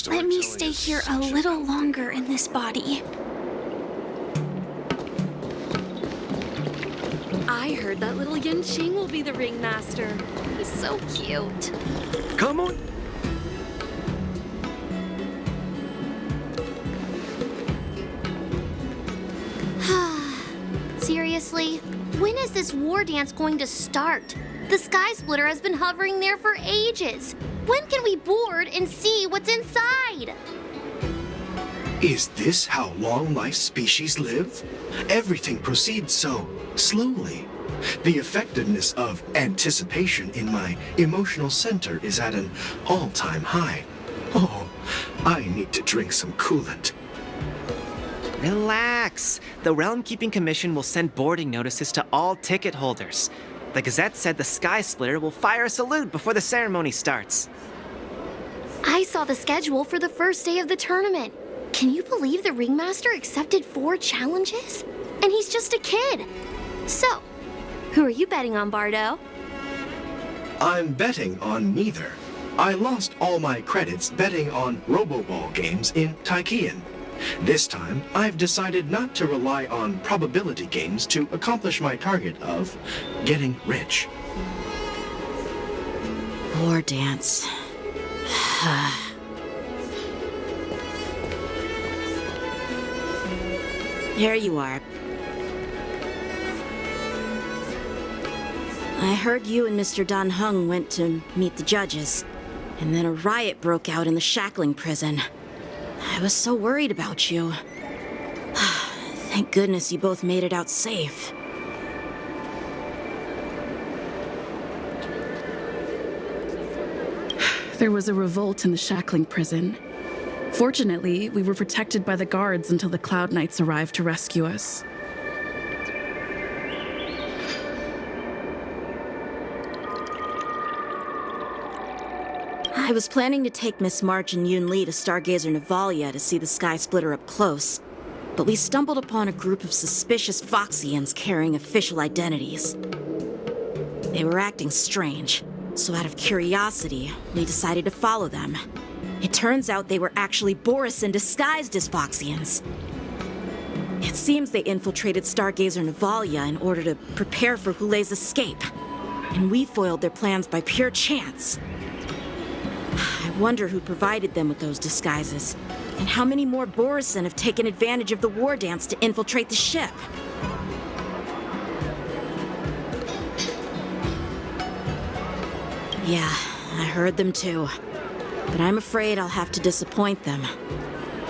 Let me stay here a little longer in this body. I heard that little Yanqing will be the ringmaster. He's so cute. Come on. Seriously? When is this war dance going to start? The Sky Splitter has been hovering there for ages. When can we board and see what's inside? Is this how long-life species live? Everything proceeds so slowly. The effectiveness of anticipation in my emotional center is at an all-time high. Oh, I need to drink some coolant. Relax. The Realm Keeping Commission will send boarding notices to all ticket holders. The Gazette said the Sky Splitter will fire a salute before the ceremony starts. I saw the schedule for the first day of the tournament. Can you believe the ringmaster accepted 4 challenges? And he's just a kid. So, who are you betting on, Bardo? I'm betting on neither. I lost all my credits betting on Roboball games in Taikian. This time, I've decided not to rely on probability games to accomplish my target of getting rich. War dance. Here you are. I heard you and Mr. Dan Heng went to meet the judges, and then a riot broke out in the shackling prison. I was so worried about you. Thank goodness you both made it out safe. There was a revolt in the shackling prison. Fortunately, we were protected by the guards until the Cloud Knights arrived to rescue us. I was planning to take Miss March and Yoon Lee to Stargazer Navalia to see the Sky Splitter up close, but we stumbled upon a group of suspicious Foxians carrying official identities. They were acting strange, so out of curiosity, we decided to follow them. It turns out they were actually Borisin disguised as Foxians. It seems they infiltrated Stargazer Navalia in order to prepare for Hulei's escape, and we foiled their plans by pure chance. I wonder who provided them with those disguises, and how many more Borisin have taken advantage of the war dance to infiltrate the ship. Yeah, I heard them too. But I'm afraid I'll have to disappoint them.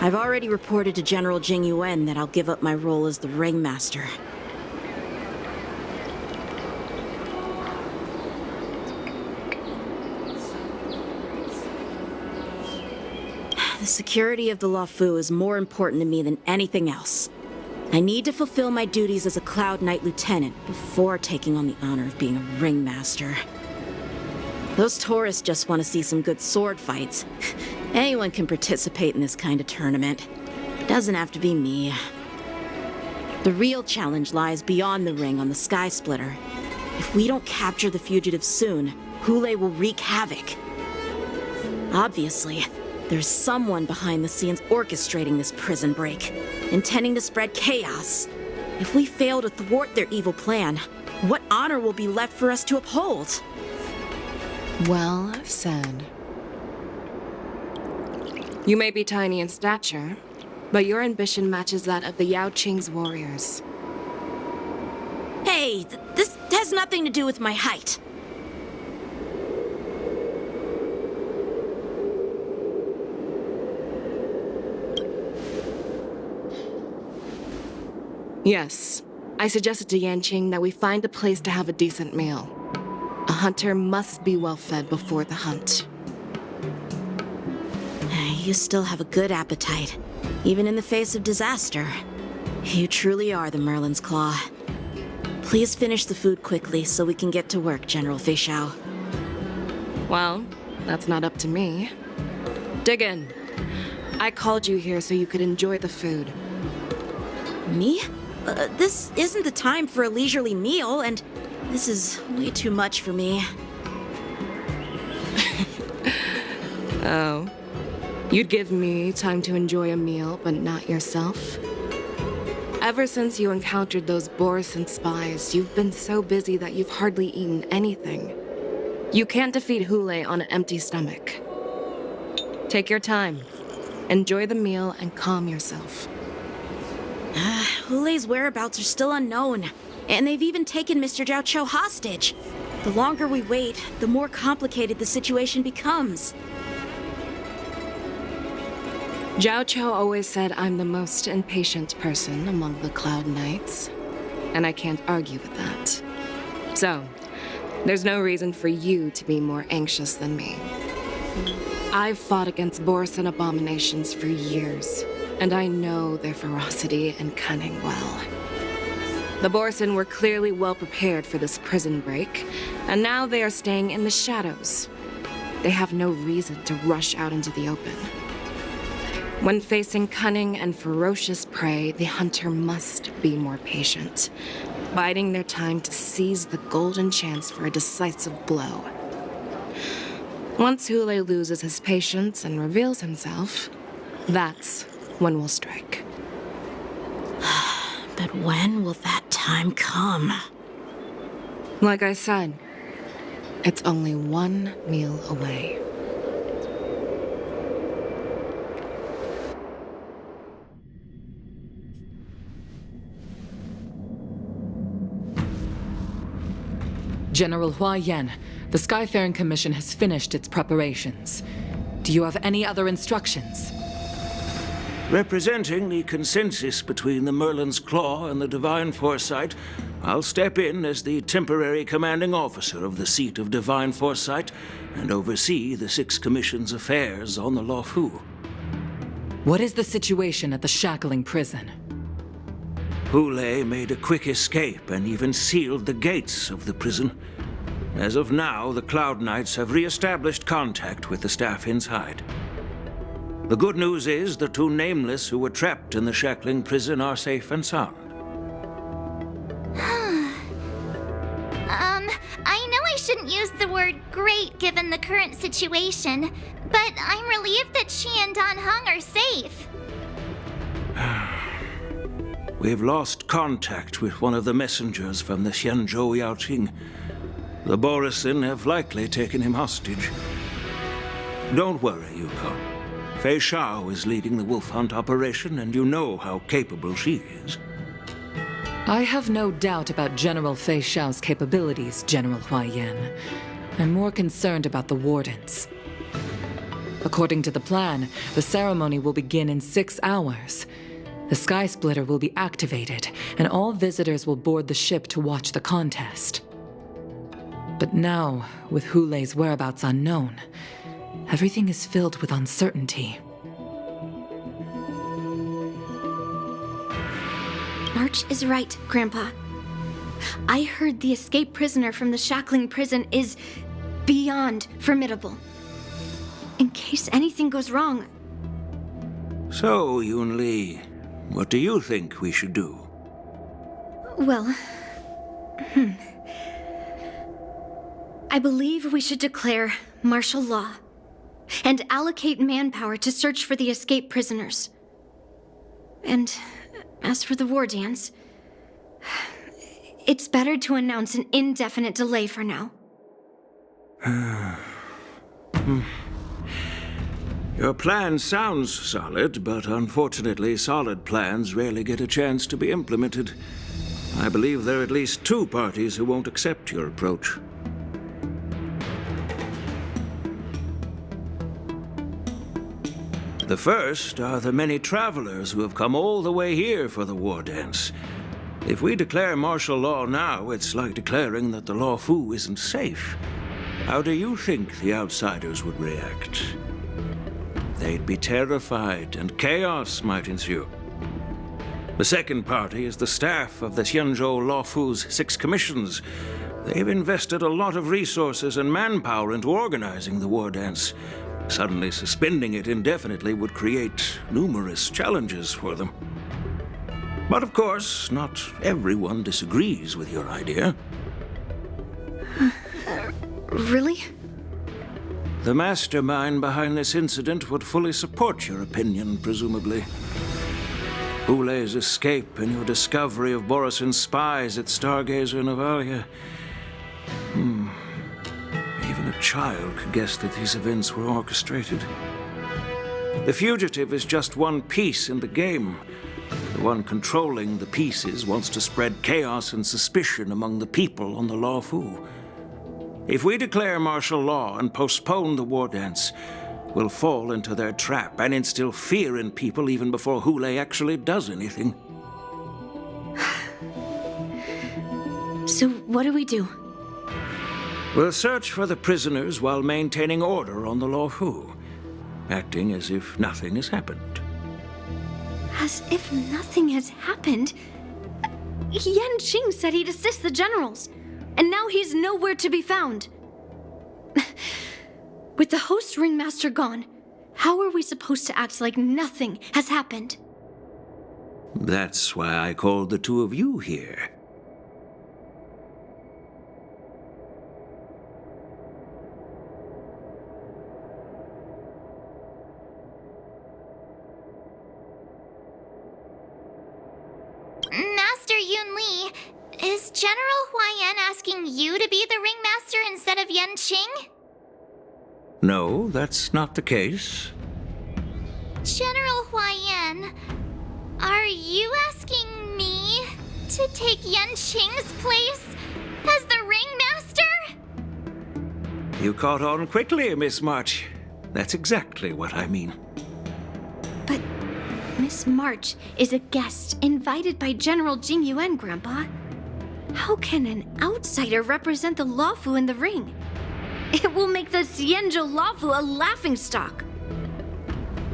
I've already reported to General Jing Yuan that I'll give up my role as the ringmaster. The security of the Luofu is more important to me than anything else. I need to fulfill my duties as a Cloud Knight Lieutenant before taking on the honor of being a ringmaster. Those tourists just want to see some good sword fights. Anyone can participate in this kind of tournament. It doesn't have to be me. The real challenge lies beyond the ring on the Sky Splitter. If we don't capture the fugitives soon, Hulei will wreak havoc. Obviously, there's someone behind the scenes orchestrating this prison break, intending to spread chaos. If we fail to thwart their evil plan, what honor will be left for us to uphold? Well said. You may be tiny in stature, but your ambition matches that of the Yao Qing's warriors. Hey, this has nothing to do with my height. Yes, I suggested to Yanqing that we find a place to have a decent meal. A hunter must be well fed before the hunt. You still have a good appetite, even in the face of disaster. You truly are the Merlin's Claw. Please finish the food quickly so we can get to work, General Feixiao. Well, that's not up to me. Dig in. I called you here so you could enjoy the food. Me? This isn't the time for a leisurely meal, and this is way too much for me. Oh. You'd give me time to enjoy a meal, but not yourself? Ever since you encountered those Borison spies, you've been so busy that you've hardly eaten anything. You can't defeat Hule on an empty stomach. Take your time. Enjoy the meal and calm yourself. Hule's whereabouts are still unknown, and they've even taken Mr. Jiao Cho hostage. The longer we wait, the more complicated the situation becomes. Jiao Cho always said I'm the most impatient person among the Cloud Knights, and I can't argue with that. So, there's no reason for you to be more anxious than me. I've fought against Borison abominations for years, and I know their ferocity and cunning well. The Borison were clearly well prepared for this prison break, and now they are staying in the shadows. They have no reason to rush out into the open. When facing cunning and ferocious prey, the hunter must be more patient, biding their time to seize the golden chance for a decisive blow. Once Hule loses his patience and reveals himself, that's when we'll strike. But when will that time come? Like I said, it's only one meal away. General Huayan, the Skyfaring Commission has finished its preparations. Do you have any other instructions? Representing the consensus between the Merlin's Claw and the Divine Foresight, I'll step in as the temporary commanding officer of the seat of Divine Foresight and oversee the 6 Commission's affairs on the Luofu. What is the situation at the shackling prison? Hule made a quick escape and even sealed the gates of the prison. As of now, the Cloud Knights have re-established contact with the staff inside. The good news is the 2 Nameless who were trapped in the shackling prison are safe and sound. I know I shouldn't use the word great given the current situation, but I'm relieved that she and Dan Heng are safe. We've lost contact with one of the messengers from the Xianzhou Yaoqing. The Borison have likely taken him hostage. Don't worry, Yuko. Fei Shao is leading the wolf hunt operation, and you know how capable she is. I have no doubt about General Fei Shao's capabilities, General Huayan. I'm more concerned about the Wardens. According to the plan, the ceremony will begin in 6 hours. The Sky Splitter will be activated, and all visitors will board the ship to watch the contest. But now, with Hule's whereabouts unknown, everything is filled with uncertainty. March is right, Grandpa. I heard the escaped prisoner from the shackling prison is beyond formidable. In case anything goes wrong. So, Yun-Li, what do you think we should do? Well, I believe we should declare martial law and allocate manpower to search for the escaped prisoners. And as for the war dance, it's better to announce an indefinite delay for now. Your plan sounds solid, but unfortunately, solid plans rarely get a chance to be implemented. I believe there are at least 2 parties who won't accept your approach. The first are the many travelers who have come all the way here for the war dance. If we declare martial law now, it's like declaring that the Luofu isn't safe. How do you think the outsiders would react? They'd be terrified, and chaos might ensue. The second party is the staff of the Xianzhou Luofu's 6 commissions. They've invested a lot of resources and manpower into organizing the war dance. Suddenly suspending it indefinitely would create numerous challenges for them. But of course, not everyone disagrees with your idea. Really? The mastermind behind this incident would fully support your opinion, presumably. Hule's escape and your discovery of Borisin's spies at Stargazer Navalia. Even a child could guess that these events were orchestrated. The fugitive is just one piece in the game. The one controlling the pieces wants to spread chaos and suspicion among the people on the Lawfu. If we declare martial law and postpone the war dance, we'll fall into their trap and instill fear in people even before Hule actually does anything. So what do we do? We'll search for the prisoners while maintaining order on the Lawfu, acting as if nothing has happened. As if nothing has happened? Yanqing said he'd assist the generals, and now he's nowhere to be found. With the host ringmaster gone, how are we supposed to act like nothing has happened? That's why I called the two of you here. Master Yunli, is General Huaiyan asking you to be the ringmaster instead of Yanqing? No, that's not the case. General Huaiyan, are you asking me to take Yanqing's place as the ringmaster? You caught on quickly, Miss March. That's exactly what I mean. But Miss March is a guest invited by General Jing Yuan, Grandpa. How can an outsider represent the Lawfu in the ring? It will make the Xianzhou Lawfu a laughingstock.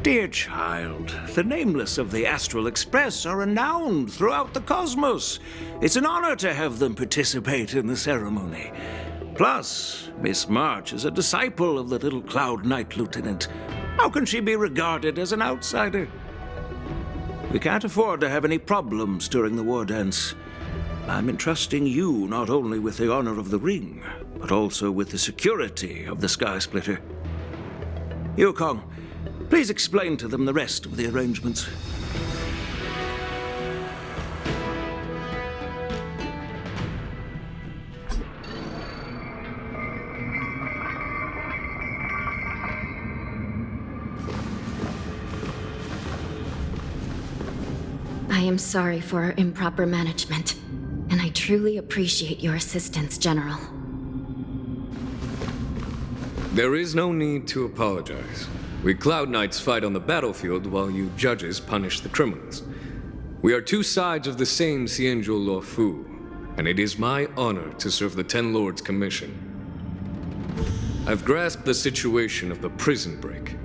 Dear child, the nameless of the Astral Express are renowned throughout the cosmos. It's an honor to have them participate in the ceremony. Plus, Miss March is a disciple of the little Cloud Knight Lieutenant. How can she be regarded as an outsider? We can't afford to have any problems during the war dance. I'm entrusting you not only with the honor of the ring, but also with the security of the Sky Splitter. Yukong, please explain to them the rest of the arrangements. I am sorry for our improper management, and I truly appreciate your assistance, General. There is no need to apologize. We Cloud Knights fight on the battlefield while you judges punish the criminals. We are two sides of the same Xianzhou Luofu, and it is my honor to serve the Ten Lords' commission. I've grasped the situation of the prison break.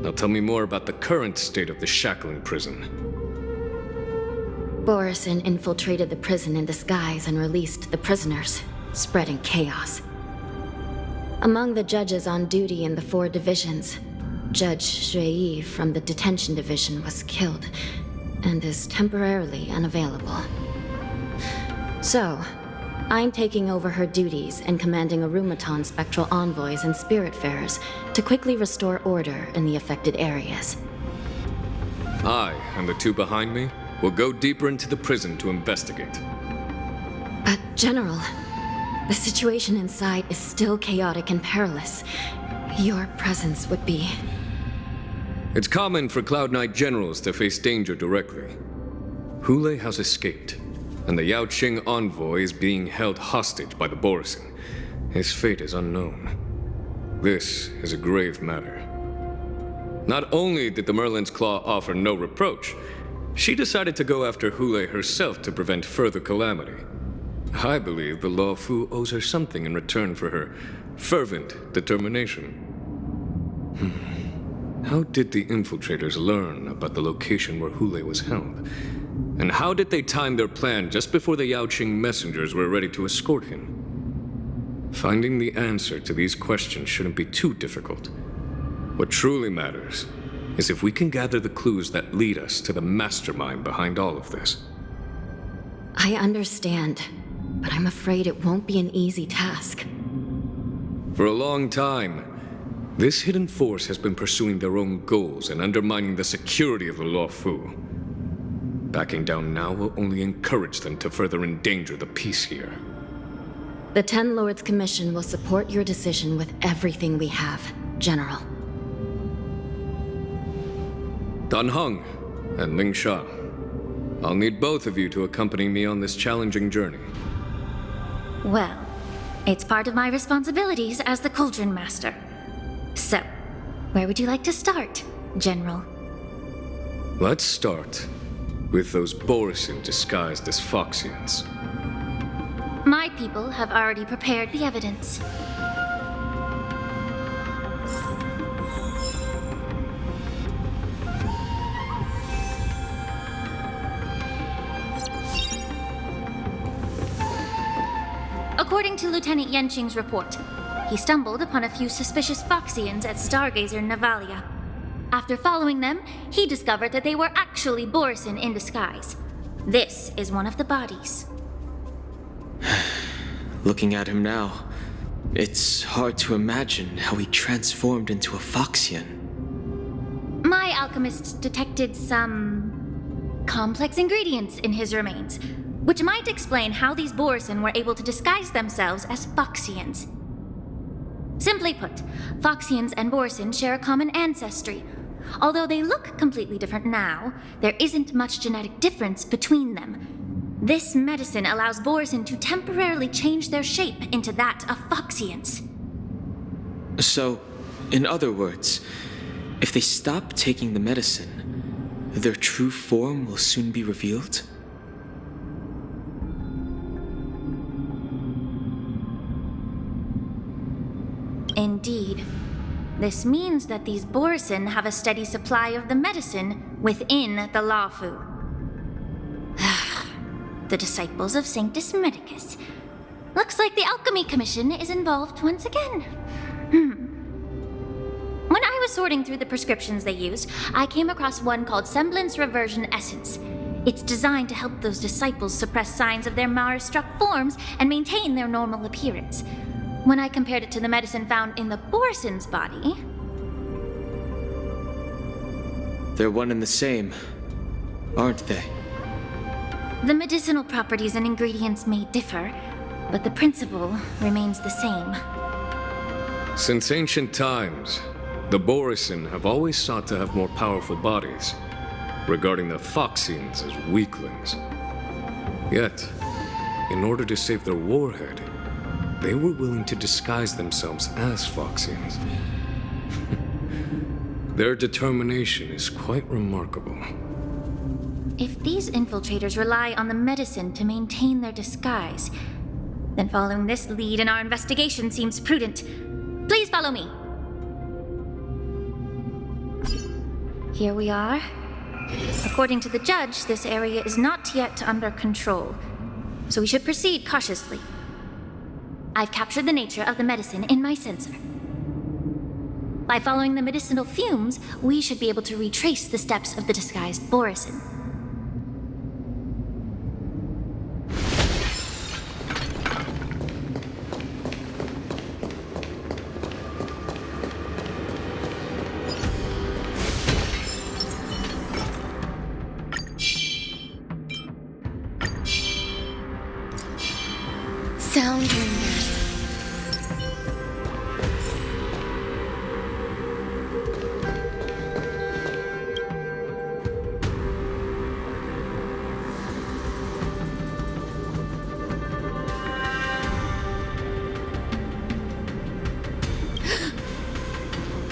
Now tell me more about the current state of the shackling prison. Borisin infiltrated the prison in disguise and released the prisoners, spreading chaos. Among the judges on duty in the 4 divisions, Judge Shui from the detention division was killed and is temporarily unavailable. So, I'm taking over her duties and commanding Arumaton spectral envoys and spiritfarers to quickly restore order in the affected areas. I and the two behind me will go deeper into the prison to investigate. But, General, the situation inside is still chaotic and perilous. Your presence would be... It's common for Cloud Knight generals to face danger directly. Hule has escaped, and the Yaoqing envoy is being held hostage by the Borisin. His fate is unknown. This is a grave matter. Not only did the Merlin's Claw offer no reproach, she decided to go after Hule herself to prevent further calamity. I believe the Luofu owes her something in return for her fervent determination. How did the infiltrators learn about the location where Hule was held? And how did they time their plan just before the Yaoqing messengers were ready to escort him? Finding the answer to these questions shouldn't be too difficult. What truly matters is if we can gather the clues that lead us to the mastermind behind all of this. I understand, but I'm afraid it won't be an easy task. For a long time, This hidden force has been pursuing their own goals and undermining the security of the Law Fu. Backing down now will only encourage them to further endanger the peace here. The Ten Lords Commission will support your decision with everything we have, General. Dan Heng and Ling Sha, I'll need both of you to accompany me on this challenging journey. Well, it's part of my responsibilities as the Cauldron Master. So, where would you like to start, General? Let's start with those Borisin disguised as Foxians. My people have already prepared the evidence. According to Lieutenant Yenqing's report, he stumbled upon a few suspicious Foxians at Stargazer Navalia. After following them, he discovered that they were actually Borisin in disguise. This is one of the bodies. Looking at him now, it's hard to imagine how he transformed into a Foxian. My alchemists detected some complex ingredients in his remains, which might explain how these Borisin were able to disguise themselves as Foxians. Simply put, Foxians and Borisin share a common ancestry. Although they look completely different now, there isn't much genetic difference between them. This medicine allows Borisin to temporarily change their shape into that of Foxians. So, in other words, if they stop taking the medicine, their true form will soon be revealed? Indeed. This means that these Borisin have a steady supply of the medicine within the Law Fu. The disciples of Sanctus Medicus. Looks like the Alchemy Commission is involved once again. When I was sorting through the prescriptions they use, I came across one called Semblance Reversion Essence. It's designed to help those disciples suppress signs of their Mara-struck forms and maintain their normal appearance. When I compared it to the medicine found in the Borisin's body... They're one and the same, aren't they? The medicinal properties and ingredients may differ, but the principle remains the same. Since ancient times, the Borisin have always sought to have more powerful bodies, regarding the Foxians as weaklings. Yet, in order to save their warhead, they were willing to disguise themselves as Foxians. Their determination is quite remarkable. If these infiltrators rely on the medicine to maintain their disguise, then following this lead in our investigation seems prudent. Please follow me. Here we are. According to the judge, this area is not yet under control, so we should proceed cautiously. I've captured the nature of the medicine in my sensor. By following the medicinal fumes, we should be able to retrace the steps of the disguised Borisin. Sound ringers.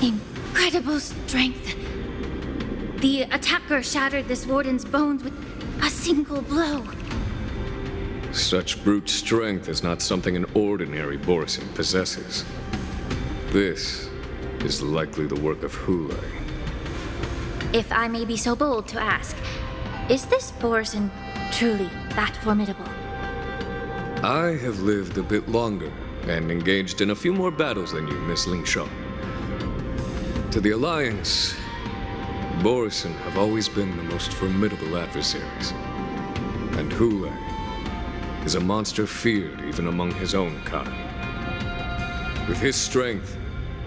Incredible strength. The attacker shattered this warden's bones with a single blow. Such brute strength is not something an ordinary Borisin possesses. This is likely the work of Hule. If I may be so bold to ask, is this Borisin truly that formidable? I have lived a bit longer and engaged in a few more battles than you, Miss Lingshaw. To the Alliance, Borisin have always been the most formidable adversaries. And Hule is a monster feared even among his own kind. With his strength,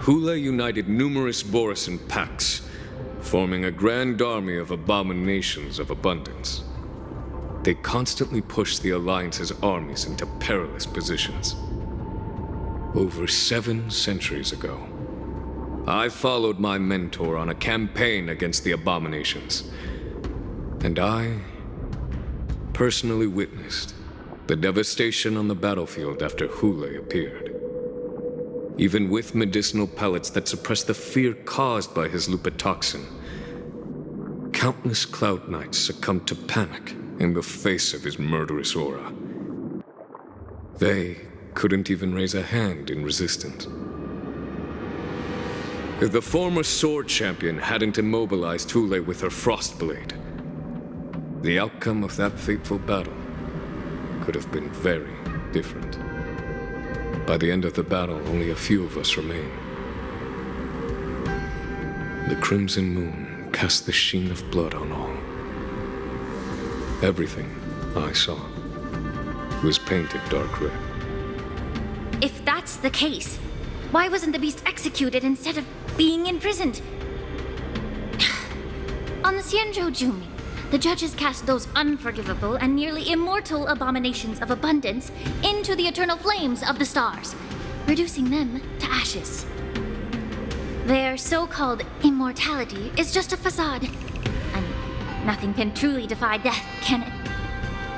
Hule united numerous Borisin pacts, forming a grand army of abominations of abundance. They constantly pushed the Alliance's armies into perilous positions. Over 7 centuries ago, I followed my mentor on a campaign against the abominations, and I personally witnessed the devastation on the battlefield after Hule appeared. Even with medicinal pellets that suppressed the fear caused by his lupitoxin, countless Cloud Knights succumbed to panic in the face of his murderous aura. They couldn't even raise a hand in resistance. If the former sword champion hadn't immobilized Hule with her Frostblade, the outcome of that fateful battle could have been very different. By the end of the battle, only a few of us remained. The crimson moon cast the sheen of blood on all. Everything I saw was painted dark red. If that's the case, why wasn't the beast executed instead of being imprisoned? On the Xianzhou Jumi, the judges cast those unforgivable and nearly immortal abominations of abundance into the eternal flames of the stars, reducing them to ashes. Their so-called immortality is just a facade. I mean, nothing can truly defy death, can it?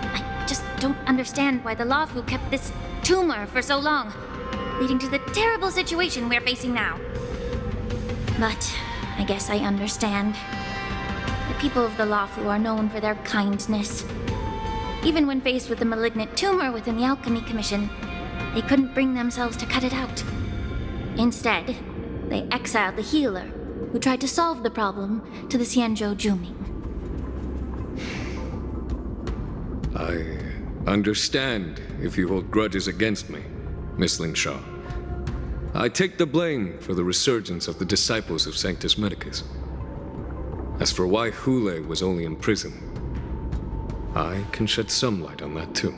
I just don't understand why the Luofu kept this tumor for so long, leading to the terrible situation we're facing now. But I guess I understand. The people of the Luofu are known for their kindness. Even when faced with the malignant tumor within the Alchemy Commission, they couldn't bring themselves to cut it out. Instead, they exiled the healer, who tried to solve the problem, to the Xianzhou Jumi. I understand if you hold grudges against me, Miss Lingshaw. I take the blame for the resurgence of the disciples of Sanctus Medicus. As for why Hule was only in prison, I can shed some light on that too.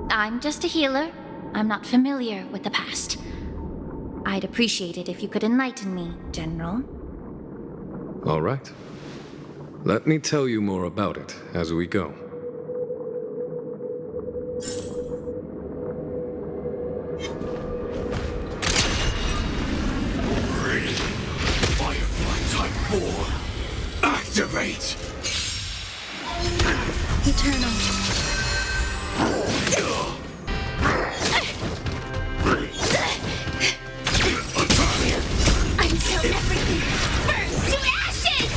I'm just a healer. I'm not familiar with the past. I'd appreciate it if you could enlighten me, General. All right. Let me tell you more about it as we go. Firefly Type 4, activate! Eternal. Until everything burns to ashes!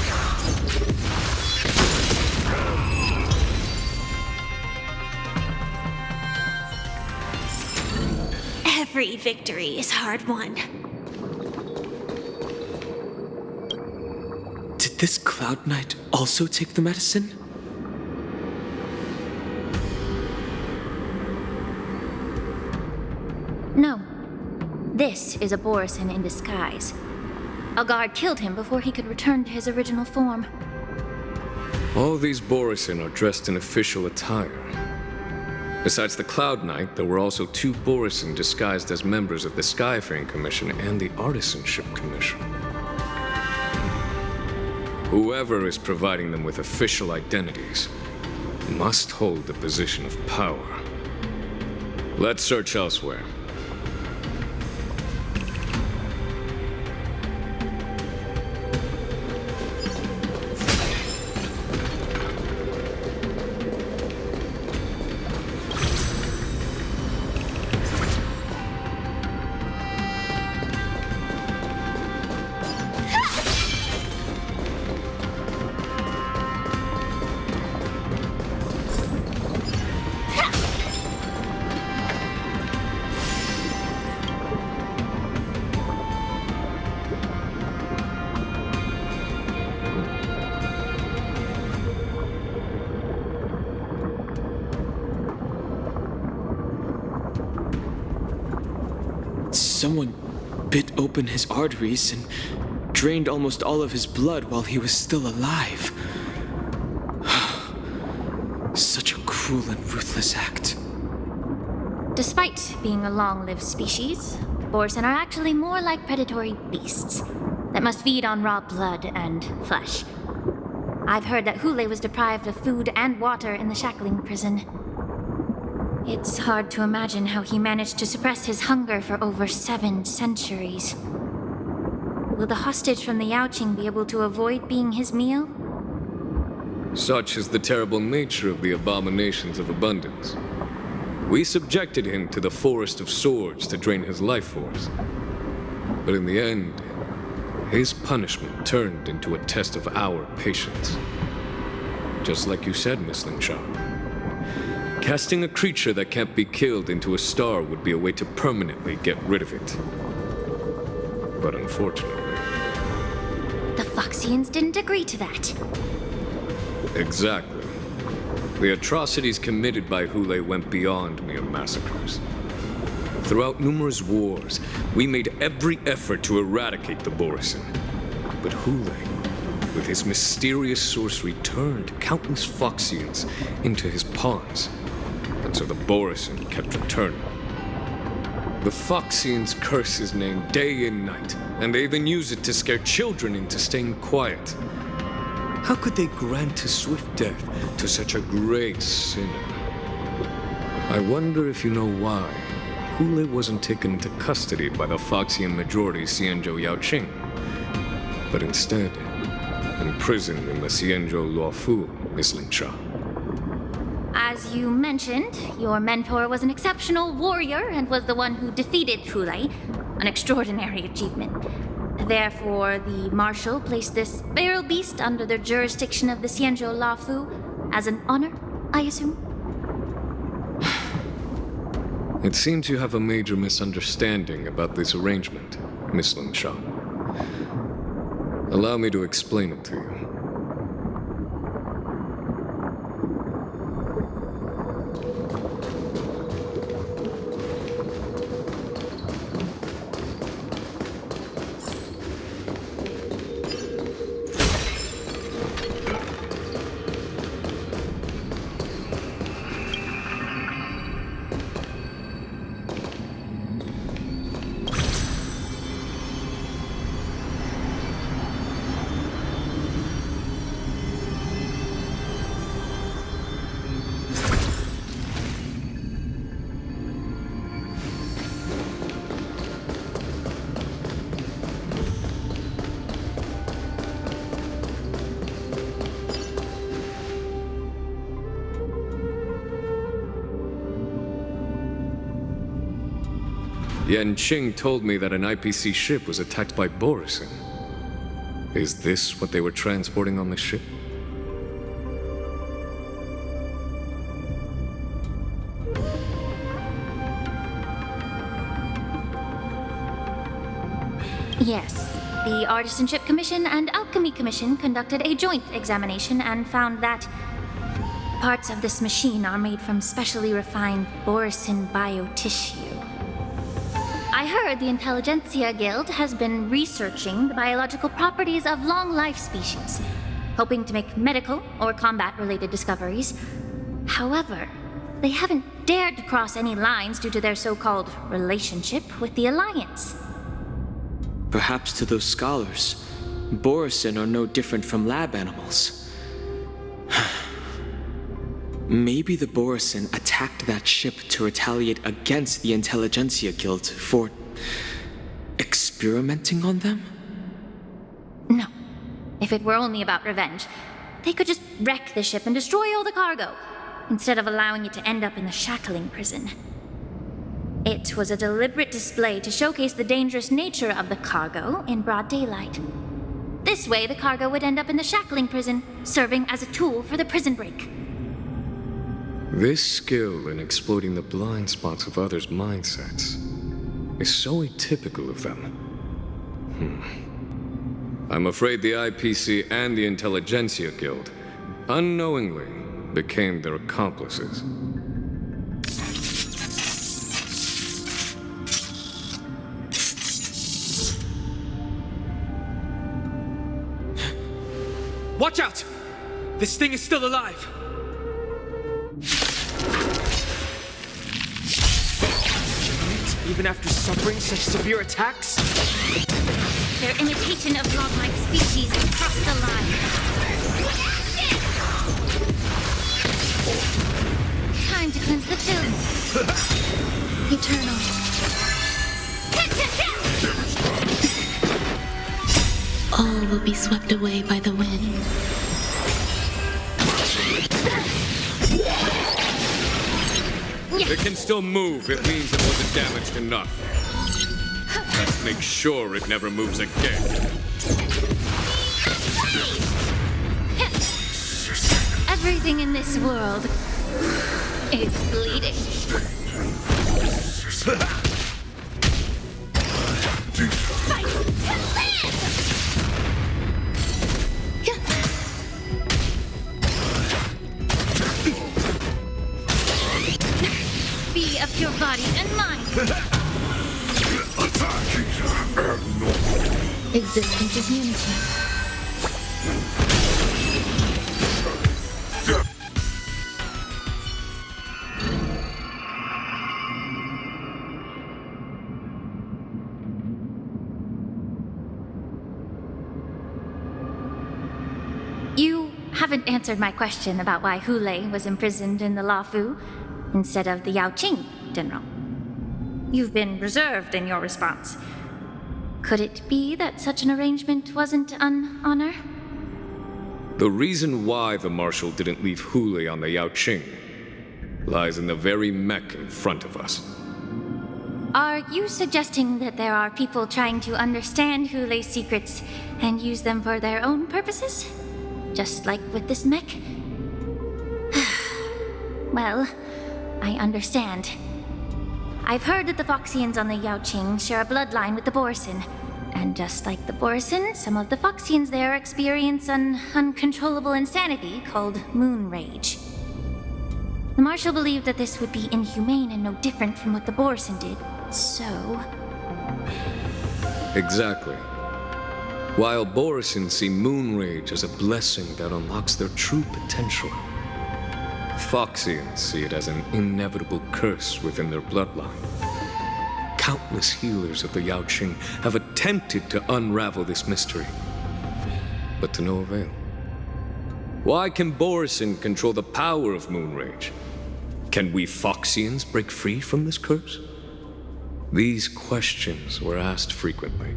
Every victory is hard won. Did this Cloud Knight also take the medicine? No. This is a Borisin in disguise. A guard killed him before he could return to his original form. All these Borisin are dressed in official attire. Besides the Cloud Knight, there were also 2 Borisin disguised as members of the Skyfaring Commission and the Artisanship Commission. Whoever is providing them with official identities must hold the position of power. Let's search elsewhere. Someone bit open his arteries and drained almost all of his blood while he was still alive. Such a cruel and ruthless act. Despite being a long-lived species, Borson are actually more like predatory beasts that must feed on raw blood and flesh. I've heard that Hule was deprived of food and water in the shackling prison. It's hard to imagine how he managed to suppress his hunger for over 7 centuries. Will the hostage from the Yaoqing be able to avoid being his meal? Such is the terrible nature of the abominations of abundance. We subjected him to the forest of swords to drain his life force. But in the end, his punishment turned into a test of our patience. Just like you said, Miss Lingshaw. Casting a creature that can't be killed into a star would be a way to permanently get rid of it. But unfortunately... The Foxians didn't agree to that. Exactly. The atrocities committed by Hule went beyond mere massacres. Throughout numerous wars, we made every effort to eradicate the Borson. But Hule, with his mysterious sorcery, turned countless Foxians into his pawns. And so the Borson kept returning. The Foxians curse his name day and night, and they even use it to scare children into staying quiet. How could they grant a swift death to such a great sinner? I wonder if you know why Hule wasn't taken into custody by the Foxian majority Xianzhou Yaoqing, but instead imprisoned in the Xianzhou Luofu, Miss Lingshaw. As you mentioned, your mentor was an exceptional warrior and was the one who defeated Hule, an extraordinary achievement. Therefore, the Marshal placed this feral beast under the jurisdiction of the Xianzhou Luofu as an honor, I assume? It seems you have a major misunderstanding about this arrangement, Miss Lingshaw. Allow me to explain it to you. Yanqing told me that an IPC ship was attacked by Borison. Is this what they were transporting on the ship? Yes. The Artisanship Commission and Alchemy Commission conducted a joint examination and found that parts of this machine are made from specially refined Borison biotissue. I heard the Intelligentsia Guild has been researching the biological properties of long-life species, hoping to make medical or combat-related discoveries. However, they haven't dared to cross any lines due to their so-called relationship with the Alliance. Perhaps to those scholars, Borison are no different from lab animals. Maybe the Borison attacked that ship to retaliate against the Intelligentsia Guild for experimenting on them? No. If it were only about revenge, they could just wreck the ship and destroy all the cargo, instead of allowing it to end up in the shackling prison. It was a deliberate display to showcase the dangerous nature of the cargo in broad daylight. This way, the cargo would end up in the shackling prison, serving as a tool for the prison break. This skill in exploiting the blind spots of others' mindsets is so atypical of them. I'm afraid the IPC and the Intelligentsia Guild unknowingly became their accomplices. Watch out! This thing is still alive! even after suffering such severe attacks? Their imitation of log-like species crossed the line. Time to cleanse the film. Eternal. All will be swept away by the wind. It can still move. It means it wasn't damaged enough. Let's make sure it never moves again. Everything in this world is bleeding. Fight to live! Be of your body and mind. Existence is unity. You haven't answered my question about why Hule was imprisoned in the Lafu instead of the Yaoqing, General. You've been reserved in your response. Could it be that such an arrangement wasn't an honor? The reason why the Marshal didn't leave Hule on the Yaoqing lies in the very mech in front of us. Are you suggesting that there are people trying to understand Hule's secrets and use them for their own purposes? Just like with this mech? Well, I understand. I've heard that the Foxians on the Yaoqing share a bloodline with the Borison. And just like the Borison, some of the Foxians there experience an uncontrollable insanity called moon rage. The Marshal believed that this would be inhumane and no different from what the Borison did, so... Exactly. While Borison see moon rage as a blessing that unlocks their true potential, Foxians see it as an inevitable curse within their bloodline. Countless healers of the Yaoqing have attempted to unravel this mystery, but to no avail. Why can Borison control the power of moon rage? Can we Foxians break free from this curse? These questions were asked frequently.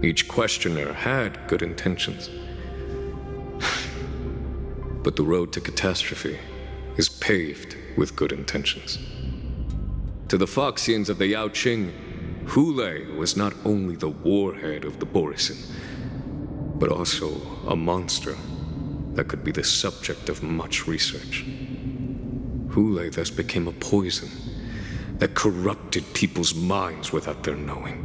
Each questioner had good intentions. But the road to catastrophe is paved with good intentions. To the Foxians of the Yaoqing, Hule was not only the warhead of the Borison, but also a monster that could be the subject of much research. Hule thus became a poison that corrupted people's minds without their knowing.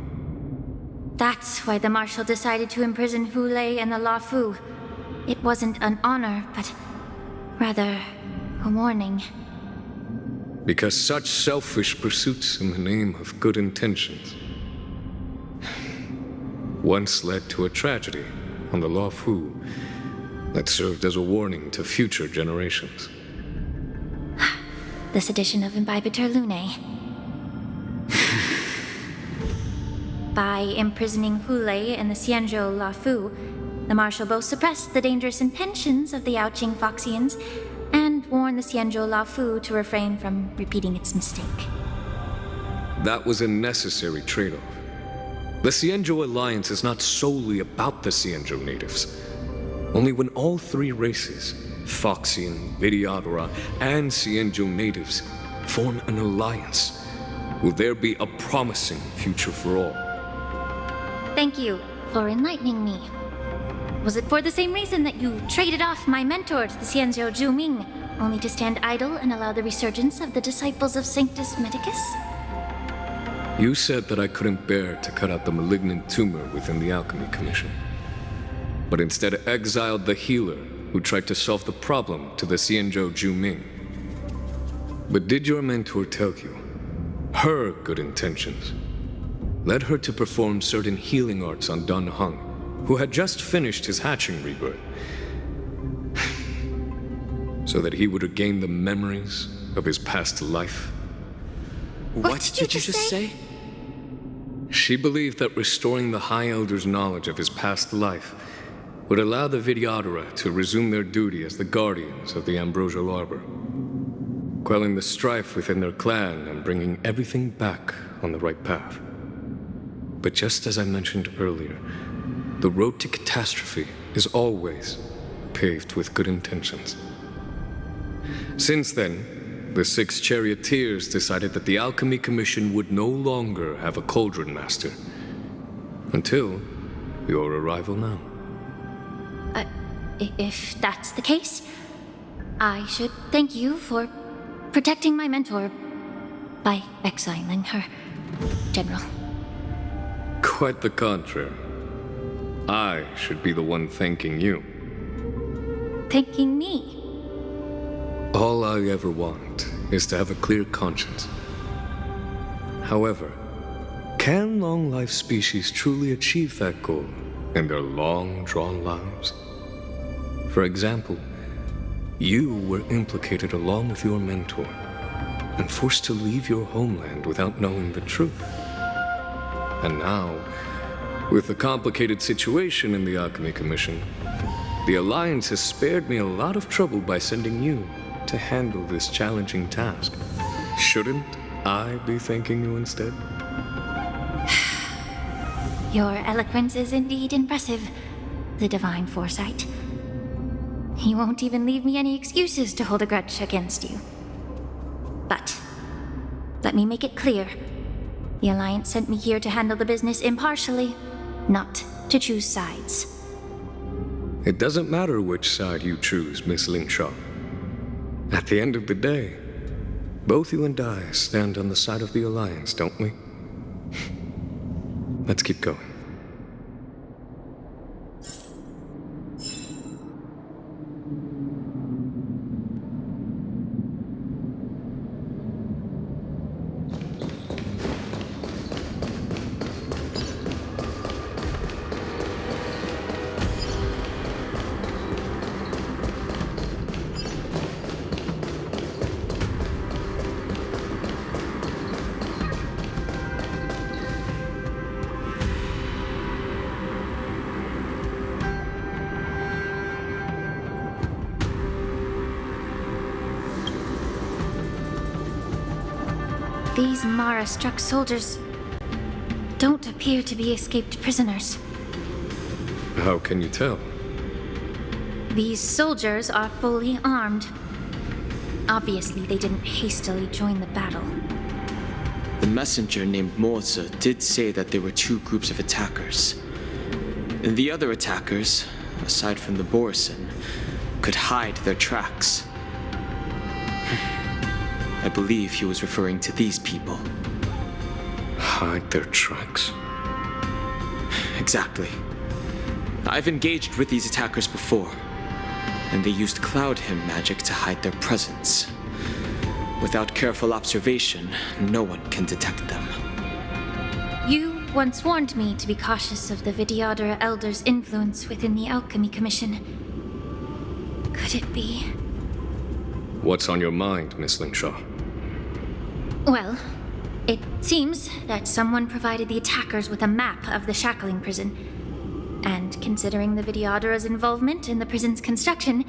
That's why the Marshal decided to imprison Hule and the Lafu. It wasn't an honor, but rather a warning. Because such selfish pursuits in the name of good intentions once led to a tragedy on the Lafu that served as a warning to future generations. This edition of Imbibitor Lunae. By imprisoning Hule and the Xianzhou Lafu, the Marshal both suppressed the dangerous intentions of the Yaoqing Foxians and warned the Xianzhou Lafu to refrain from repeating its mistake. That was a necessary trade-off. The Xianzhou Alliance is not solely about the Xianzhou natives. Only when all three races, Foxian, Vidyadhara, and Xianzhou natives, form an alliance, will there be a promising future for all. Thank you for enlightening me. Was it for the same reason that you traded off my mentor to the Xianzhou Zhuming, only to stand idle and allow the resurgence of the disciples of Sanctus Medicus? You said that I couldn't bear to cut out the malignant tumor within the Alchemy Commission, but instead exiled the healer who tried to solve the problem to the Xianzhou Zhuming. But did your mentor tell you her good intentions led her to perform certain healing arts on Dan Heng, who had just finished his hatching rebirth, so that he would regain the memories of his past life? What did you just say? She believed that restoring the High Elder's knowledge of his past life would allow the Vidyadhara to resume their duty as the guardians of the Ambrosial Arbor, quelling the strife within their clan and bringing everything back on the right path. But just as I mentioned earlier, the road to catastrophe is always paved with good intentions. Since then, the 6 charioteers decided that the Alchemy Commission would no longer have a cauldron master. Until your arrival now. If that's the case, I should thank you for protecting my mentor by exiling her, General. Quite the contrary. I should be the one thanking you. Thanking me? All I ever want is to have a clear conscience. However, can long-life species truly achieve that goal in their long-drawn lives? For example, you were implicated along with your mentor and forced to leave your homeland without knowing the truth. And now, with the complicated situation in the Alchemy Commission, the Alliance has spared me a lot of trouble by sending you to handle this challenging task. Shouldn't I be thanking you instead? Your eloquence is indeed impressive, the divine foresight. You won't even leave me any excuses to hold a grudge against you. But let me make it clear. The Alliance sent me here to handle the business impartially, not to choose sides. It doesn't matter which side you choose, Miss Lingshaw. At the end of the day, both you and I stand on the side of the Alliance, don't we? Let's keep going. These Mara-struck soldiers don't appear to be escaped prisoners. How can you tell? These soldiers are fully armed. Obviously, they didn't hastily join the battle. The messenger named Morza did say that there were 2 groups of attackers. And the other attackers, aside from the Borison, could hide their tracks. I believe he was referring to these people. Hide their tracks? Exactly. I've engaged with these attackers before, and they used Cloud Hymn magic to hide their presence. Without careful observation, no one can detect them. You once warned me to be cautious of the Vidyadhara Elder's influence within the Alchemy Commission. Could it be? What's on your mind, Miss Lingshaw? Well, it seems that someone provided the attackers with a map of the shackling prison. And considering the Vidyadhara's involvement in the prison's construction,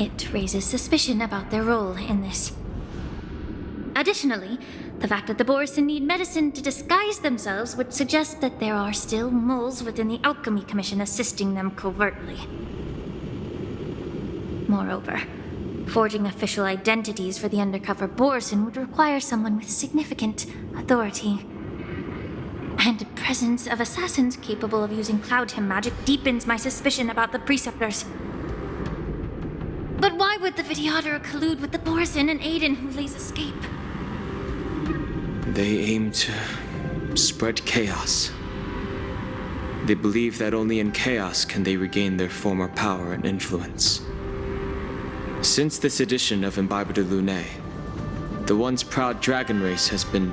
it raises suspicion about their role in this. Additionally, the fact that the Borison need medicine to disguise themselves would suggest that there are still moles within the Alchemy Commission assisting them covertly. Moreover, forging official identities for the undercover Borison would require someone with significant authority. And the presence of assassins capable of using Cloud Hymn magic deepens my suspicion about the Preceptors. But why would the Vidyadhara collude with the Borison and aid in Hulei's escape? They aim to spread chaos. They believe that only in chaos can they regain their former power and influence. Since this edition of Imbibe de Lune, the once proud dragon race has been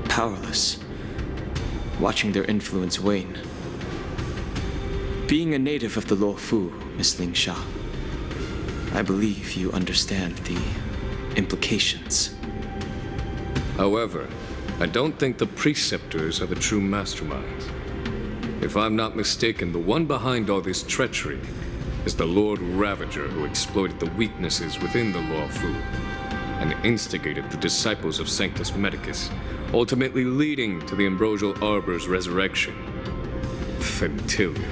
powerless, watching their influence wane. Being a native of the Luofu, Miss Lingsha, I believe you understand the implications. However, I don't think the preceptors are the true masterminds. If I'm not mistaken, the one behind all this treachery is the Lord Ravager who exploited the weaknesses within the Law Fu and instigated the disciples of Sanctus Medicus, ultimately leading to the Ambrosial Arbor's resurrection. Fentilia.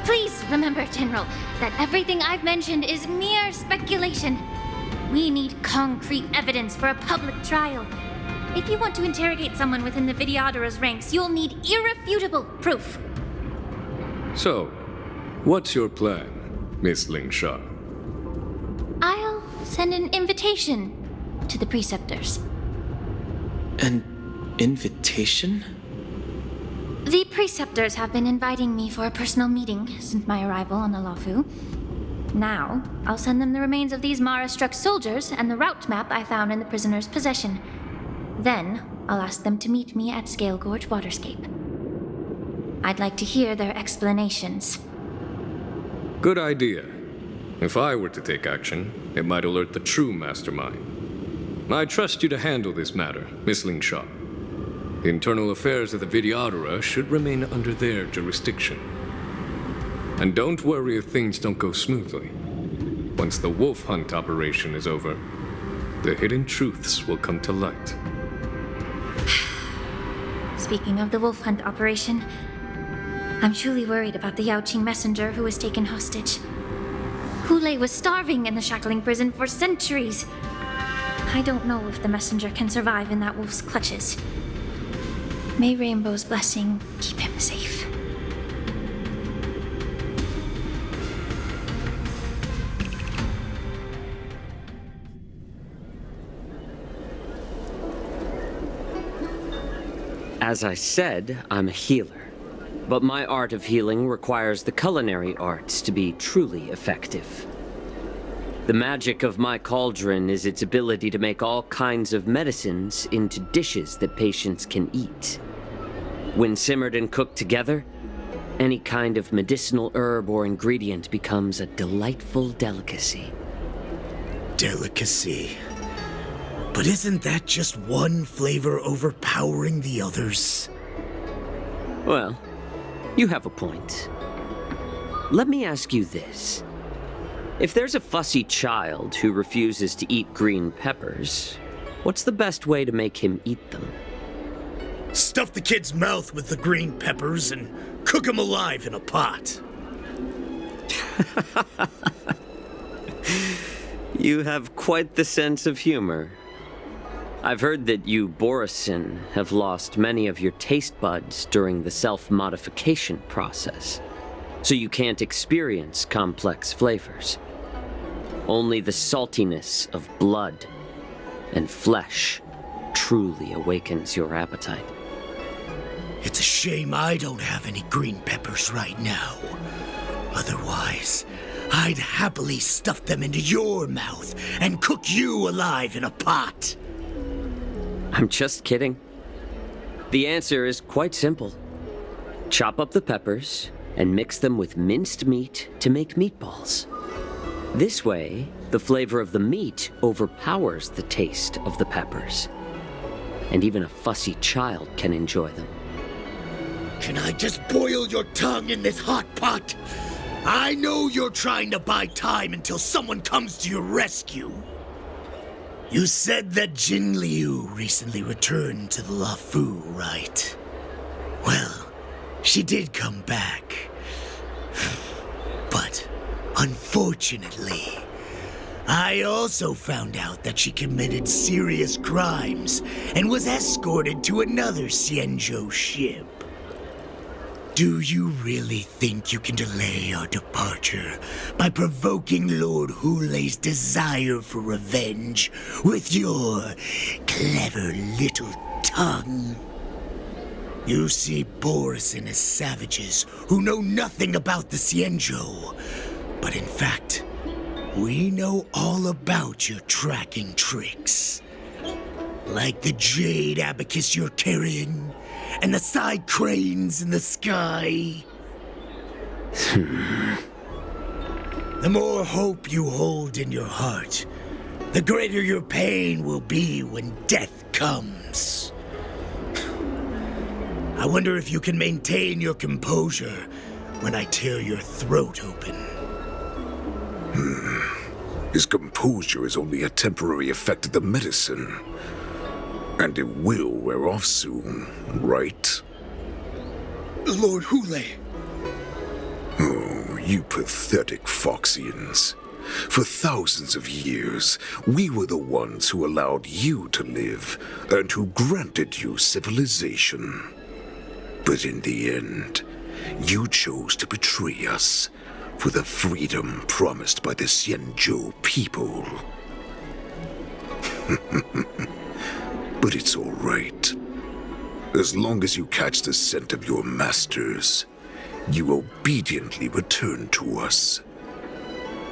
Please remember, General, that everything I've mentioned is mere speculation. We need concrete evidence for a public trial. If you want to interrogate someone within the Videodara's ranks, you'll need irrefutable proof. So, what's your plan, Miss Lingsha? I'll send an invitation to the preceptors. An invitation? The preceptors have been inviting me for a personal meeting since my arrival on the Lafu. Now, I'll send them the remains of these Mara-struck soldiers and the route map I found in the prisoner's possession. Then, I'll ask them to meet me at Scale Gorge Waterscape. I'd like to hear their explanations. Good idea. If I were to take action, it might alert the true mastermind. I trust you to handle this matter, Miss Lingsha. The internal affairs of the Videodara should remain under their jurisdiction. And don't worry if things don't go smoothly. Once the wolf hunt operation is over, the hidden truths will come to light. Speaking of the wolf hunt operation, I'm truly worried about the Yaoqing messenger who was taken hostage. Hulei was starving in the shackling prison for centuries. I don't know if the messenger can survive in that wolf's clutches. May Rainbow's blessing keep him safe. As I said, I'm a healer. But my art of healing requires the culinary arts to be truly effective. The magic of my cauldron is its ability to make all kinds of medicines into dishes that patients can eat. When simmered and cooked together, any kind of medicinal herb or ingredient becomes a delightful delicacy. Delicacy. But isn't that just one flavor overpowering the others? Well, you have a point. Let me ask you this. If there's a fussy child who refuses to eat green peppers, what's the best way to make him eat them? Stuff the kid's mouth with the green peppers and cook him alive in a pot. You have quite the sense of humor. I've heard that you, Borisin, have lost many of your taste buds during the self-modification process, so you can't experience complex flavors. Only the saltiness of blood and flesh truly awakens your appetite. It's a shame I don't have any green peppers right now. Otherwise, I'd happily stuff them into your mouth and cook you alive in a pot. I'm just kidding. The answer is quite simple. Chop up the peppers and mix them with minced meat to make meatballs. This way, the flavor of the meat overpowers the taste of the peppers. And even a fussy child can enjoy them. Can I just boil your tongue in this hot pot? I know you're trying to buy time until someone comes to your rescue. You said that Jin Liu recently returned to the Lafu, right? Well, she did come back. But, unfortunately, I also found out that she committed serious crimes and was escorted to another Xianzhou ship. Do you really think you can delay our departure by provoking Lord Hulei's desire for revenge with your clever little tongue? You see Borisin as savages who know nothing about the Xianzhou, but in fact, we know all about your tracking tricks. Like the jade abacus you're carrying, and the side cranes in the sky. The more hope you hold in your heart, the greater your pain will be when death comes. I wonder if you can maintain your composure when I tear your throat open. His composure is only a temporary effect of the medicine. And it will wear off soon, right? Lord Hule. Oh, you pathetic Foxians. For thousands of years, we were the ones who allowed you to live, and who granted you civilization. But in the end, you chose to betray us for the freedom promised by the Xianzhou people. But it's all right. As long as you catch the scent of your masters, you obediently return to us.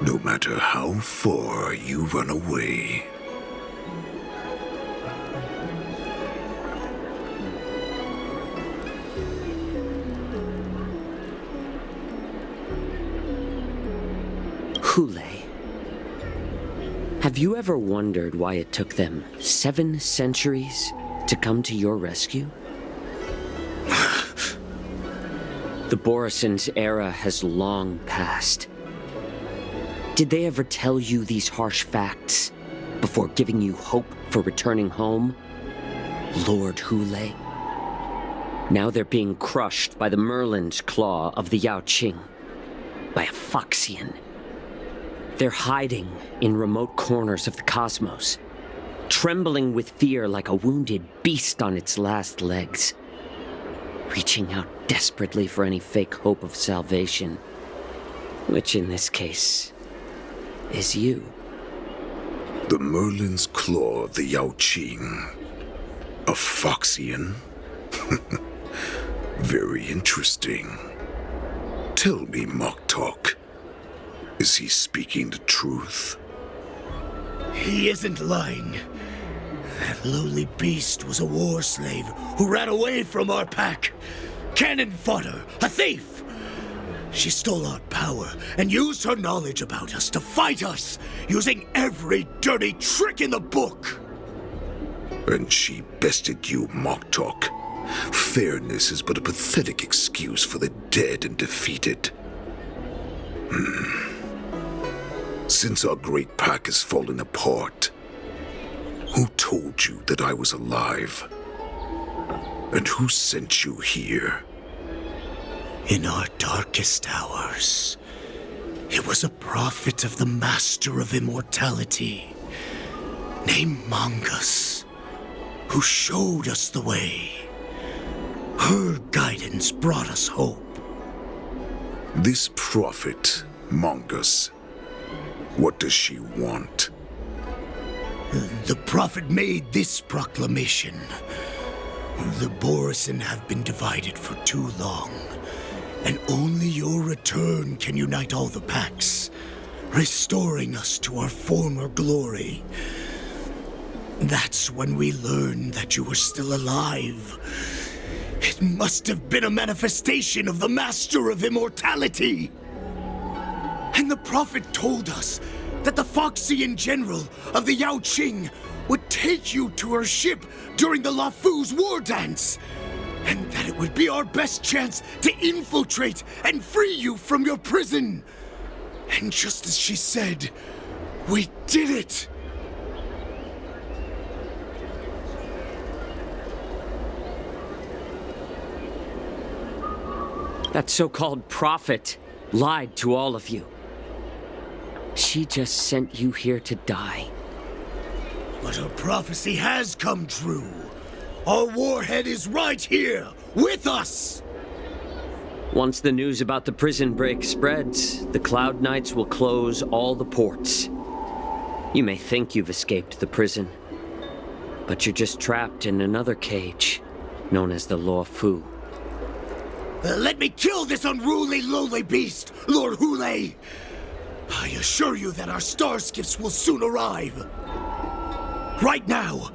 No matter how far you run away. Hule, have you ever wondered why it took them 7 centuries to come to your rescue? The Borison's era has long passed. Did they ever tell you these harsh facts before giving you hope for returning home, Lord Hule? Now they're being crushed by the Merlin's claw of the Yaoqing, by a Foxian. They're hiding in remote corners of the cosmos, trembling with fear like a wounded beast on its last legs, reaching out desperately for any fake hope of salvation, which in this case is you. The Merlin's claw of the Yaoqing. A Foxian? Very interesting. Tell me, Moktok. Is he speaking the truth? He isn't lying. That lowly beast was a war slave who ran away from our pack. Cannon fodder, a thief! She stole our power and used her knowledge about us to fight us, using every dirty trick in the book. And she bested you, Moktok. Fairness is but a pathetic excuse for the dead and defeated. Since our great pack has fallen apart, who told you that I was alive? And who sent you here? In our darkest hours, it was a prophet of the Master of Immortality, named Mongus, who showed us the way. Her guidance brought us hope. This prophet, Mongus, what does she want? The prophet made this proclamation. The Borison have been divided for too long, and only your return can unite all the packs, restoring us to our former glory. That's when we learned that you were still alive. It must have been a manifestation of the Master of Immortality. And the prophet told us that the Foxian general of the Yaoqing would take you to her ship during the Lafu's war dance, and that it would be our best chance to infiltrate and free you from your prison. And just as she said, we did it! That so-called prophet lied to all of you. She just sent you here to die. But her prophecy has come true. Our warhead is right here, with us! Once the news about the prison break spreads, the Cloud Knights will close all the ports. You may think you've escaped the prison, but you're just trapped in another cage, known as the Lafu. Let me kill this unruly, lowly beast, Lord Hule! I assure you that our star skiffs will soon arrive. Right now,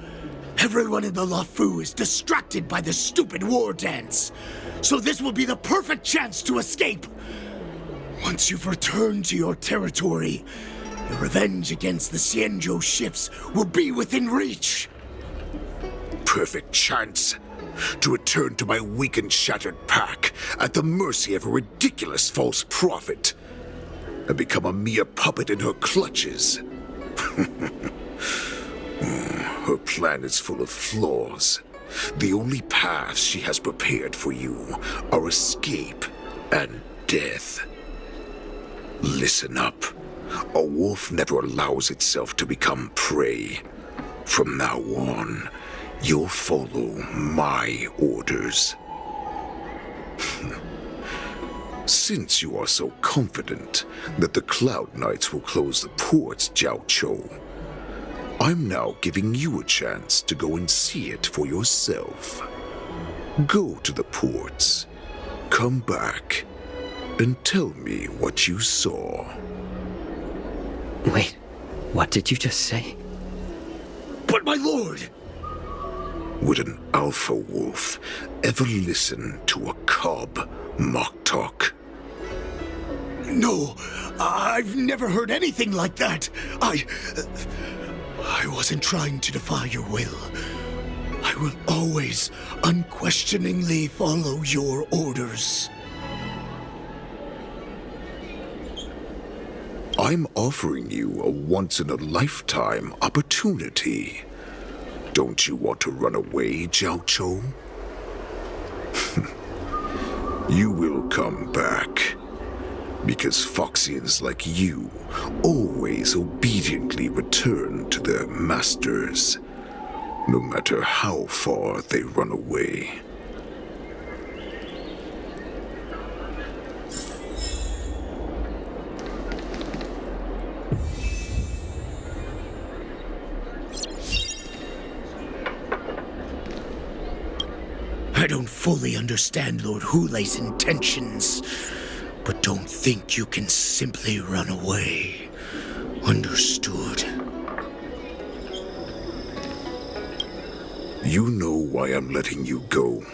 everyone in the Lafu is distracted by the stupid war dance, so this will be the perfect chance to escape. Once you've returned to your territory, the revenge against the Xianzhou ships will be within reach. Perfect chance to return to my weak and shattered pack at the mercy of a ridiculous false prophet and become a mere puppet in her clutches. Her plan is full of flaws. The only paths she has prepared for you are escape and death. Listen up. A wolf never allows itself to become prey. From now on, you'll follow my orders. Since you are so confident that the Cloud Knights will close the ports, Jiaoqiu, I'm now giving you a chance to go and see it for yourself. Go to the ports, come back, and tell me what you saw. Wait, what did you just say? But my lord! Would an alpha wolf ever listen to a cub mock talk? No, I've never heard anything like that. I wasn't trying to defy your will. I will always unquestioningly follow your orders. I'm offering you a once-in-a-lifetime opportunity. Don't you want to run away, Jiaoqiu? You will come back. Because Foxians like you always obediently return to their masters, no matter how far they run away. I don't fully understand Lord Hulei's intentions, but don't think you can simply run away. Understood? You know why I'm letting you go.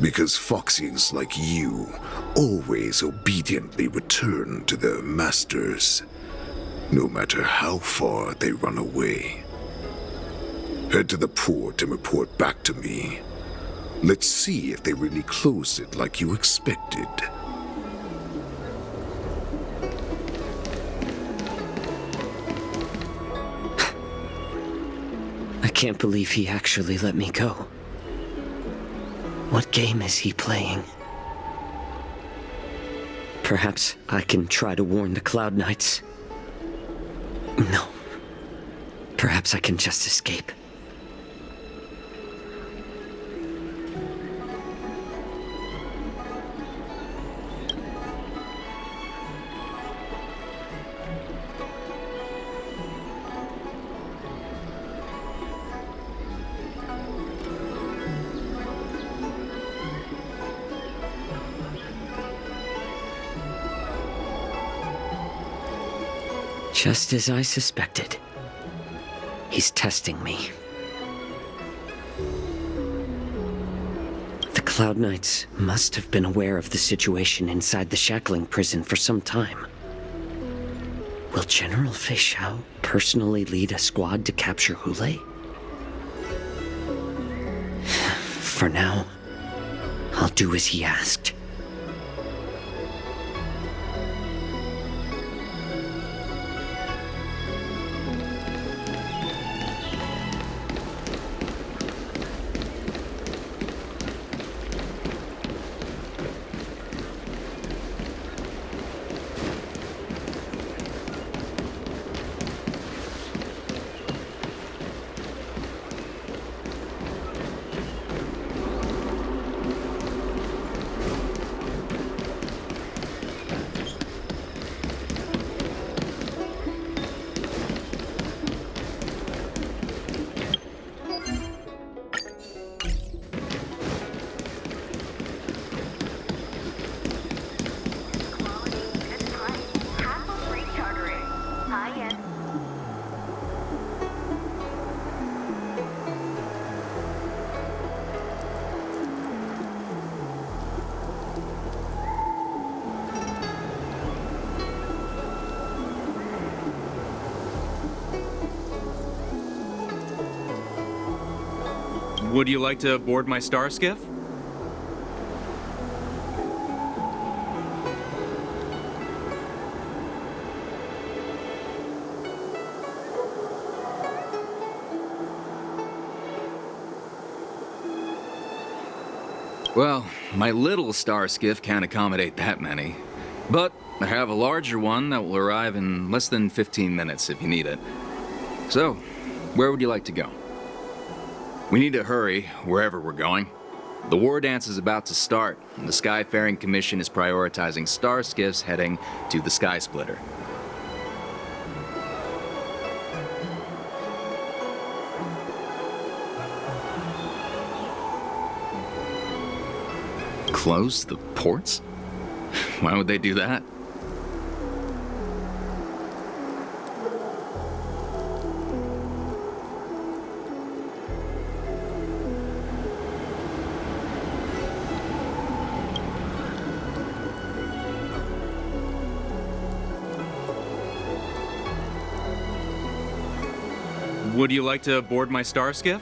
Because Foxians like you always obediently return to their masters, no matter how far they run away. Head to the port and report back to me. Let's see if they really closed it like you expected. I can't believe he actually let me go. What game is he playing? Perhaps I can try to warn the Cloud Knights. No. Perhaps I can just escape. Just as I suspected. He's testing me. The Cloud Knights must have been aware of the situation inside the shackling prison for some time. Will General Fei Xiao personally lead a squad to capture Hulei? For now, I'll do as he asked. Would you like to board my star skiff? Well, my little star skiff can't accommodate that many. But I have a larger one that will arrive in less than 15 minutes if you need it. So, where would you like to go? We need to hurry wherever we're going. The war dance is about to start, and the Skyfaring Commission is prioritizing star skiffs heading to the Sky Splitter. Close the ports? Why would they do that? Would you like to board my star skiff?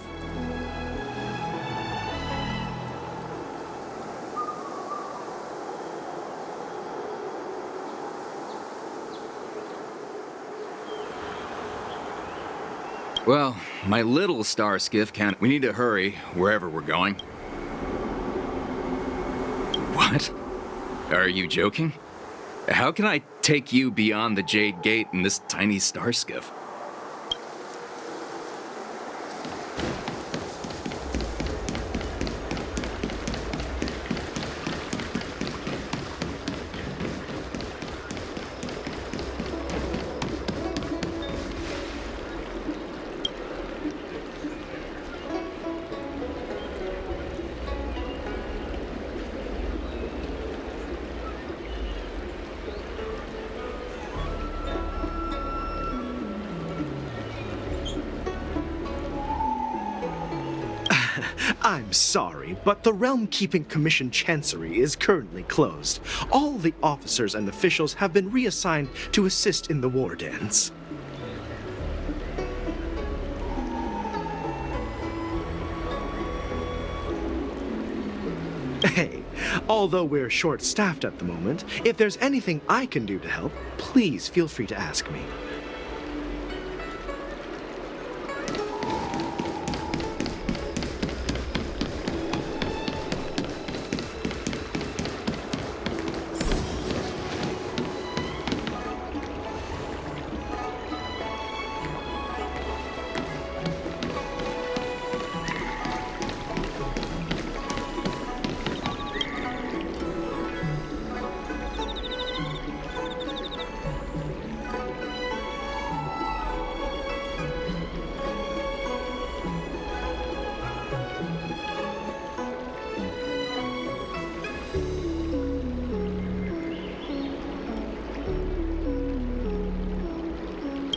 Well, my little star skiff can't. We need to hurry wherever we're going. What? Are you joking? How can I take you beyond the Jade Gate in this tiny star skiff? I'm sorry, but the Realm Keeping Commission Chancery is currently closed. All the officers and officials have been reassigned to assist in the war dance. Hey, although we're short-staffed at the moment, if there's anything I can do to help, please feel free to ask me.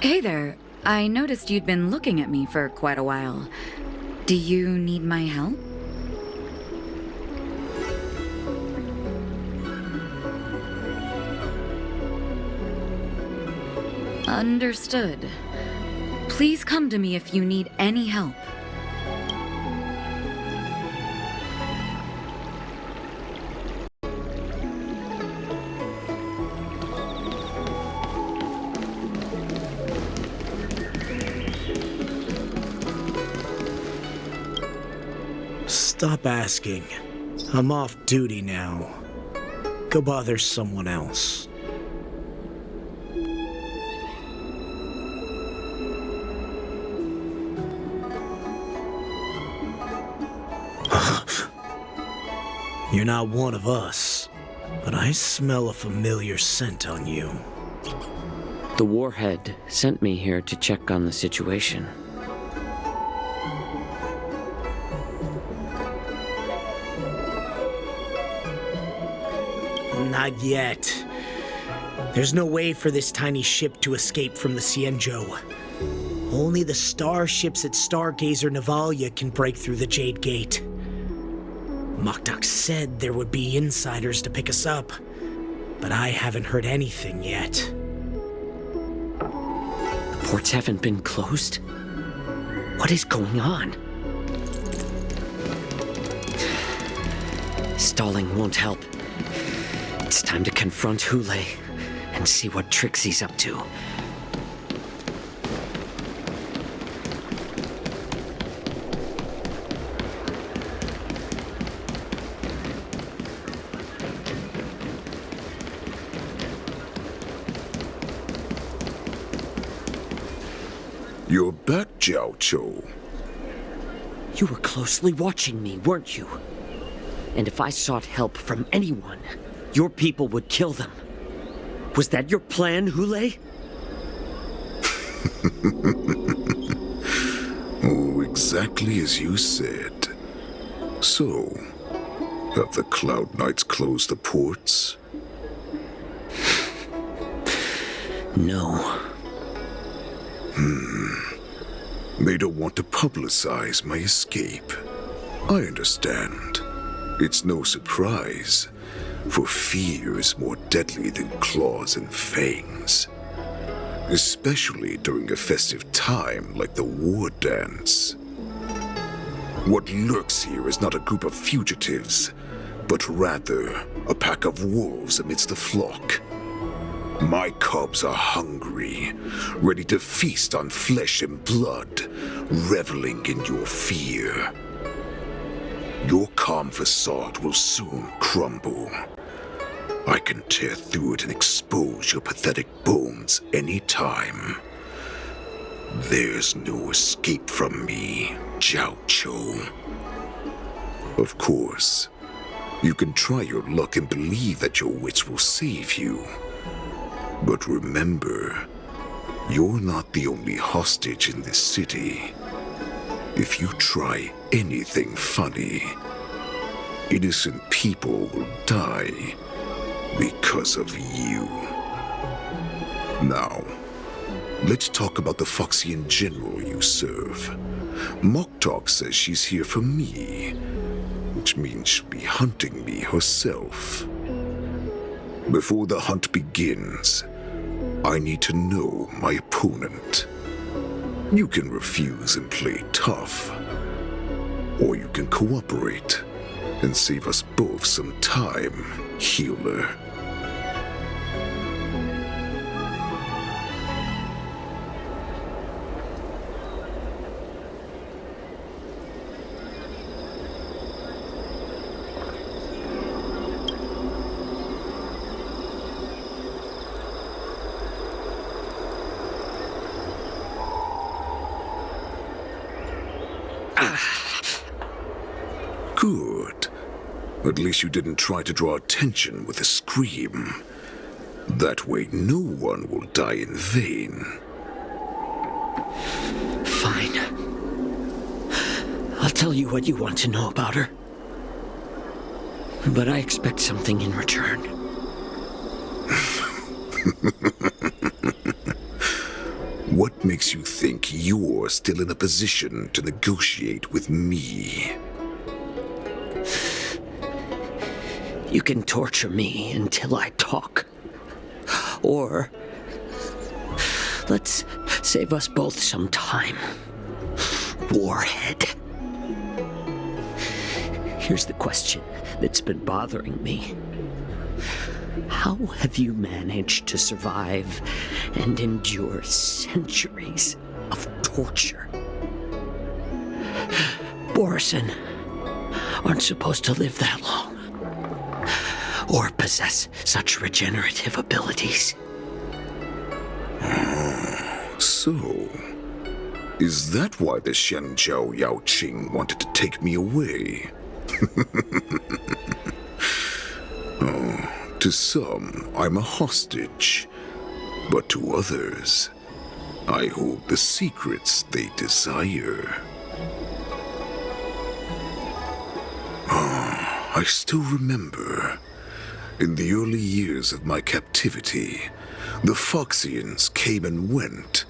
Hey there. I noticed you'd been looking at me for quite a while. Do you need my help? Understood. Please come to me if you need any help. Stop asking. I'm off duty now. Go bother someone else. You're not one of us, but I smell a familiar scent on you. The warhead sent me here to check on the situation. Not yet. There's no way for this tiny ship to escape from the Xianzhou. Only the starships at Stargazer Navalia can break through the Jade Gate. Mokdok said there would be insiders to pick us up, but I haven't heard anything yet. The ports haven't been closed? What is going on? Stalling won't help. It's time to confront Hule and see what tricks he's up to. You're back, Jiao Cho. You were closely watching me, weren't you? And if I sought help from anyone, your people would kill them. Was that your plan, Hule? Oh, exactly as you said. So, have the Cloud Knights closed the ports? No. They don't want to publicize my escape. I understand. It's no surprise, for fear is more deadly than claws and fangs. Especially during a festive time like the war dance. What lurks here is not a group of fugitives, but rather a pack of wolves amidst the flock. My cubs are hungry, ready to feast on flesh and blood, reveling in your fear. Your calm facade will soon crumble. I can tear through it and expose your pathetic bones any time. There's no escape from me, Jiao Cho. Of course, you can try your luck and believe that your wits will save you. But remember, you're not the only hostage in this city. If you try anything funny, innocent people will die because of you. Now, let's talk about the Foxian general you serve. Moktok says she's here for me, which means she'll be hunting me herself. Before the hunt begins, I need to know my opponent. You can refuse and play tough, or you can cooperate and save us both some time, healer. Good. At least you didn't try to draw attention with a scream. That way no one will die in vain. Fine. I'll tell you what you want to know about her. But I expect something in return. What makes you think you're still in a position to negotiate with me? You can torture me until I talk. Or let's save us both some time. Warhead. Here's the question that's been bothering me. How have you managed to survive and endure centuries of torture? Borison aren't supposed to live that long, or possess such regenerative abilities. So, is that why the Shanzhou Yao Qing wanted to take me away? To some, I'm a hostage, but to others, I hold the secrets they desire. I still remember, in the early years of my captivity, the Foxians came and went.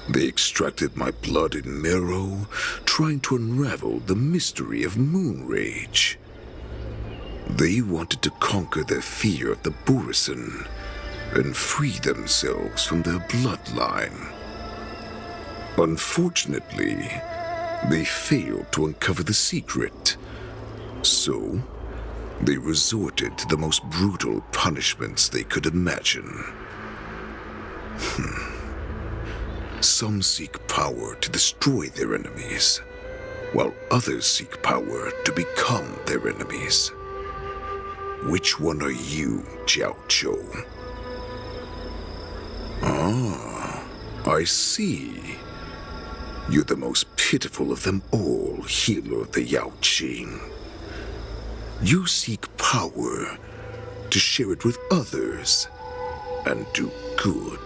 They extracted my blood and marrow, trying to unravel the mystery of moon rage. They wanted to conquer their fear of the Borison and free themselves from their bloodline. Unfortunately, they failed to uncover the secret. So, They resorted to the most brutal punishments they could imagine. Some seek power to destroy their enemies, while others seek power to become their enemies. Which one are you, Jiao Chou? Ah, I see. You're the most pitiful of them all, healer of the Yao Qing. You seek power to share it with others and do good.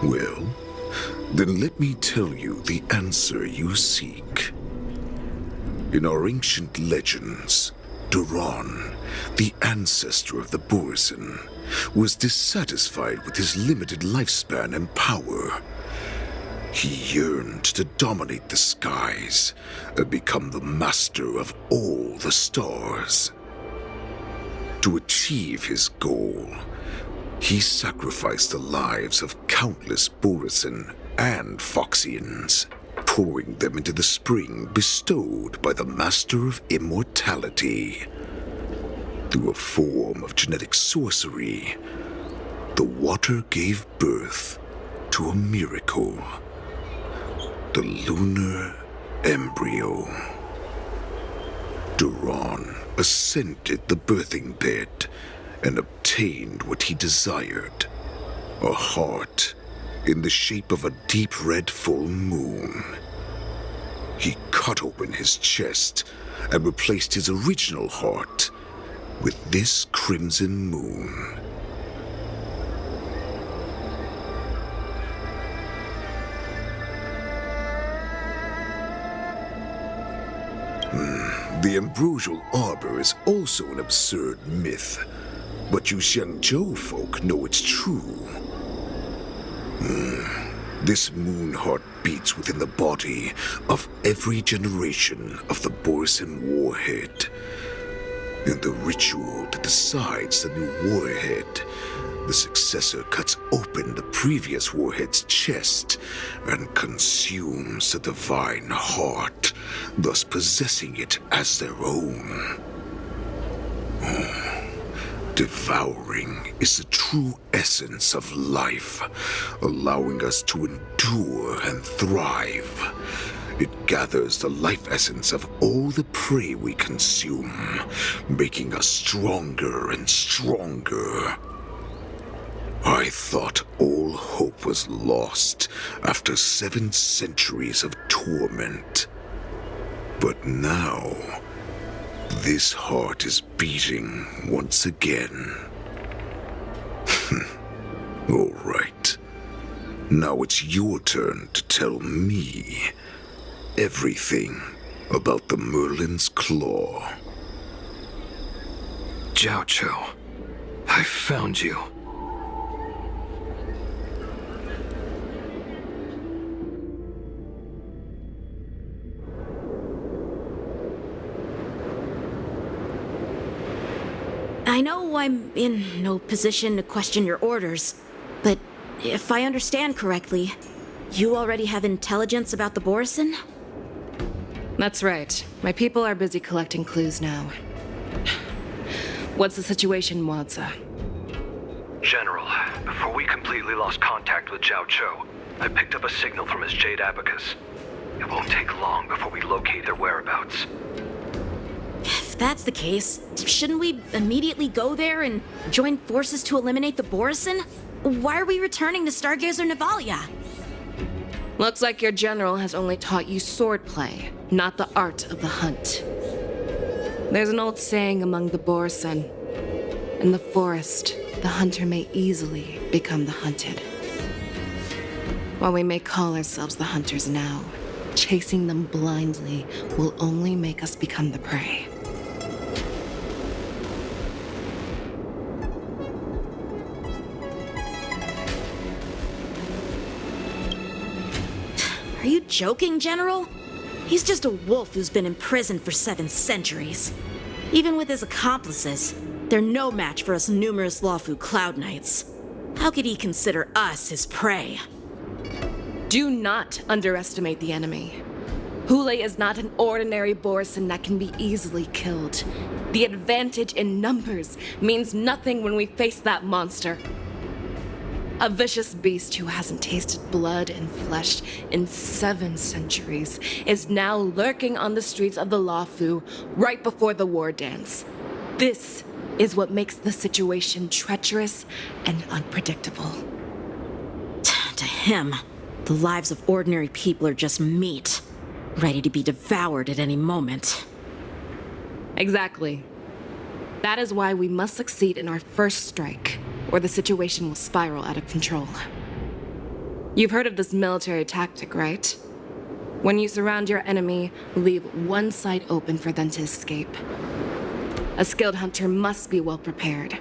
Well, then let me tell you the answer you seek. In our ancient legends, Duran, the ancestor of the Borson, was dissatisfied with his limited lifespan and power. He yearned to dominate the skies and become the master of all the stars. To achieve his goal, he sacrificed the lives of countless Borson and Foxians, pouring them into the spring bestowed by the Master of Immortality. Through a form of genetic sorcery, the water gave birth to a miracle. The lunar embryo. Duran ascended the birthing bed and obtained what he desired, a heart in the shape of a deep red full moon. He cut open his chest and replaced his original heart with this crimson moon. The ambrosial arbor is also an absurd myth, but you Xiangzhou folk know it's true. This moon heart beats within the body of every generation of the Borson warhead. In the ritual that decides the new warhead, the successor cuts open the previous warhead's chest and consumes the divine heart, thus possessing it as their own. Devouring is the true essence of life, allowing us to endure and thrive. It gathers the life essence of all the prey we consume, making us stronger and stronger. I thought all hope was lost after 7 centuries of torment. But now, this heart is beating once again. All right. Now it's your turn to tell me everything about the Merlin's Claw. Jiao Chou, I found you. I know I'm in no position to question your orders, but if I understand correctly, you already have intelligence about the Borson? That's right. My people are busy collecting clues now. What's the situation, Wadza? General, before we completely lost contact with Jiao Chou, I picked up a signal from his Jade Abacus. It won't take long before we locate their whereabouts. If that's the case, shouldn't we immediately go there and join forces to eliminate the Borson? Why are we returning to Stargazer Navalia? Looks like your general has only taught you swordplay, not the art of the hunt. There's an old saying among the Borson. In the forest, the hunter may easily become the hunted. While we may call ourselves the hunters now, chasing them blindly will only make us become the prey. Are you joking, General? He's just a wolf who's been imprisoned for 7 centuries. Even with his accomplices, they're no match for us numerous Lawfu Cloud Knights. How could he consider us his prey? Do not underestimate the enemy. Hule is not an ordinary Borson that can be easily killed. The advantage in numbers means nothing when we face that monster. A vicious beast who hasn't tasted blood and flesh in 7 centuries is now lurking on the streets of the Luofu right before the war dance. This is what makes the situation treacherous and unpredictable. To him, the lives of ordinary people are just meat, ready to be devoured at any moment. Exactly. That is why we must succeed in our first strike, or the situation will spiral out of control. You've heard of this military tactic, right? When you surround your enemy, leave one side open for them to escape. A skilled hunter must be well prepared,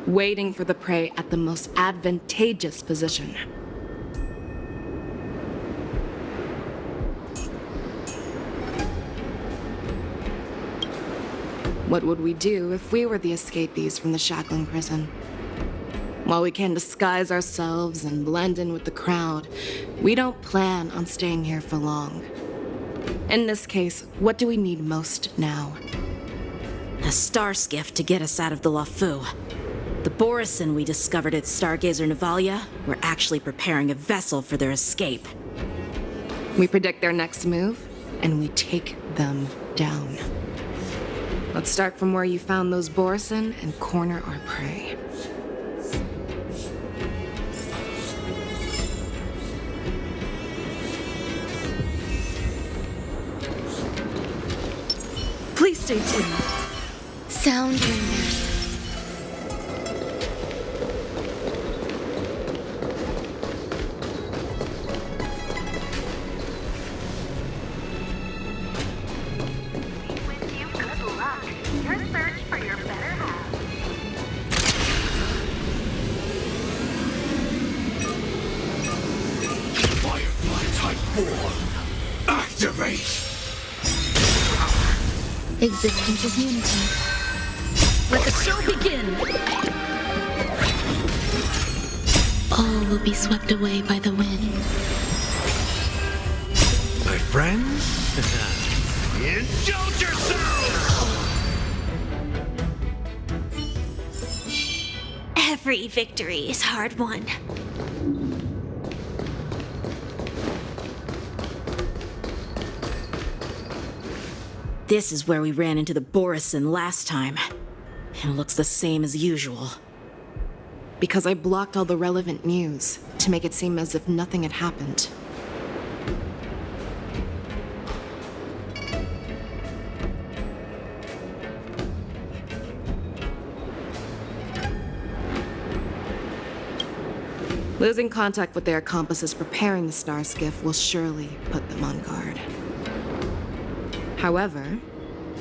waiting for the prey at the most advantageous position. What would we do if we were the escapees from the shackling prison? While we can disguise ourselves and blend in with the crowd, we don't plan on staying here for long. In this case, what do we need most now? A star skiff to get us out of the Luofu. The Borison we discovered at Stargazer Navalia were actually preparing a vessel for their escape. We predict their next move, and we take them down. Let's start from where you found those Borison and corner our prey. Please stay tuned. Sound ringers. Activate! Existence is unity. Let the show begin! All will be swept away by the wind. My friends, indulge yourselves! Every victory is hard won. This is where we ran into the Borison last time. It looks the same as usual. Because I blocked all the relevant news to make it seem as if nothing had happened. Losing contact with their accomplices preparing the star skiff will surely put them on guard. However,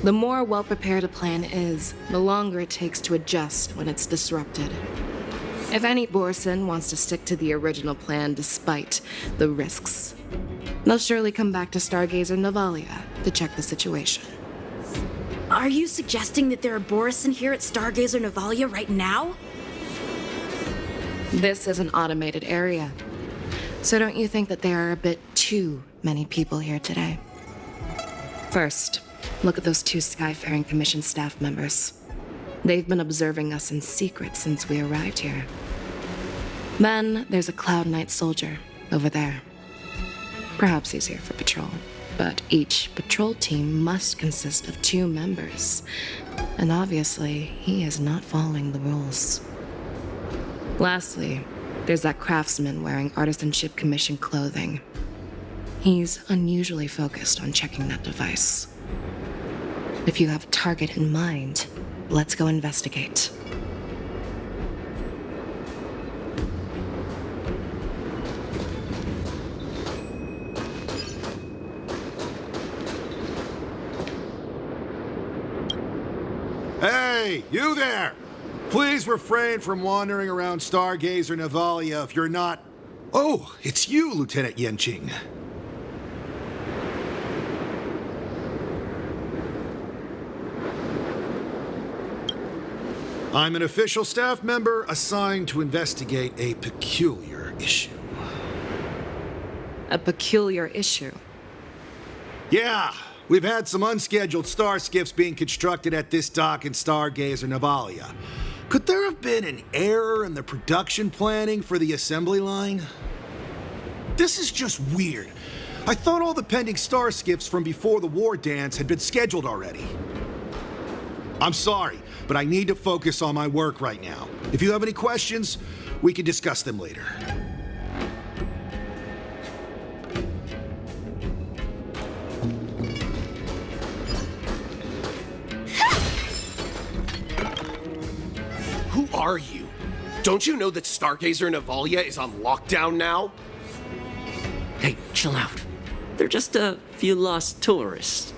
the more well-prepared a plan is, the longer it takes to adjust when it's disrupted. If any Borson wants to stick to the original plan despite the risks, they'll surely come back to Stargazer Navalia to check the situation. Are you suggesting that there are Borison here at Stargazer Navalia right now? This is an automated area, so don't you think that there are a bit too many people here today? First, look at those 2 Skyfaring Commission staff members. They've been observing us in secret since we arrived here. Then there's a Cloud Knight soldier over there. Perhaps he's here for patrol, but each patrol team must consist of 2 members. And obviously, he is not following the rules. Lastly, there's that craftsman wearing Artisanship Commission clothing. He's unusually focused on checking that device. If you have a target in mind, let's go investigate. Hey, you there! Please refrain from wandering around Stargazer Navalia if you're not... Oh, it's you, Lieutenant Yenqing. I'm an official staff member assigned to investigate a peculiar issue. A peculiar issue? Yeah, we've had some unscheduled star skiffs being constructed at this dock in Stargazer Navalia. Could there have been an error in the production planning for the assembly line? This is just weird. I thought all the pending star skiffs from before the war dance had been scheduled already. I'm sorry, but I need to focus on my work right now. If you have any questions, we can discuss them later. Who are you? Don't you know that Stargazer Navalia is on lockdown now? Hey, chill out. They're just a few lost tourists.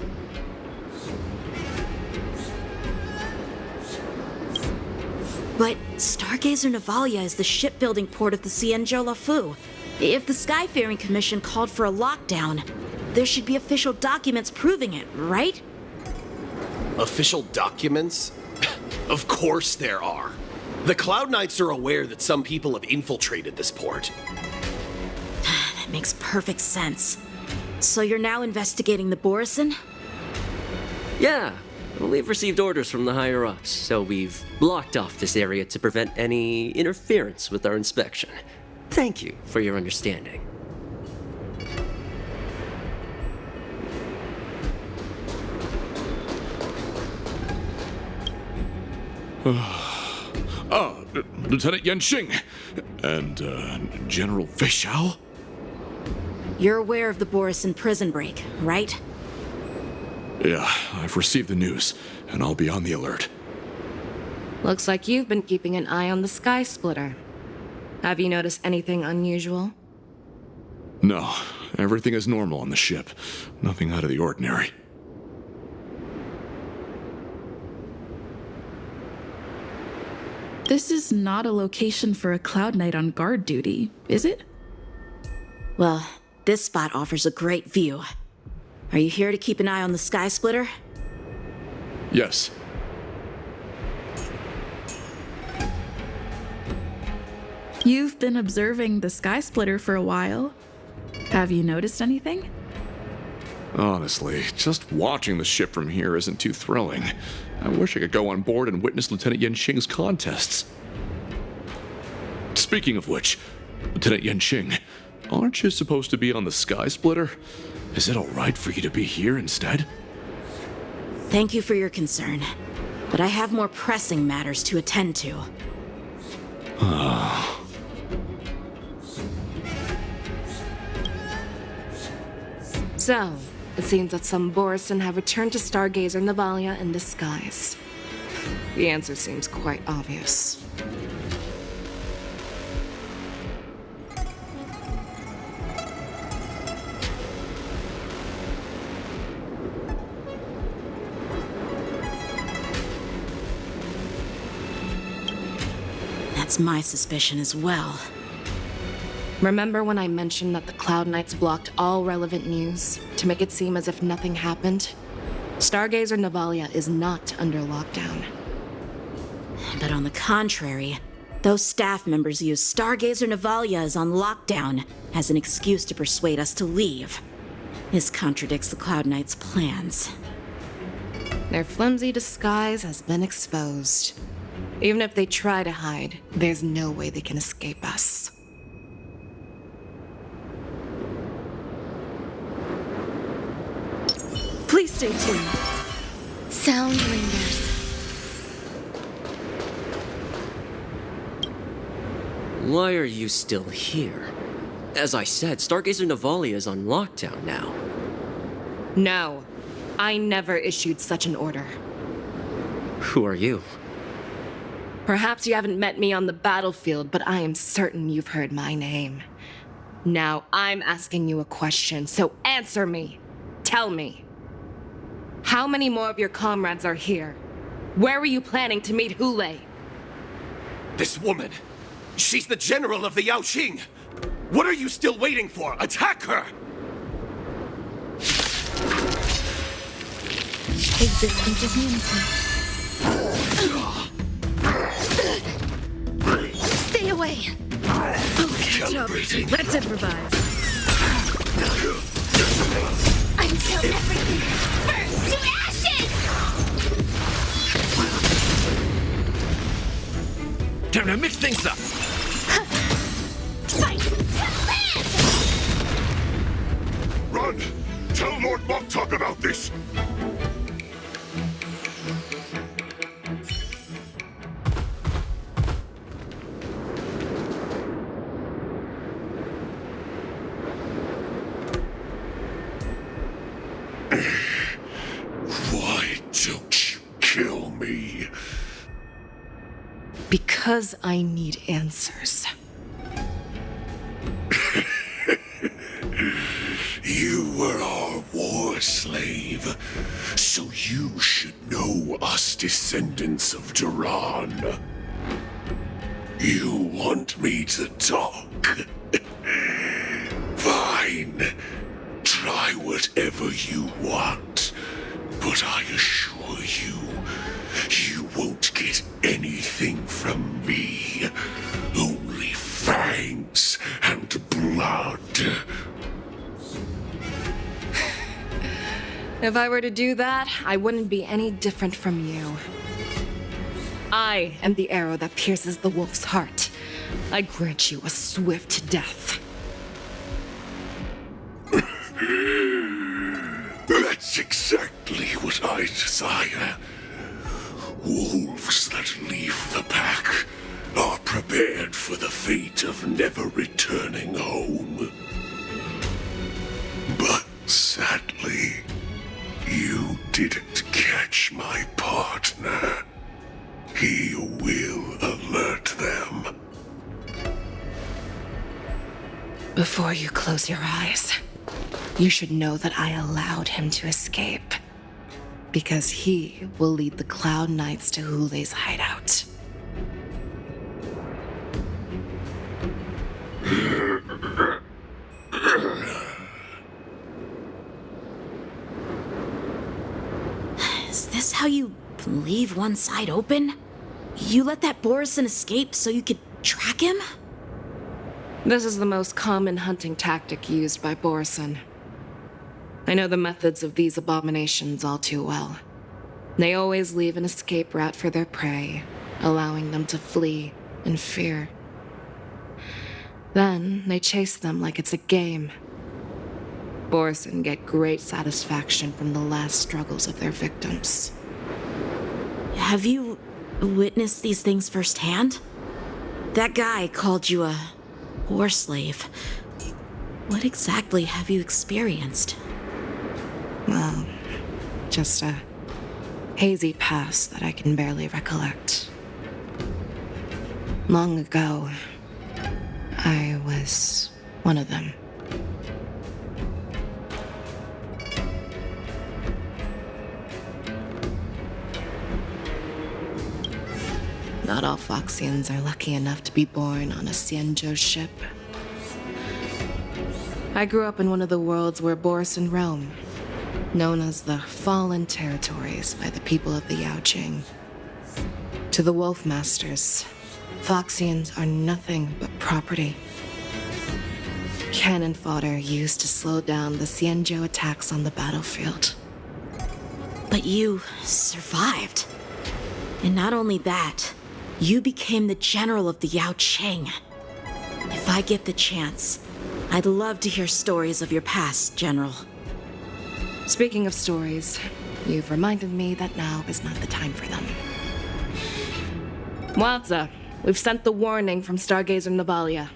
But Stargazer Navalia is the shipbuilding port of the Cienjo Lafu. If the Skyfaring Commission called for a lockdown, there should be official documents proving it, right? Official documents? Of course there are. The Cloud Knights are aware that some people have infiltrated this port. That makes perfect sense. So you're now investigating the Borison? Yeah, we've received orders from the higher-ups, so we've blocked off this area to prevent any interference with our inspection. Thank you for your understanding. Lieutenant Yenxing and General Fei Xiao? You're aware of the Borison prison break, right? Yeah, I've received the news, and I'll be on the alert. Looks like you've been keeping an eye on the Sky Splitter. Have you noticed anything unusual? No, everything is normal on the ship. Nothing out of the ordinary. This is not a location for a Cloud Knight on guard duty, is it? Well, this spot offers a great view. Are you here to keep an eye on the Sky Splitter? Yes. You've been observing the Sky Splitter for a while. Have you noticed anything? Honestly, just watching the ship from here isn't too thrilling. I wish I could go on board and witness Lieutenant Yenxing's contests. Speaking of which, Lieutenant Yenxing, aren't you supposed to be on the Sky Splitter? Is it alright for you to be here instead? Thank you for your concern, but I have more pressing matters to attend to. So, it seems that some Borison have returned to Stargazer Navalia in disguise. The answer seems quite obvious. That's my suspicion as well. Remember when I mentioned that the Cloud Knights blocked all relevant news to make it seem as if nothing happened? Stargazer Navalia is not under lockdown. But on the contrary, those staff members use Stargazer Navalia is on lockdown as an excuse to persuade us to leave. This contradicts the Cloud Knights' plans. Their flimsy disguise has been exposed. Even if they try to hide, there's no way they can escape us. Please stay tuned. Sound lingers. Why are you still here? As I said, Stargazer Navalia is on lockdown now. No, I never issued such an order. Who are you? Perhaps you haven't met me on the battlefield, but I am certain you've heard my name. Now I'm asking you a question, so answer me. Tell me. How many more of your comrades are here? Where were you planning to meet Hoolay? This woman! She's the general of the Yaoqing! What are you still waiting for? Attack her! Exit into unity. Stay away! Oh, catch up. Let's improvise. I'm so everything burns to ashes! Time to mix things up! Fight to live! Run! Tell Lord Moktok about this! Why don't you kill me? Because I need answers. You were our war slave, so you should know us descendants of Duran. You want me to talk? Fine. Try whatever you want, but I assure you, you won't get anything from me. Only fangs and blood. If I were to do that, I wouldn't be any different from you. I am the arrow that pierces the wolf's heart. I grant you a swift death. That's exactly what I desire. Wolves that leave the pack are prepared for the fate of never returning home. But sadly, you didn't catch my partner. He will alert them. Before you close your eyes, you should know that I allowed him to escape. Because he will lead the Cloud Knights to Hule's hideout. Is this how you leave one side open? You let that Borison escape so you could track him? This is the most common hunting tactic used by Borison. I know the methods of these abominations all too well. They always leave an escape route for their prey, allowing them to flee in fear. Then they chase them like it's a game. Borison get great satisfaction from the last struggles of their victims. Have you witnessed these things firsthand? That guy called you a war slave. What exactly have you experienced? Well, just a hazy past that I can barely recollect. Long ago, I was one of them. Not all Foxians are lucky enough to be born on a Xianzhou ship. I grew up in one of the worlds where Borison roam, known as the Fallen Territories by the people of the Yaoqing. To the Wolf Masters, Foxians are nothing but property. Cannon fodder used to slow down the Xianzhou attacks on the battlefield. But you survived. And not only that, you became the general of the Yaoqing. If I get the chance, I'd love to hear stories of your past, General. Speaking of stories, you've reminded me that now is not the time for them. Wadza, we've sent the warning from Stargazer Navalia.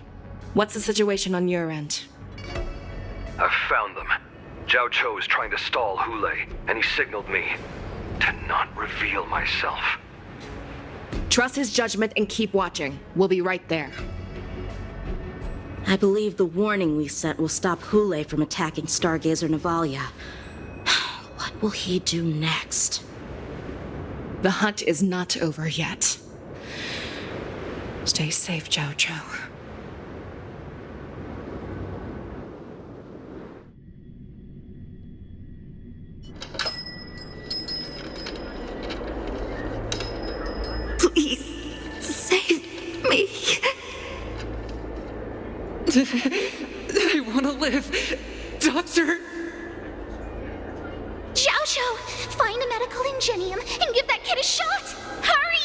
What's the situation on your end? I've found them. Zhao Cho is trying to stall Hule, and he signaled me to not reveal myself. Trust his judgment and keep watching. We'll be right there. I believe the warning we sent will stop Hule from attacking Stargazer Navalia. What will he do next? The hunt is not over yet. Stay safe, Zhao Cho. Please, save me. I want to live, Doctor. Ingenium and give that kid a shot! Hurry!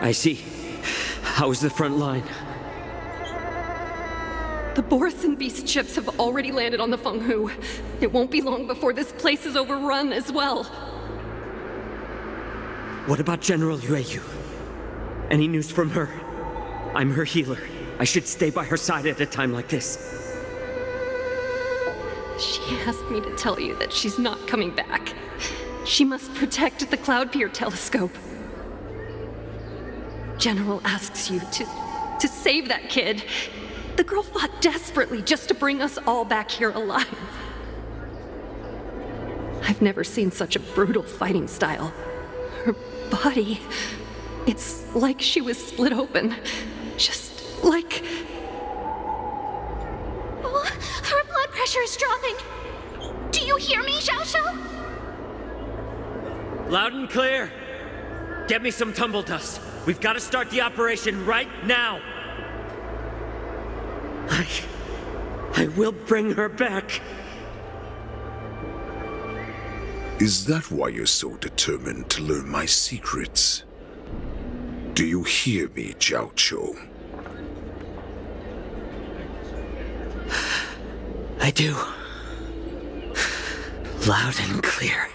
I see. How's the front line? The Borison beast ships have already landed on the Fenghu. It won't be long before this place is overrun as well. What about General Yueyu? Any news from her? I'm her healer. I should stay by her side at a time like this. She asked me to tell you that she's not coming back. She must protect the Cloudpier telescope. General asks you to save that kid. The girl fought desperately just to bring us all back here alive. I've never seen such a brutal fighting style. Her body, it's like she was split open. Just like... Oh, her blood pressure is dropping. Do you hear me, Xiao Xiao? Loud and clear. Get me some tumble dust. We've got to start the operation right now. I will bring her back. Is that why you're so determined to learn my secrets? Do you hear me, Jiao Chou? I do. Loud and clear.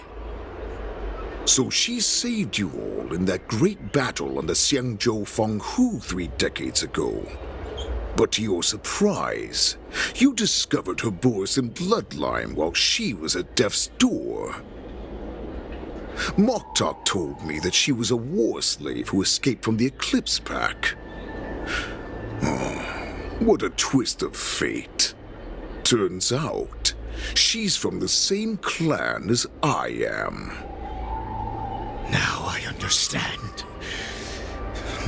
So she saved you all in that great battle on the Xiangzhou Fenghu 3 decades ago. But to your surprise, you discovered her Borison bloodline while she was at death's door. Moktok told me that she was a war slave who escaped from the Eclipse Pack. Oh, what a twist of fate. Turns out, she's from the same clan as I am. Now I understand.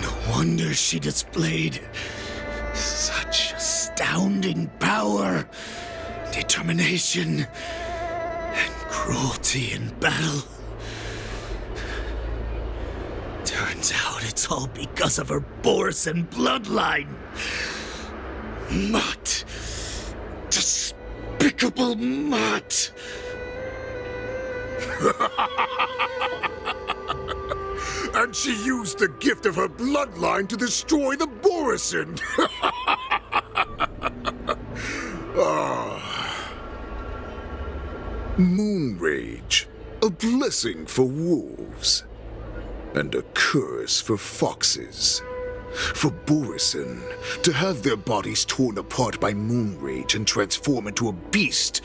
No wonder she displayed such astounding power, determination, and cruelty in battle. Turns out it's all because of her Borison bloodline. Mutt. Despicable mutt. And she used the gift of her bloodline to destroy the Borison. Moon Rage, a blessing for wolves, and a curse for foxes. For Borison, to have their bodies torn apart by Moon Rage and transform into a beast,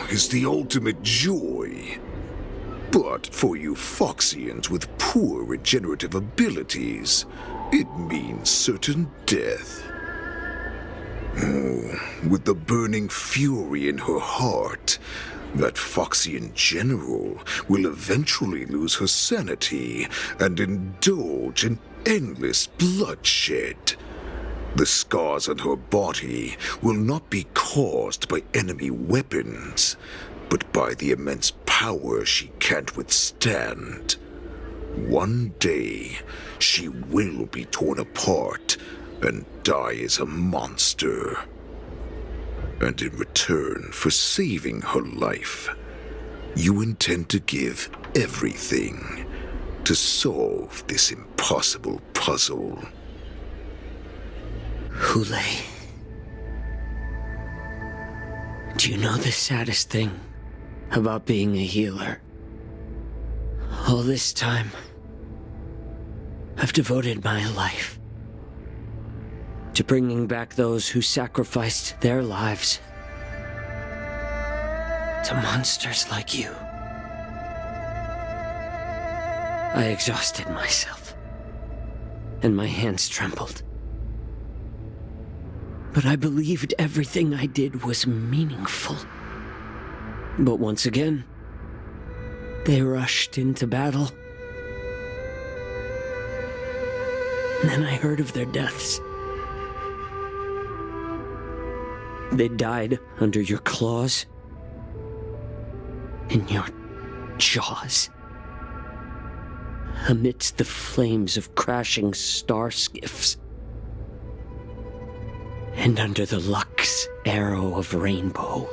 is the ultimate joy. But for you Foxians with poor regenerative abilities, it means certain death. With the burning fury in her heart, that Foxian general will eventually lose her sanity and indulge in endless bloodshed. The scars on her body will not be caused by enemy weapons, but by the immense power she can't withstand. One day, she will be torn apart and die as a monster. And in return for saving her life, you intend to give everything to solve this impossible puzzle. Hulei, do you know the saddest thing about being a healer? All this time, I've devoted my life to bringing back those who sacrificed their lives to monsters like you. I exhausted myself, and my hands trembled. But I believed everything I did was meaningful. But once again, they rushed into battle. Then I heard of their deaths. They died under your claws, in your jaws, amidst the flames of crashing star skiffs, and under the luck's arrow of rainbow.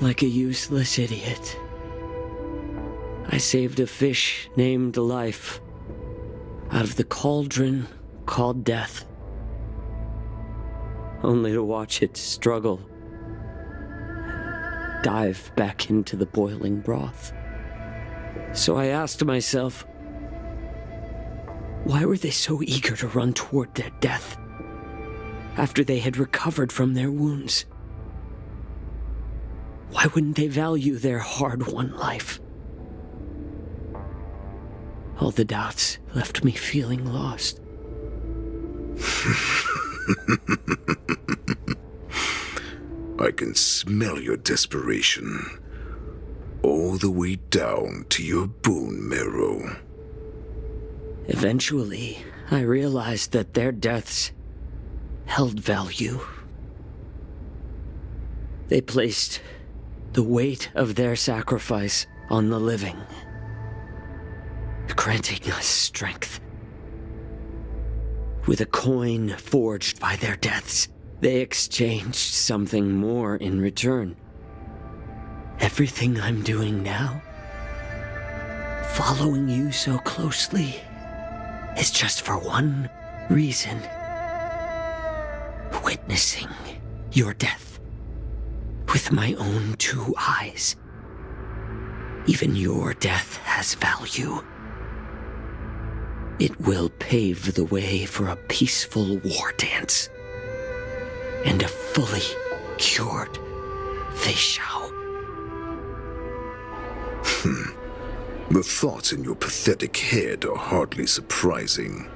like a useless idiot. I saved a fish named Life out of the cauldron called Death, only to watch it struggle, dive back into the boiling broth. So I asked myself, why were they so eager to run toward their death after they had recovered from their wounds? Why wouldn't they value their hard-won life? All the doubts left me feeling lost. I can smell your desperation, all the way down to your bone marrow. Eventually, I realized that their deaths held value. They placed the weight of their sacrifice on the living, granting us strength. With a coin forged by their deaths, they exchanged something more in return. Everything I'm doing now, following you so closely, is just for one reason: witnessing your death with my own 2 eyes. Even your death has value. It will pave the way for a peaceful war dance and a fully cured Feishao. The thoughts in your pathetic head are hardly surprising.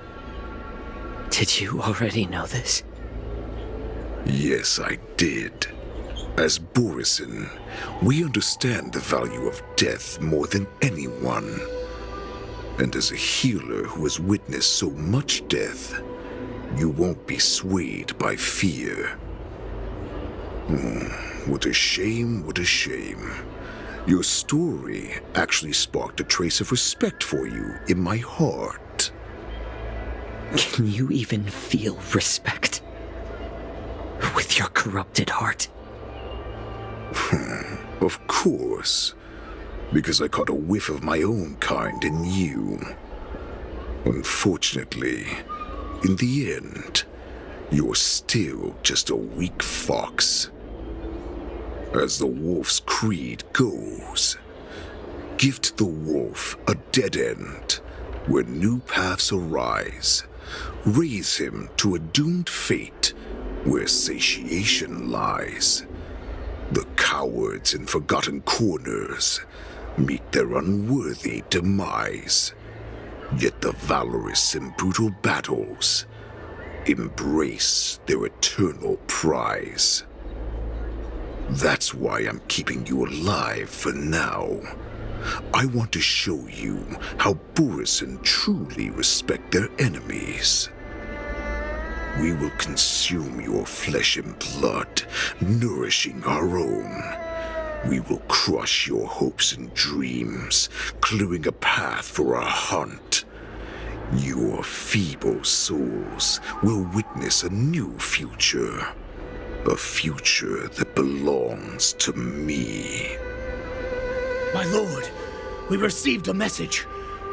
Did you already know this? Yes, I did. As Borisin, we understand the value of death more than anyone. And as a healer who has witnessed so much death, you won't be swayed by fear. What a shame, what a shame. Your story actually sparked a trace of respect for you in my heart. Can you even feel respect with your corrupted heart? Of course. Because I caught a whiff of my own kind in you. Unfortunately, in the end, you're still just a weak fox. As the wolf's creed goes, gift the wolf a dead end where new paths arise. Raise him to a doomed fate where satiation lies. The cowards in forgotten corners meet their unworthy demise. Yet the valorous in brutal battles embrace their eternal prize. That's why I'm keeping you alive for now. I want to show you how Borisin truly respect their enemies. We will consume your flesh and blood, nourishing our own. We will crush your hopes and dreams, clearing a path for our hunt. Your feeble souls will witness a new future. A future that belongs to me. My lord, we received a message.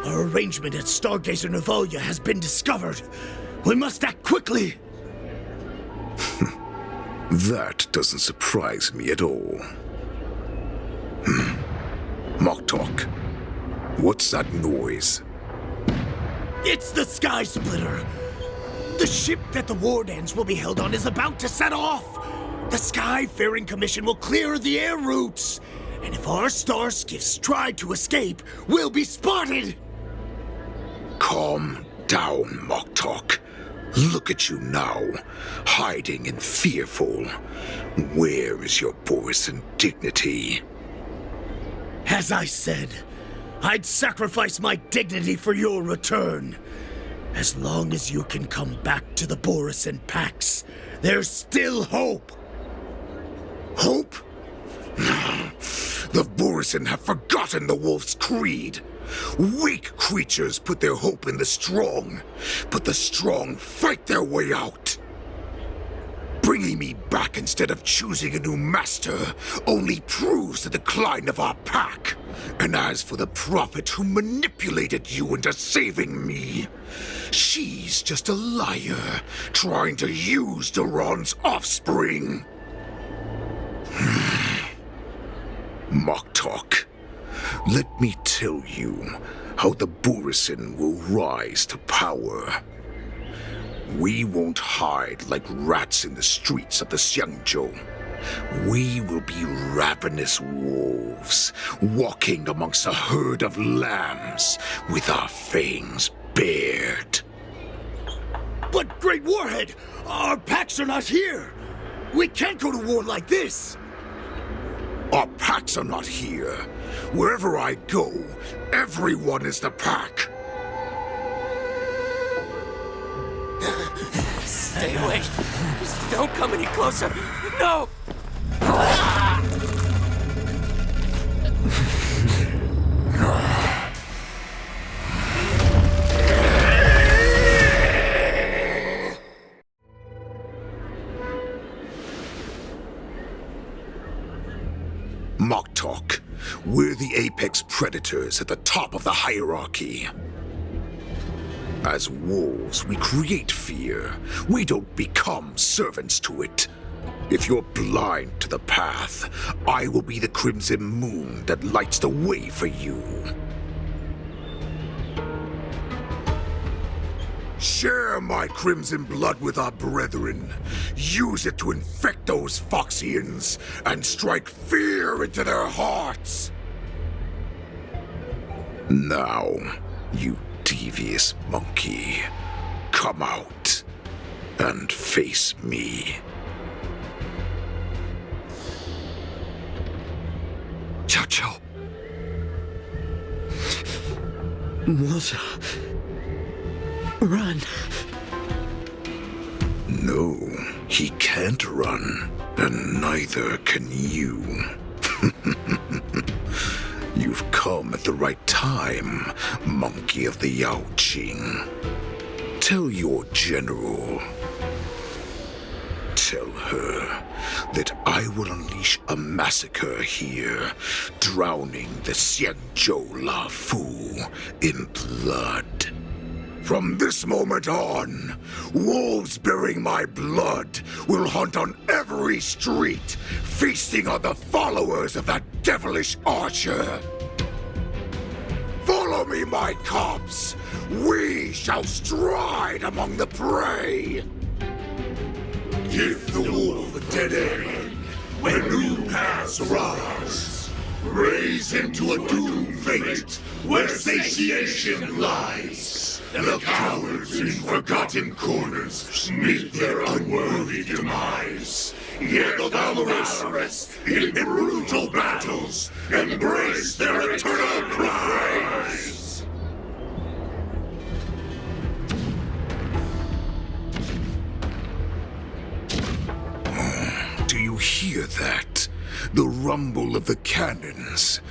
Our arrangement at Stargazer Navalia has been discovered. We must act quickly. That doesn't surprise me at all. Moktok, what's that noise? It's the Sky Splitter. The ship that the war dance will be held on is about to set off. The Skyfaring Commission will clear the air routes. And if our star skiffs try to escape, we'll be spotted. Calm down, Moktok. Look at you now, hiding and fearful. Where is your Borisin dignity? As I said, I'd sacrifice my dignity for your return. As long as you can come back to the Borisin Pax, there's still hope. Hope? The Borisin have forgotten the wolf's creed. Weak creatures put their hope in the strong, but the strong fight their way out. Bringing me back instead of choosing a new master only proves the decline of our pack. And as for the prophet who manipulated you into saving me, she's just a liar trying to use Duran's offspring. Mock talk. Let me tell you how the Borisin will rise to power. We won't hide like rats in the streets of the Xiangzhou. We will be ravenous wolves, walking amongst a herd of lambs with our fangs bared. But, Great Warhead, our packs are not here. We can't go to war like this. Our packs are not here. Wherever I go, everyone is the pack. Stay away. Just don't come any closer. No! Mock talk. We're the apex predators at the top of the hierarchy. As wolves, we create fear. We don't become servants to it. If you're blind to the path, I will be the crimson moon that lights the way for you. Share my crimson blood with our brethren. Use it to infect those Foxians and strike fear into their hearts. Now, you devious monkey, come out and face me. Chow Chow. Melissa. Run. No, he can't run, and neither can you. You've come at the right time, monkey of the Yaoqing. Tell your general. Tell her that I will unleash a massacre here, drowning the Xiangzhou La Fu in blood. From this moment on, wolves bearing my blood will hunt on every street, feasting on the followers of that devilish archer. Follow me, my cubs. We shall stride among the prey. Give the wolf a dead end when new paths arise. Raise him to a doomed fate where satiation lies. The cowards in forgotten corners meet their unworthy demise. Yet the valorous in brutal battles embrace their eternal prize. Do you hear that? The rumble of the cannons.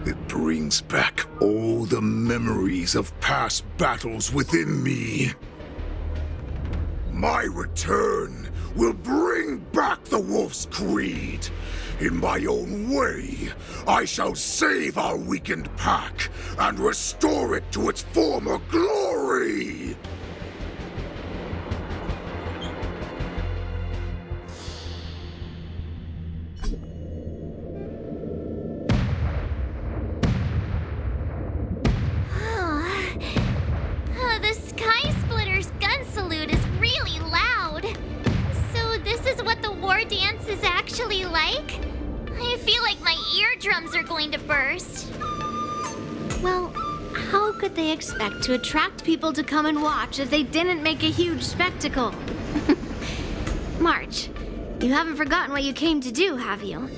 It brings back all the memories of past battles within me. My return will bring back the Wolf's Creed. In my own way, I shall save our weakened pack and restore it to its former glory. The Sky Splitter's gun salute is really loud. So this is what the war dance is actually like? I feel like my eardrums are going to burst. Well, how could they expect to attract people to come and watch if they didn't make a huge spectacle? March, you haven't forgotten what you came to do, have you?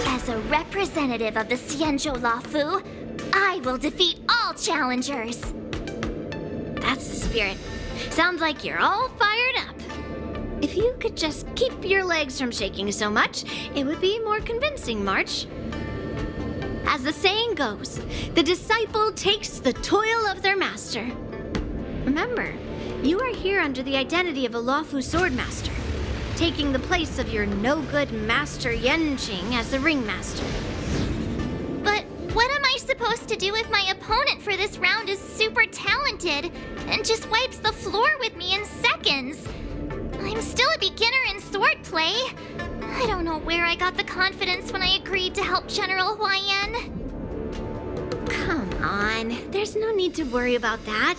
As a representative of the Xianzhou Lafu, I will defeat all challengers. That's the spirit. Sounds like you're all fired up. If you could just keep your legs from shaking so much, it would be more convincing, March. As the saying goes, the disciple takes the toil of their master. Remember, you are here under the identity of a lawful swordmaster, taking the place of your no-good master Yenqing as the ringmaster. But what am I supposed to do if my opponent for this round is super talented and just wipes the floor with me in seconds? I'm still a beginner in swordplay. I don't know where I got the confidence when I agreed to help General Huaiyan. Come on, there's no need to worry about that.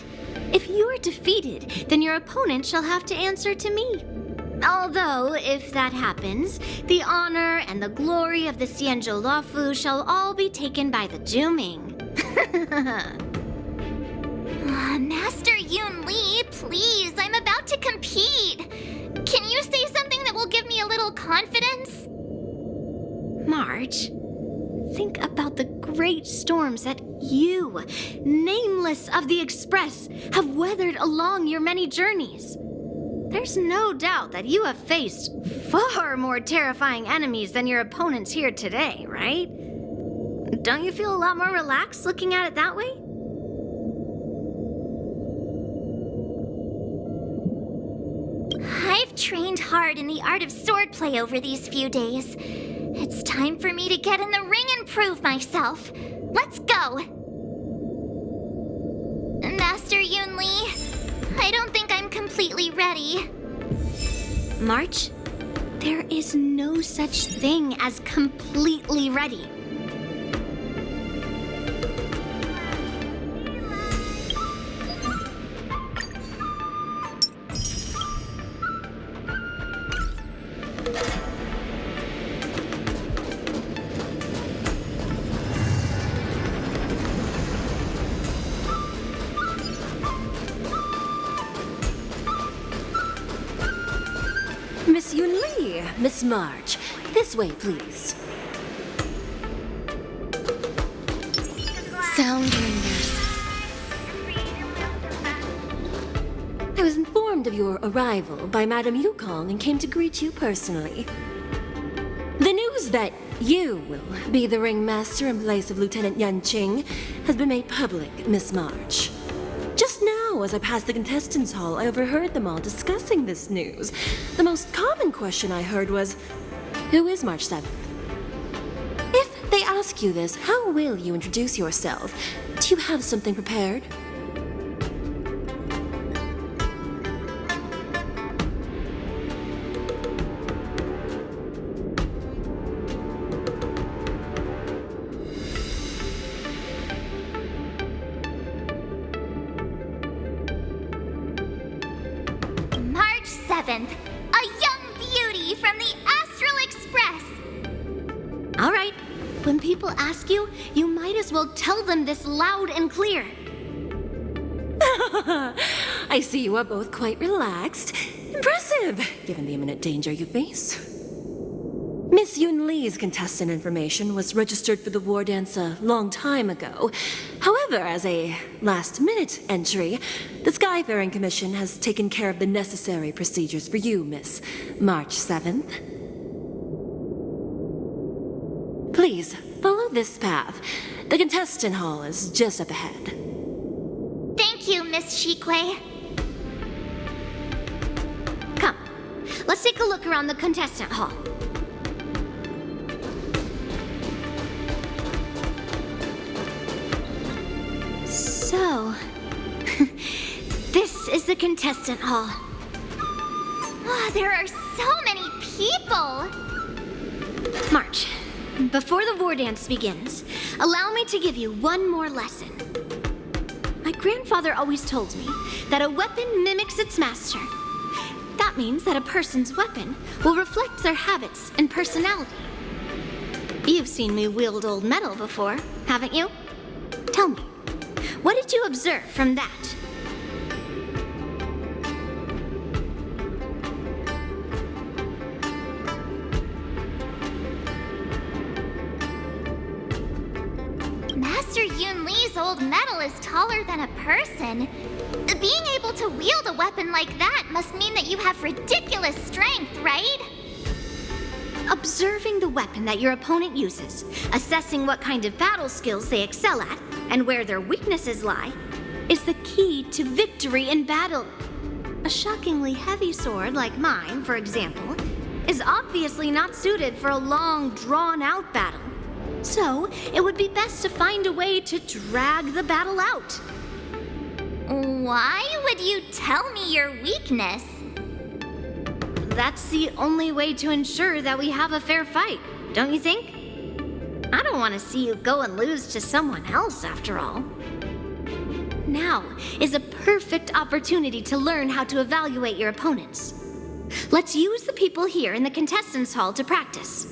If you are defeated, then your opponent shall have to answer to me. Although, if that happens, the honor and the glory of the Xianzhou Luofu shall all be taken by the Zhuming. Master Yunli, please, I'm about to compete. Can you say something that will give me a little confidence? March, think about the great storms that you, nameless of the Express, have weathered along your many journeys. There's no doubt that you have faced far more terrifying enemies than your opponents here today, right? Don't you feel a lot more relaxed looking at it that way? I've trained hard in the art of swordplay over these few days. It's time for me to get in the ring and prove myself. Let's go! Master Yunli, I don't think I'm completely ready. March, there is no such thing as completely ready. Miss Yunli, Miss March, this way, please. Sound ringers. I was informed of your arrival by Madame Yukong and came to greet you personally. The news that you will be the ringmaster in place of Lieutenant Yenqing has been made public, Miss March. Just now, as I passed the contestants' hall, I overheard them all discussing this news. The most common question I heard was, who is March 7th? If they ask you this, how will you introduce yourself? Do you have something prepared? A young beauty from the Astral Express. All right. When people ask you, you might as well tell them this loud and clear. I see you are both quite relaxed. Impressive, given the imminent danger you face. Miss Yunli's contestant information was registered for the war dance a long time ago. However, as a last-minute entry, the Skyfaring Commission has taken care of the necessary procedures for you, Miss March 7th. Please, follow this path. The contestant hall is just up ahead. Thank you, Miss Shikwe. Come, let's take a look around the contestant hall. So, this is the contestant hall. Oh, there are so many people! March, before the war dance begins, allow me to give you one more lesson. My grandfather always told me that a weapon mimics its master. That means that a person's weapon will reflect their habits and personality. You've seen me wield old metal before, haven't you? Tell me, what did you observe from that? Master Yunli's old metal is taller than a person. Being able to wield a weapon like that must mean that you have ridiculous strength, right? Observing the weapon that your opponent uses, assessing what kind of battle skills they excel at, and where their weaknesses lie, is the key to victory in battle. A shockingly heavy sword like mine, for example, is obviously not suited for a long, drawn-out battle. So, it would be best to find a way to drag the battle out. Why would you tell me your weakness? That's the only way to ensure that we have a fair fight, don't you think? I don't want to see you go and lose to someone else, after all. Now is a perfect opportunity to learn how to evaluate your opponents. Let's use the people here in the contestants' hall to practice.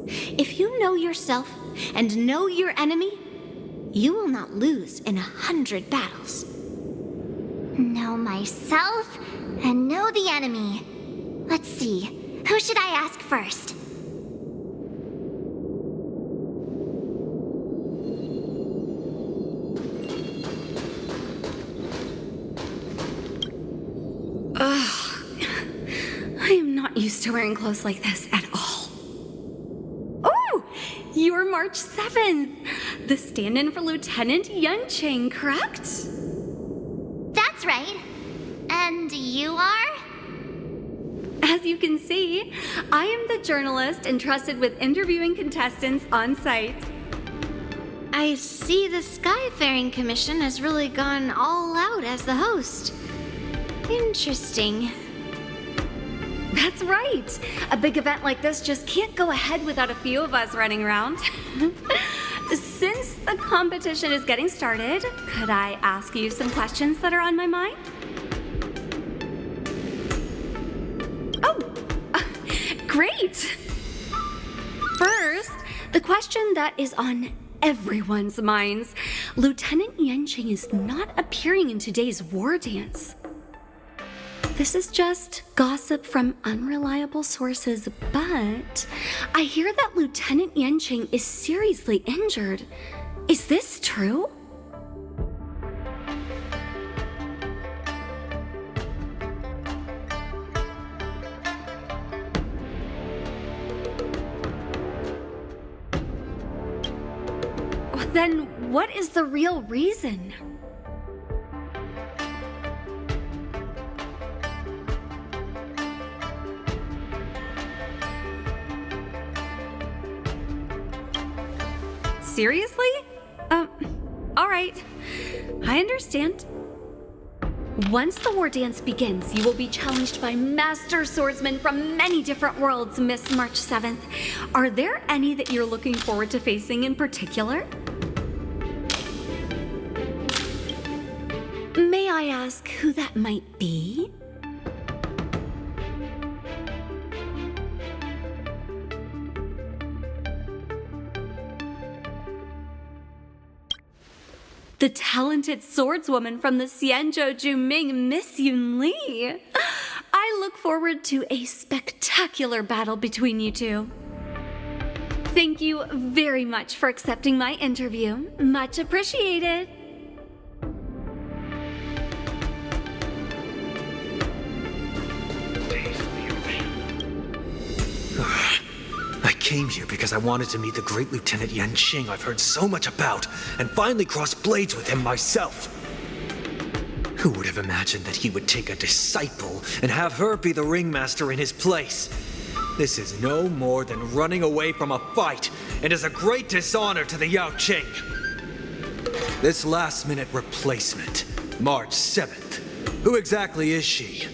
If you know yourself and know your enemy, you will not lose in 100 battles. Know myself and know the enemy. Let's see, who should I ask first? I am not used to wearing clothes like this at all. Oh, you're March 7th, the stand-in for Lieutenant Yunching, correct? That's right. And you are? As you can see, I am the journalist entrusted with interviewing contestants on site. I see the Skyfaring Commission has really gone all out as the host. Interesting. That's right. A big event like this just can't go ahead without a few of us running around. Since the competition is getting started, could I ask you some questions that are on my mind? Great! First, the question that is on everyone's minds. Lieutenant Yunching is not appearing in today's war dance. This is just gossip from unreliable sources, but I hear that Lieutenant Yunching is seriously injured. Is this true? Then what is the real reason? Seriously? All right. I understand. Once the war dance begins, you will be challenged by master swordsmen from many different worlds, Miss March 7th. Are there any that you're looking forward to facing in particular? May I ask who that might be? The talented swordswoman from the Xianzhou Juming, Miss Yun Li. I look forward to a spectacular battle between you two. Thank you very much for accepting my interview. Much appreciated. I came here because I wanted to meet the great Lieutenant Yunching I've heard so much about, and finally cross blades with him myself. Who would have imagined that he would take a disciple and have her be the ringmaster in his place? This is no more than running away from a fight, and is a great dishonor to the Yao Qing. This last-minute replacement, March 7th. Who exactly is she?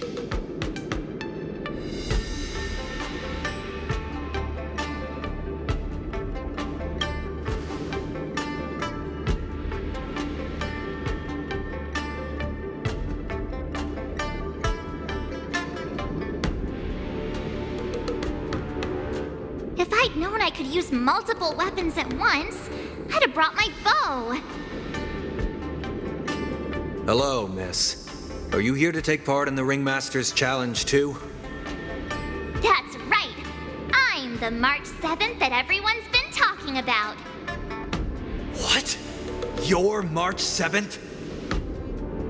If I'd known I could use multiple weapons at once, I'd have brought my bow. Hello, miss. Are you here to take part in the Ringmaster's Challenge too? That's right. I'm the March 7th that everyone's been talking about. What? You're March 7th?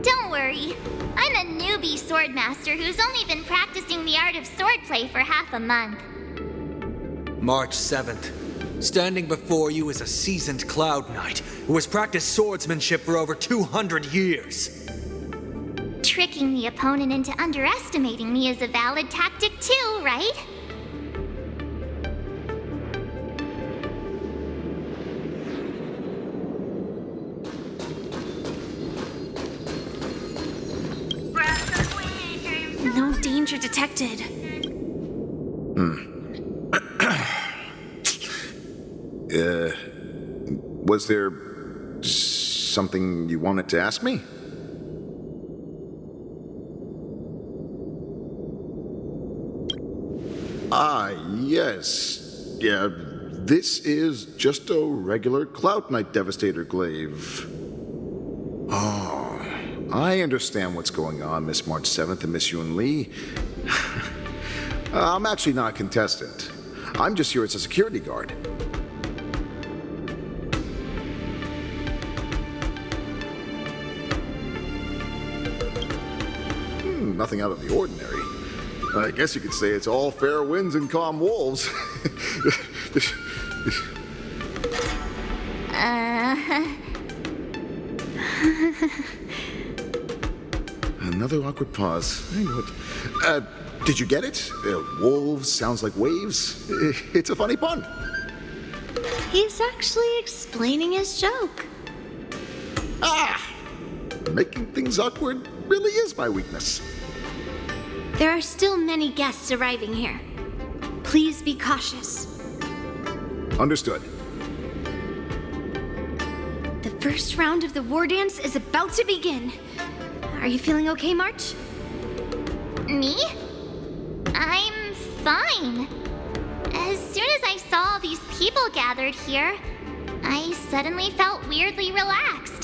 Don't worry. I'm a newbie swordmaster who's only been practicing the art of swordplay for half a month. March 7th. Standing before you is a seasoned Cloud Knight who has practiced swordsmanship for over 200 years. Tricking the opponent into underestimating me is a valid tactic too, right? No danger detected. Was there something you wanted to ask me? Ah, yes. Yeah, this is just a regular Cloud Knight Devastator glaive. Oh, I understand what's going on, Miss March 7th and Miss Yun Lee. I'm actually not a contestant. I'm just here as a security guard. Nothing out of the ordinary. I guess you could say it's all fair winds and calm wolves. Another awkward pause. I knew it. Did you get it? Wolves sounds like waves. It's a funny pun. He's actually explaining his joke. Ah! Making things awkward really is my weakness. There are still many guests arriving here. Please be cautious. Understood. The first round of the war dance is about to begin. Are you feeling okay, March? Me? I'm fine. As soon as I saw all these people gathered here, I suddenly felt weirdly relaxed.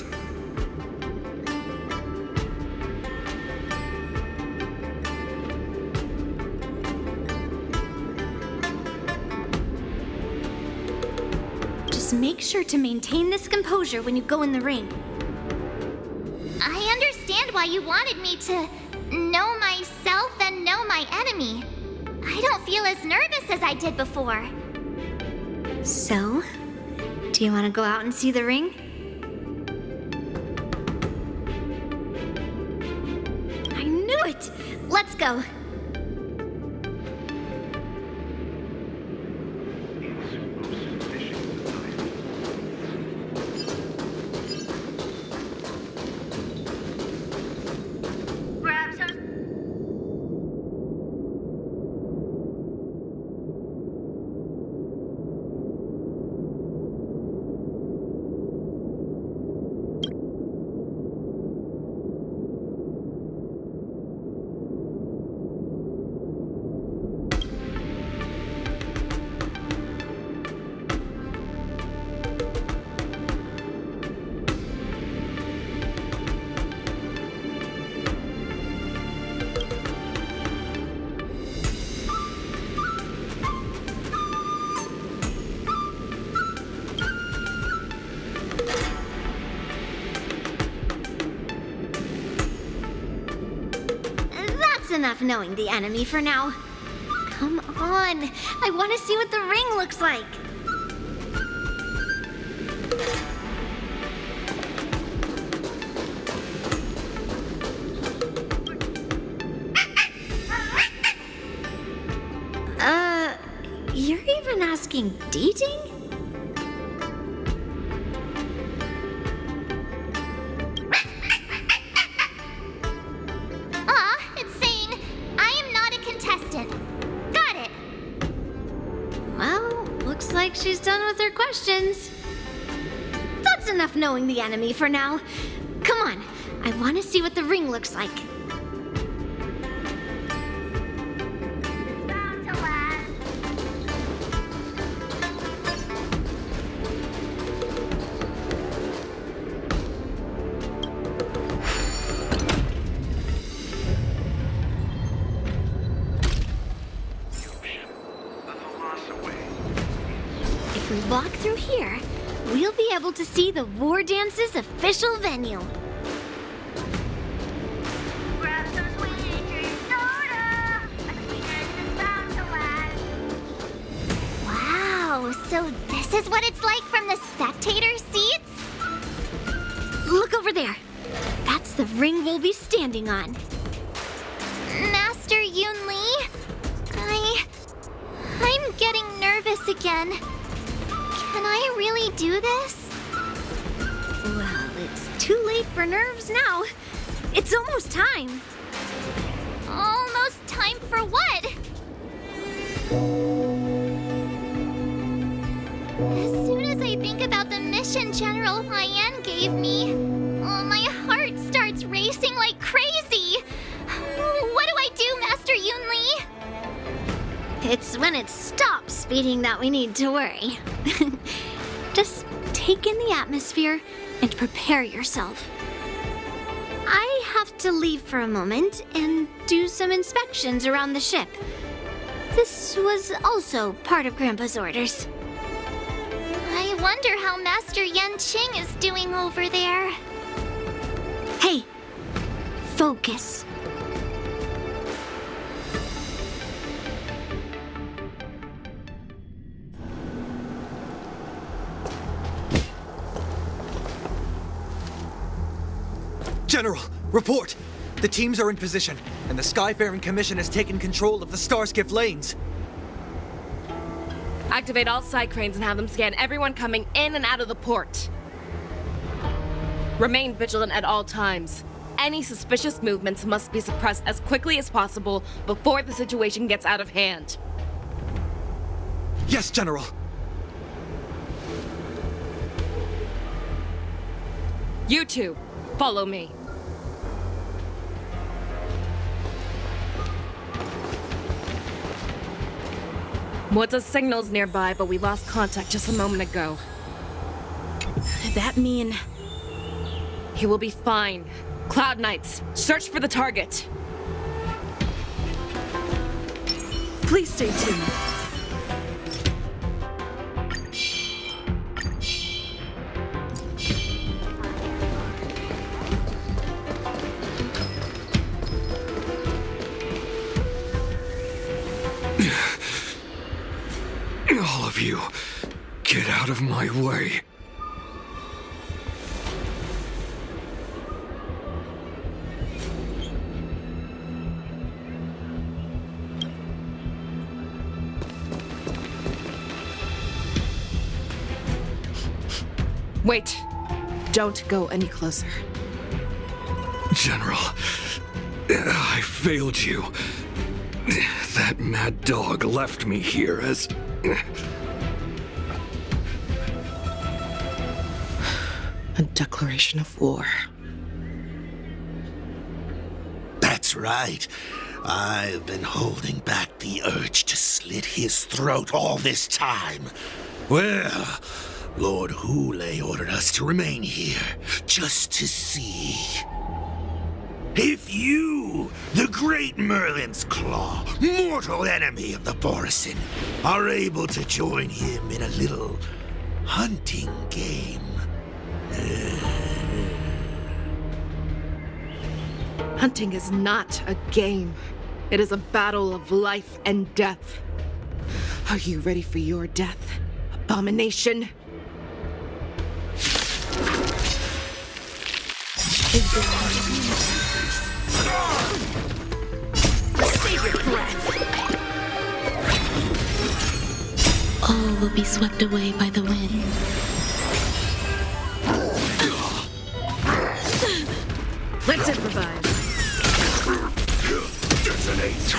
Make sure to maintain this composure when you go in the ring. I understand why you wanted me to know myself and know my enemy. I don't feel as nervous as I did before. So, do you want to go out and see the ring? I knew it! Let's go. Enough knowing the enemy for now. Come on, I want to see what the ring looks like. You're even asking dating? She's done with her questions. That's enough knowing the enemy for now. Come on, I want to see what the ring looks like. If we walk through here, we'll be able to see the War Dance's official venue. So this is what it's like from the spectator seats? Look over there. That's the ring we'll be standing on. Master Yun Li? I'm getting nervous again. Can I really do this? Well, it's too late for nerves now. It's almost time. Almost time for what? As soon as I think about the mission General Huayan gave me, my heart starts racing like crazy. What do I do, Master Yun Li? It's when it stops beating that we need to worry. Just take in the atmosphere and prepare yourself. I have to leave for a moment and do some inspections around the ship. This was also part of Grandpa's orders. I wonder how Master Yanqing is doing over there. Hey, focus. General, report! The teams are in position, and the Skyfaring Commission has taken control of the Starskiff lanes. Activate all side cranes and have them scan everyone coming in and out of the port. Remain vigilant at all times. Any suspicious movements must be suppressed as quickly as possible before the situation gets out of hand. Yes, General. You two, follow me. Moza's signal's nearby, but we lost contact just a moment ago. That mean... He will be fine. Cloud Knights, search for the target. Please stay tuned. All of you, get out of my way. Wait. Don't go any closer. General, I failed you. That mad dog left me here as... A declaration of war. That's right. I've been holding back the urge to slit his throat all this time. Well, Lord Hule ordered us to remain here, just to see. If you, the great Merlin's Claw, mortal enemy of the Borisin, are able to join him in a little hunting game. Hunting is not a game. It is a battle of life and death. Are you ready for your death, abomination? Save your breath. All will be swept away by the wind. Let's improvise. Detonate.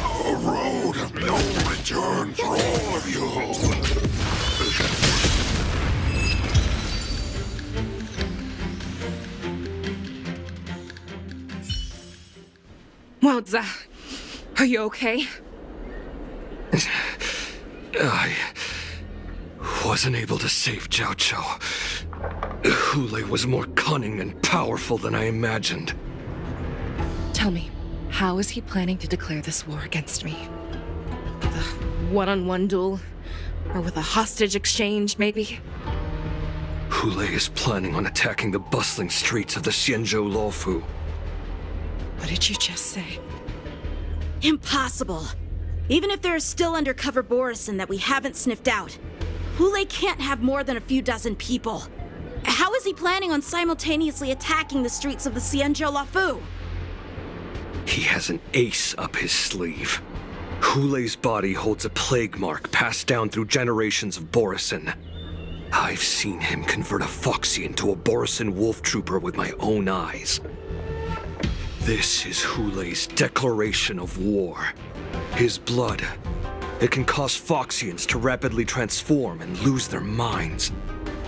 A road of no return for all of you. Moza, are you okay? I wasn't able to save Jiao Chou. Hule was more cunning and powerful than I imagined. Tell me, how is he planning to declare this war against me? With a one-on-one duel? Or with a hostage exchange, maybe? Hule is planning on attacking the bustling streets of the Xianzhou Luofu. What did you just say? Impossible. Even if there are still undercover Borisin that we haven't sniffed out, Hule can't have more than a few dozen people. How is he planning on simultaneously attacking the streets of the Xianzhou Lafu? He has an ace up his sleeve. Hule's body holds a plague mark passed down through generations of Borisin. I've seen him convert a Foxian to a Borisin wolf trooper with my own eyes. This is Hule's declaration of war. His blood. It can cause Foxians to rapidly transform and lose their minds.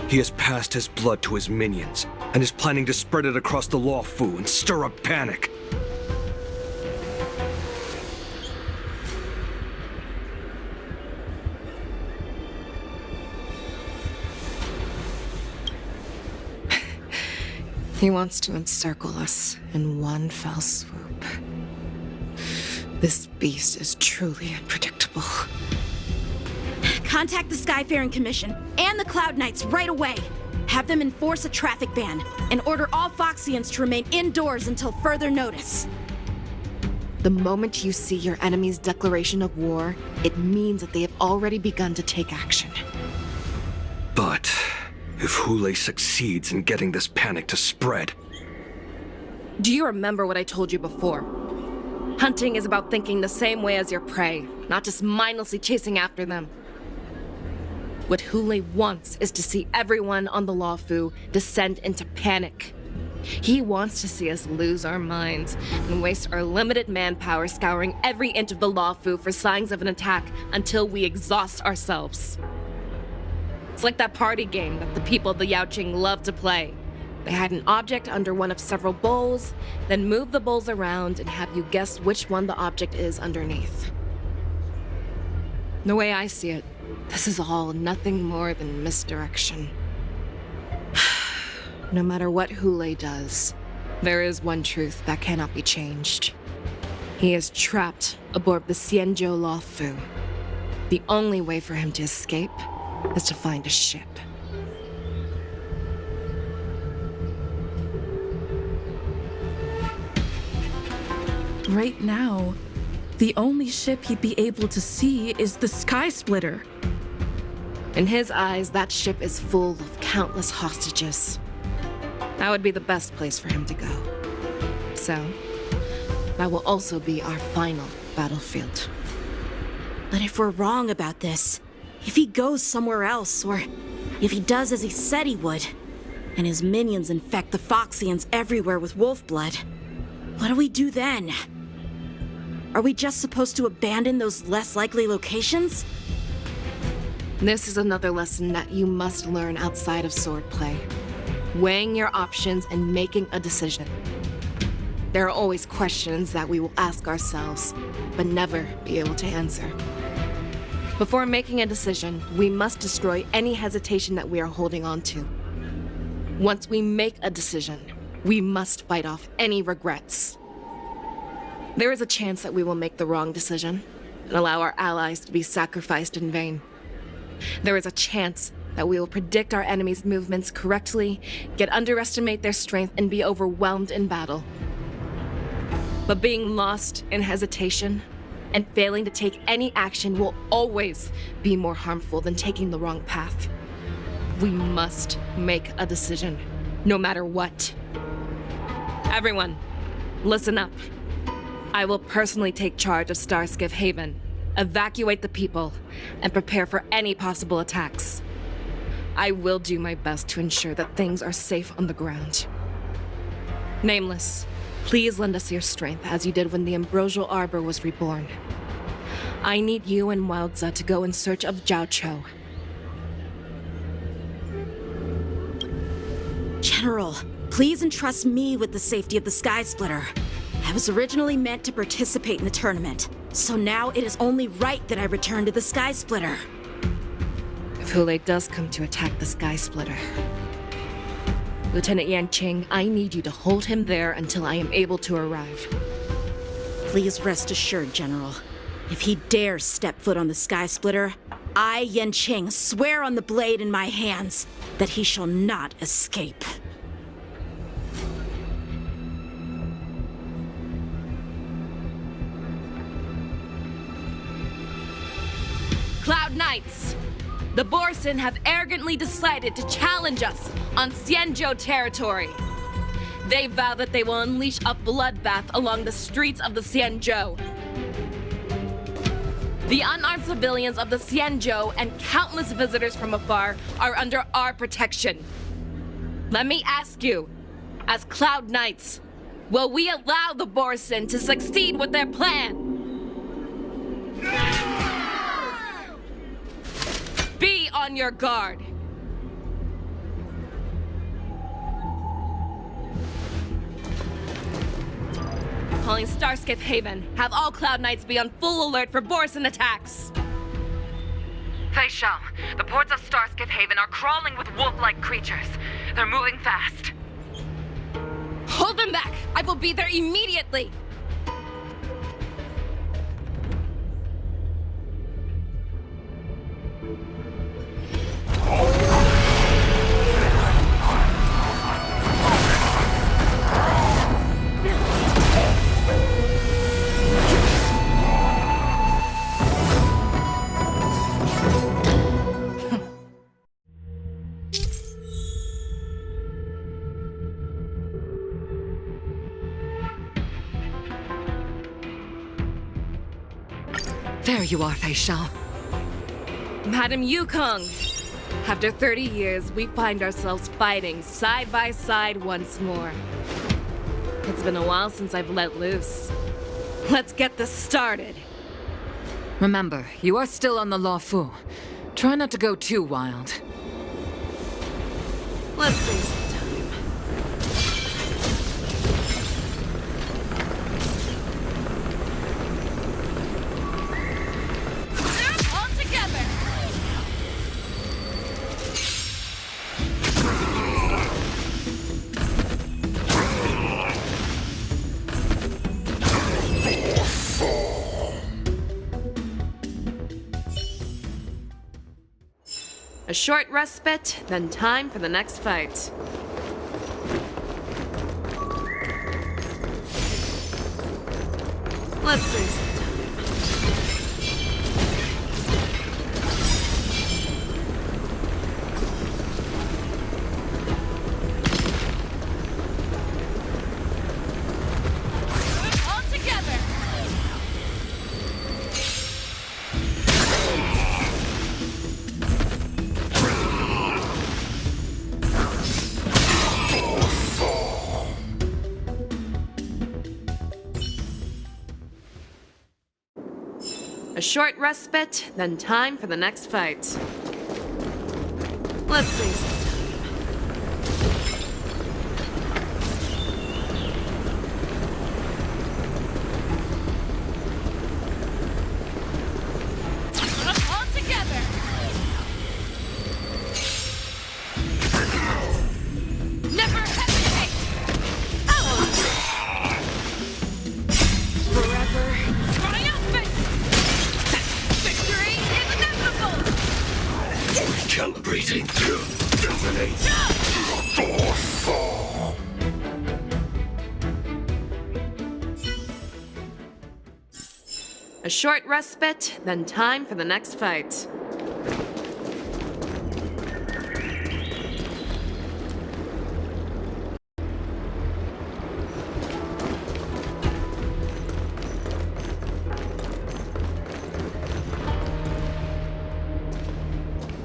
He has passed his blood to his minions, and is planning to spread it across the Luofu and stir up panic. He wants to encircle us in one fell swoop. This beast is truly unpredictable. Contact the Skyfaring Commission and the Cloud Knights right away. Have them enforce a traffic ban and order all Foxians to remain indoors until further notice. The moment you see your enemy's declaration of war, it means that they have already begun to take action. But if Hule succeeds in getting this panic to spread... Do you remember what I told you before? Hunting is about thinking the same way as your prey, not just mindlessly chasing after them. What Hule wants is to see everyone on the Luofu descend into panic. He wants to see us lose our minds and waste our limited manpower scouring every inch of the Luofu for signs of an attack until we exhaust ourselves. It's like that party game that the people of the Yaoqing love to play. They hide an object under one of several bowls, then move the bowls around and have you guess which one the object is underneath. The way I see it, this is all nothing more than misdirection. No matter what Hule does, there is one truth that cannot be changed. He is trapped aboard the Xianzhou Luofu. The only way for him to escape is to find a ship. Right now, the only ship he'd be able to see is the Sky Splitter. In his eyes, that ship is full of countless hostages. That would be the best place for him to go. So, that will also be our final battlefield. But if we're wrong about this, if he goes somewhere else, or if he does as he said he would, and his minions infect the Foxians everywhere with wolf blood, what do we do then? Are we just supposed to abandon those less likely locations? This is another lesson that you must learn outside of swordplay. Weighing your options and making a decision. There are always questions that we will ask ourselves, but never be able to answer. Before making a decision, we must destroy any hesitation that we are holding on to. Once we make a decision, we must fight off any regrets. There is a chance that we will make the wrong decision and allow our allies to be sacrificed in vain. There is a chance that we will predict our enemies' movements correctly, yet underestimate their strength and be overwhelmed in battle. But being lost in hesitation and failing to take any action will always be more harmful than taking the wrong path. We must make a decision, no matter what. Everyone, listen up. I will personally take charge of Starskiff Haven, evacuate the people, and prepare for any possible attacks. I will do my best to ensure that things are safe on the ground. Nameless, please lend us your strength as you did when the Ambrosial Arbor was reborn. I need you and Wildza to go in search of Jiaoqiu. General, please entrust me with the safety of the Sky Splitter. I was originally meant to participate in the tournament, so now it is only right that I return to the Sky Splitter. If Hule does come to attack the Sky Splitter, Lieutenant Yanqing, I need you to hold him there until I am able to arrive. Please rest assured, General. If he dares step foot on the Sky Splitter, I, Yanqing, swear on the blade in my hands that he shall not escape. Cloud Knights! The Borson have arrogantly decided to challenge us on Xianzhou territory. They vow that they will unleash a bloodbath along the streets of the Xianzhou. The unarmed civilians of the Xianzhou and countless visitors from afar are under our protection. Let me ask you, as Cloud Knights, will we allow the Borson to succeed with their plan? Be on your guard. Calling Starskiff Haven. Have all Cloud Knights be on full alert for Borson attacks. Fei Shao, the ports of Starskiff Haven are crawling with wolf-like creatures. They're moving fast. Hold them back! I will be there immediately! There you are, Fei Shao. Madam Yukong! After 30 years, we find ourselves fighting side by side once more. It's been a while since I've let loose. Let's get this started. Remember, you are still on the Law Fu. Try not to go too wild. Let's see. A short respite, then time for the next fight. Let's see. A short respite, then time for the next fight. Let's see. All together! Never hesitate! Forever triumphant! Victory is inevitable! Recalibrating. Detonate. A short respite, then time for the next fight.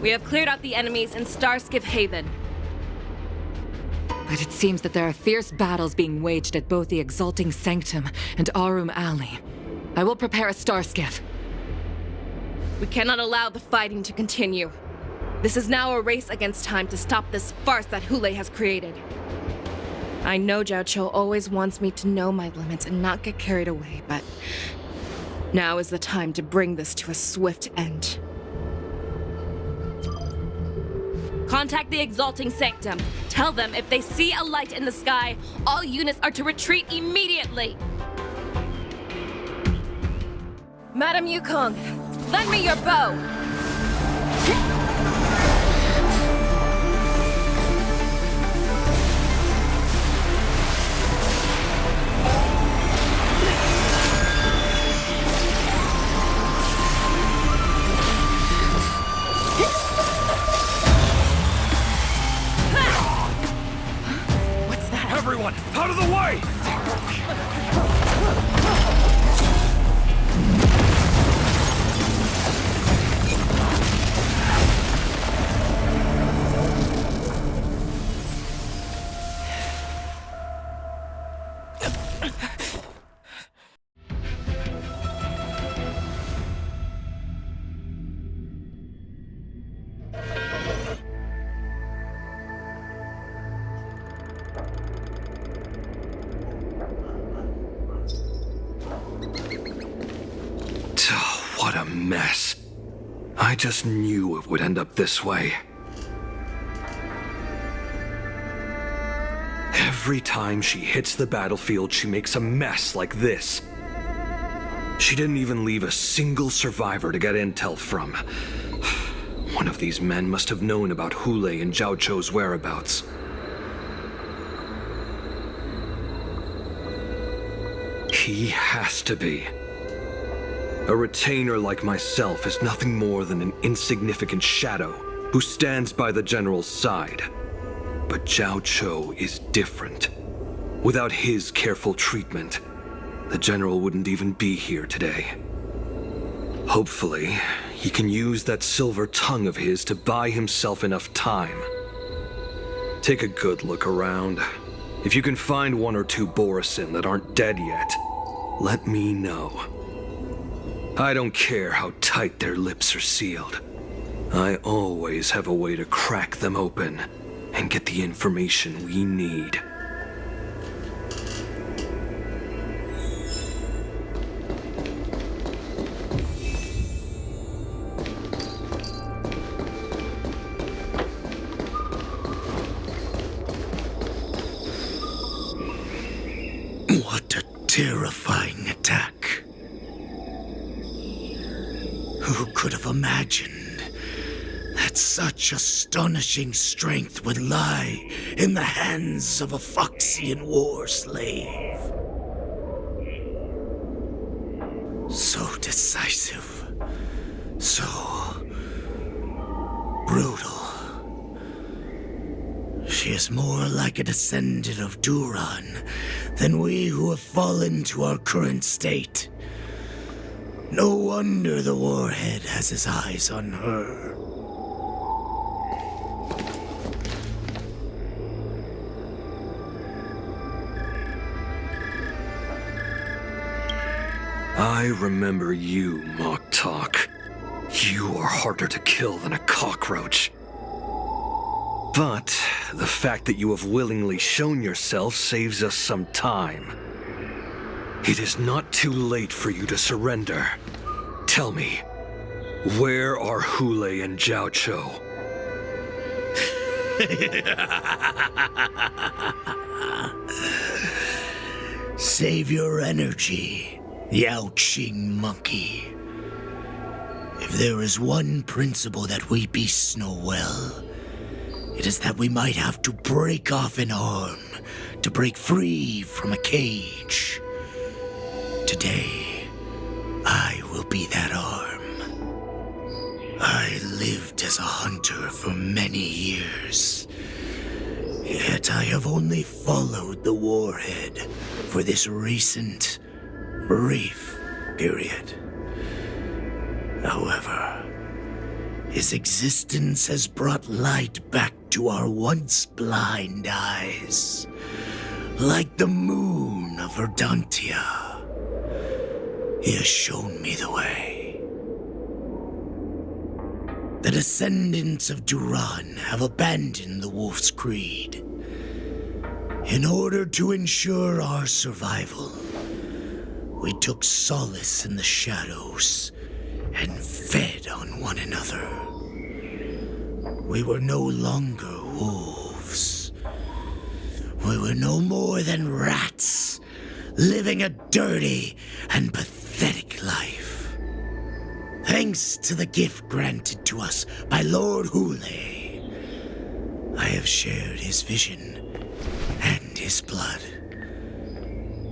We have cleared out the enemies in Starskiff Haven. But it seems that there are fierce battles being waged at both the Exalting Sanctum and Arum Alley. I will prepare a Starskiff. We cannot allow the fighting to continue. This is now a race against time to stop this farce that Hule has created. I know Zhao Cho always wants me to know my limits and not get carried away, but now is the time to bring this to a swift end. Contact the Exalting Sanctum. Tell them if they see a light in the sky, all units are to retreat immediately. Madam Yukong, lend me your bow. What a mess. I just knew it would end up this way. Every time she hits the battlefield, she makes a mess like this. She didn't even leave a single survivor to get intel from. One of these men must have known about Hule and Zhao Chou's whereabouts. He has to be. A retainer like myself is nothing more than an insignificant shadow who stands by the general's side. But Zhao Chou is different. Without his careful treatment, the general wouldn't even be here today. Hopefully, he can use that silver tongue of his to buy himself enough time. Take a good look around. If you can find one or two Borisin that aren't dead yet, let me know. I don't care how tight their lips are sealed. I always have a way to crack them open and get the information we need. What a terrifying attack. Who could have imagined that such astonishing strength would lie in the hands of a Foxian war slave? So decisive, so brutal. She is more like a descendant of Duran than we who have fallen to our current state. No wonder the warhead has his eyes on her. I remember you, Mock Talk. You are harder to kill than a cockroach. But the fact that you have willingly shown yourself saves us some time. It is not too late for you to surrender. Tell me, where are Hule and Zhao Chou? Save your energy, Yao Qing monkey. If there is one principle that we beasts know well, it is that we might have to break off an arm to break free from a cage. Today, I will be that arm. I lived as a hunter for many years, yet I have only followed the warhead for this recent, brief period. However, his existence has brought light back to our once blind eyes, like the moon of Verdantia. He has shown me the way. The descendants of Duran have abandoned the Wolf's Creed. In order to ensure our survival, we took solace in the shadows and fed on one another. We were no longer wolves. We were no more than rats, living a dirty and pathetic life. Thanks to the gift granted to us by Lord Hule, I have shared his vision and his blood.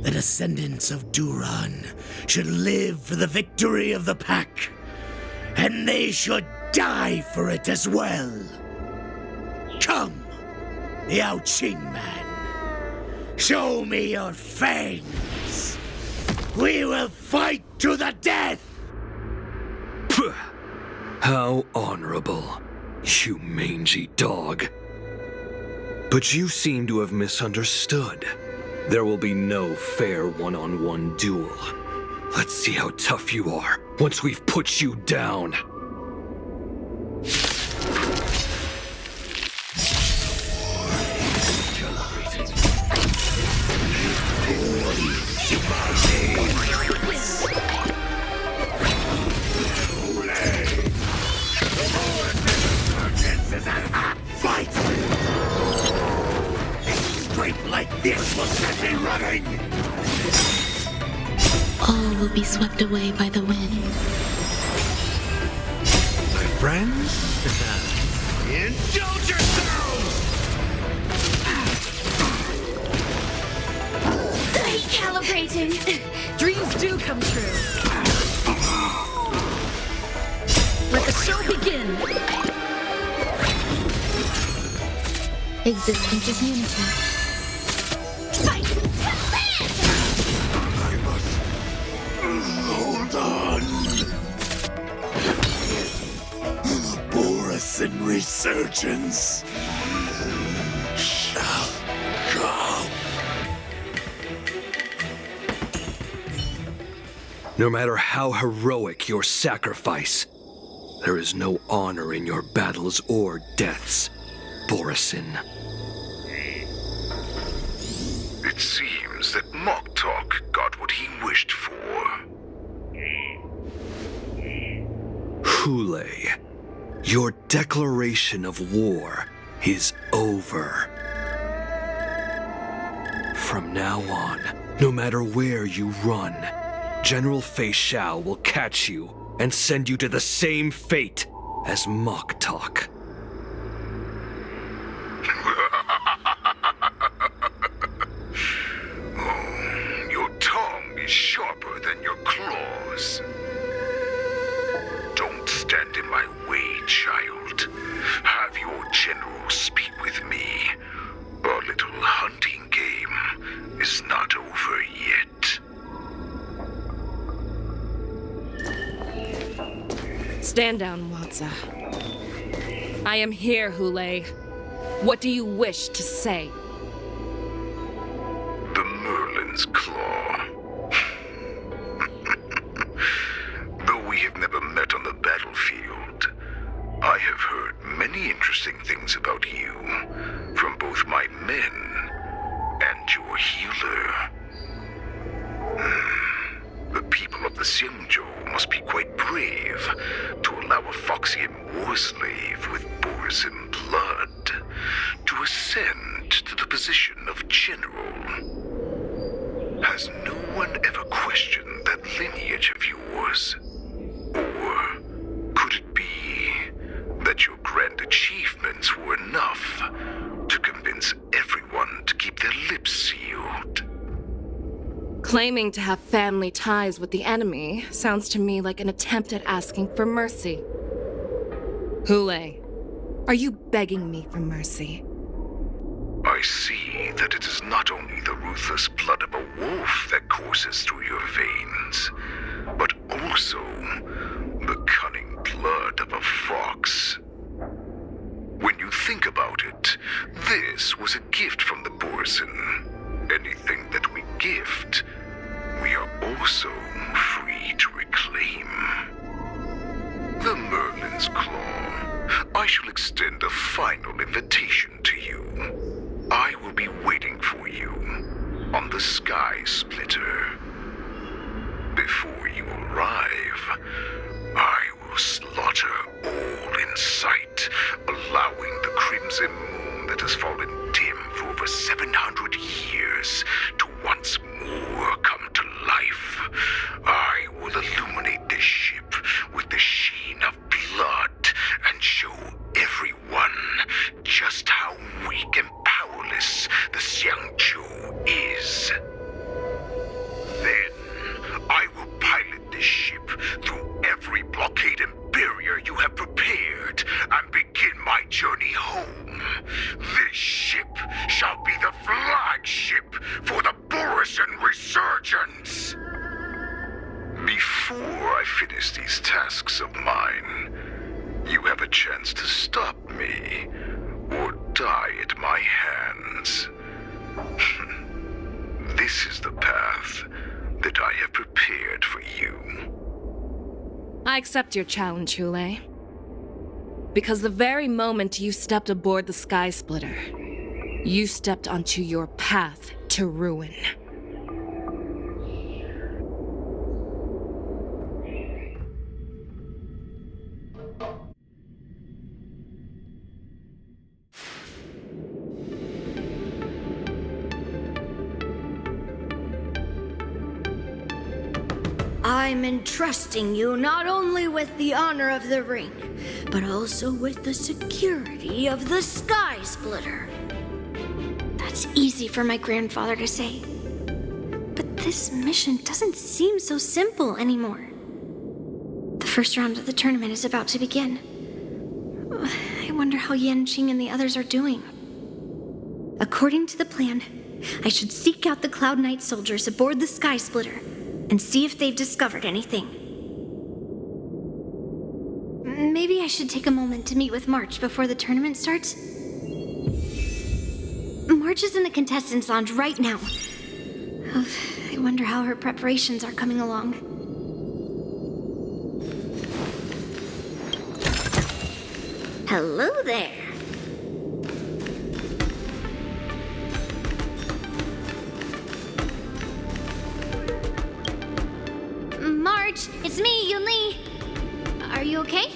The descendants of Duran should live for the victory of the pack, and they should die for it as well. Come, Yao Qing man. Show me your fangs. We will fight to the death! How honorable, you mangy dog. But you seem to have misunderstood. There will be no fair one-on-one duel. Let's see how tough you are once we've put you down. All will be swept away by the wind. My friends? Indulge yourselves! Recalibrating. Dreams do come true. Let the show begin. Existence is unity. Fight! I must hold on. The Borisin resurgence shall come. No matter how heroic your sacrifice, there is no honor in your battles or deaths, Borisin. It seems that Moktok got what he wished for. Hule, your declaration of war is over. From now on, no matter where you run, General Fei Shao will catch you and send you to the same fate as Moktok. Your tongue is sharper than your claws. Don't stand in my way, child. Have your general speak with me. Our little hunting game is not over yet. Stand down, Watsa. I am here, Hule. What do you wish to say? The Merlin's Claw. Though we have never met on the battlefield, I have heard many interesting things about you from both my men and your healer. The people of the Xianzhou must be quite brave to allow a Foxian war slave with Borisin blood to ascend to the position of general. Has no one ever questioned that lineage of yours? Or could it be that your grand achievements were enough to convince everyone to keep their lips sealed? Claiming to have family ties with the enemy sounds to me like an attempt at asking for mercy. Hule, are you begging me for mercy? I see that it is not only the ruthless blood of a wolf that courses through your veins, but also the cunning blood of a fox. When you think about it, this was a gift from the Borisin. Anything that we gift, we are also free to reclaim. The Merlin's Claw. I shall extend a final invitation to you. I will be waiting for you on the Sky Splitter. Before you arrive, I will slaughter all in sight, allowing the crimson moon that has fallen dim for over 700 years to once more come to life. I will illuminate this ship with the sheen of blood and show everyone just how weak and powerless the Xianzhou is. Then, I will pilot this ship through every blockade and barrier you have prepared and begin my journey home. This ship shall be the flagship for the Borisin Resurgence. Before I finish these tasks of mine, you have a chance to stop me or die at my hands. This is the path that I have prepared for you. I accept your challenge, Hule. Because the very moment you stepped aboard the Sky Splitter, you stepped onto your path to ruin. I'm entrusting you not only with the honor of the ring, but also with the security of the Sky Splitter. That's easy for my grandfather to say. But this mission doesn't seem so simple anymore. The first round of the tournament is about to begin. I wonder how Yanqing and the others are doing. According to the plan, I should seek out the Cloud Knight soldiers aboard the Sky Splitter and see if they've discovered anything. Maybe I should take a moment to meet with March before the tournament starts. March is in the contestants' lounge right now. Oh, I wonder how her preparations are coming along. Hello there. March, it's me, Yunli. Are you okay?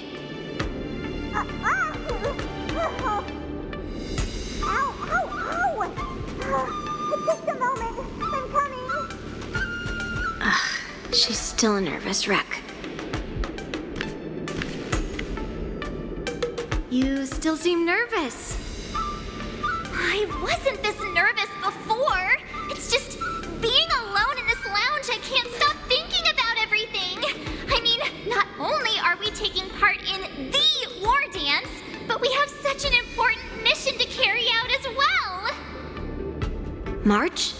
Just a moment. I'm coming. Ugh, she's still a nervous wreck. You still seem nervous. I wasn't this nervous before. It's just being alone in this lounge, I can't stop thinking about everything. I mean, not only are we taking part in the war dance, but we have such an important mission to carry out as well. March,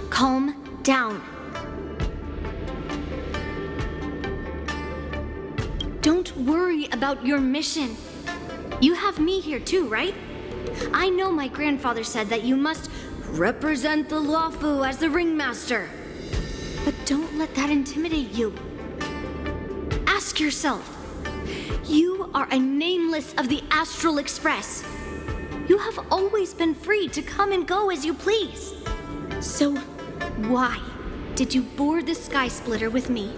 calm down. Don't worry about your mission. You have me here too, right? I know my grandfather said that you must represent the Luofu as the ringmaster. But don't let that intimidate you. Ask yourself, you are a nameless of the Astral Express. You have always been free to come and go as you please. So why did you board the Sky Splitter with me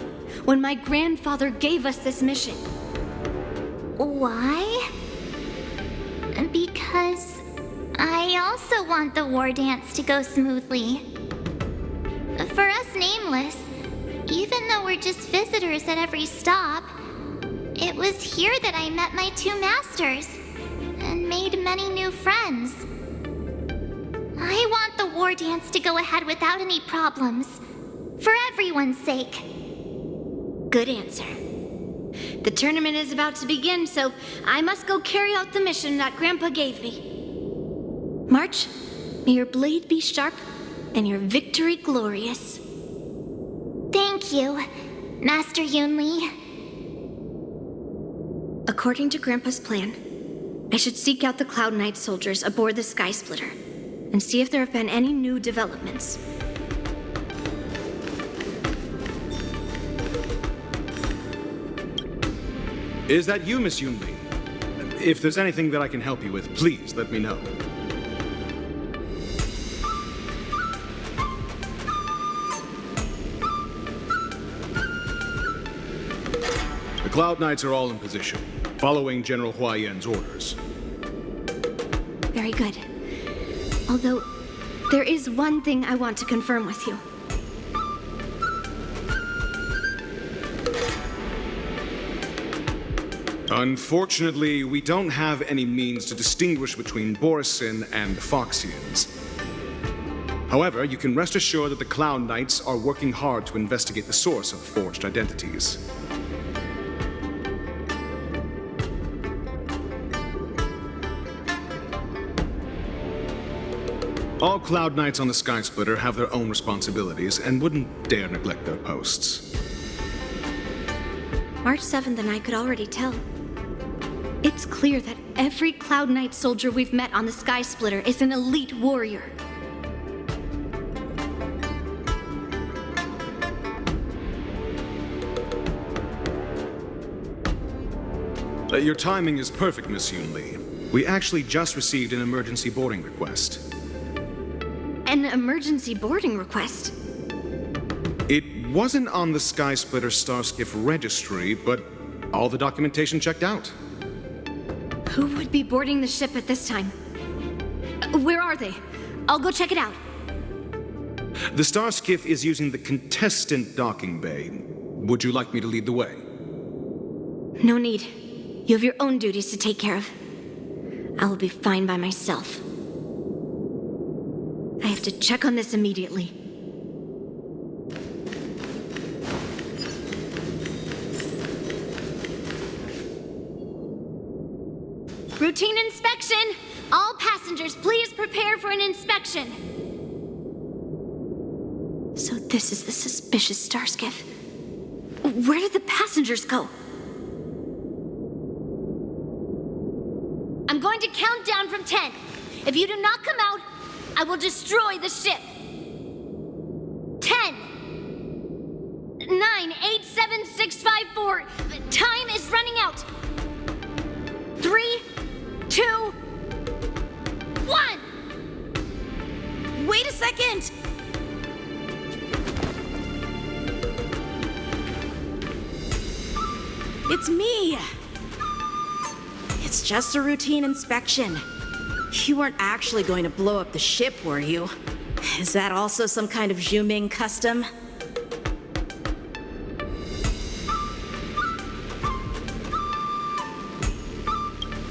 when my grandfather gave us this mission? Why? Because I also want the war dance to go smoothly. For us Nameless, even though we're just visitors at every stop, it was here that I met my two masters and made many new friends. I want the war dance to go ahead without any problems, for everyone's sake. Good answer. The tournament is about to begin, so I must go carry out the mission that Grandpa gave me. March, may your blade be sharp and your victory glorious. Thank you, Master Yunli. According to Grandpa's plan, I should seek out the Cloud Knight soldiers aboard the Sky Splitter and see if there have been any new developments. Is that you, Miss Yunli? If there's anything that I can help you with, please let me know. The Cloud Knights are all in position, following General Huayan's orders. Very good. Although, there is one thing I want to confirm with you. Unfortunately, we don't have any means to distinguish between Borisin and the Foxians. However, you can rest assured that the Cloud Knights are working hard to investigate the source of forged identities. All Cloud Knights on the Sky Splitter have their own responsibilities and wouldn't dare neglect their posts. March 7th and I could already tell. It's clear that every Cloud Knight soldier we've met on the Sky Splitter is an elite warrior. Your timing is perfect, Miss Yunli. We actually just received an emergency boarding request. An emergency boarding request? It wasn't on the Sky Splitter Starskiff registry, but all the documentation checked out. Who would be boarding the ship at this time? Where are they? I'll go check it out. The Starskiff is using the contestant docking bay. Would you like me to lead the way? No need. You have your own duties to take care of. I will be fine by myself. I have to check on this immediately. Routine inspection! All passengers, please prepare for an inspection. So this is the suspicious Starskiff. Where did the passengers go? I'm going to count down from 10. If you do not come out, I will destroy the ship. 10, 9, 8, 7, 6, 5, 4. The time is running out. 3, 2, 1. Wait a second! It's me! It's just a routine inspection. You weren't actually going to blow up the ship, were you? Is that also some kind of Zhuming custom?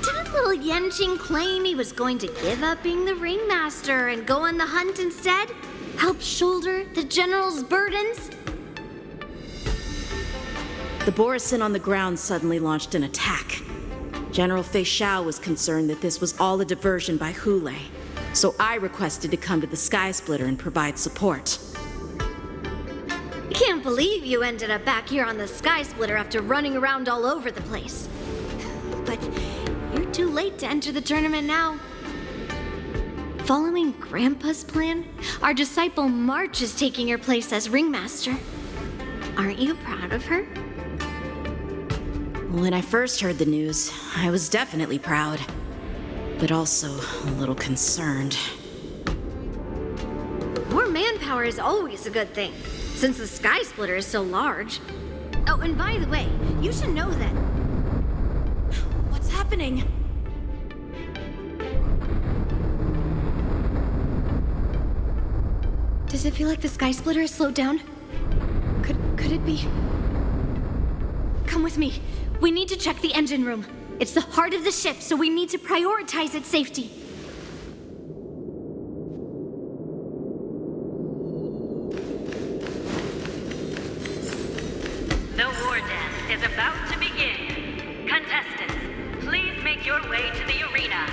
Didn't little Yanqing claim he was going to give up being the ringmaster and go on the hunt instead? Help shoulder the general's burdens? The Borisin on the ground suddenly launched an attack. General Fei Xiao was concerned that this was all a diversion by Hule, so I requested to come to the Sky Splitter and provide support. I can't believe you ended up back here on the Sky Splitter after running around all over the place. But you're too late to enter the tournament now. Following Grandpa's plan, our disciple March is taking your place as ringmaster. Aren't you proud of her? When I first heard the news, I was definitely proud, but also a little concerned. More manpower is always a good thing, since the Sky Splitter is so large. Oh, and by the way, you should know that... What's happening? Does it feel like the Sky Splitter has slowed down? Could it be? Come with me. We need to check the engine room. It's the heart of the ship, so we need to prioritize its safety. The war dance is about to begin. Contestants, please make your way to the arena.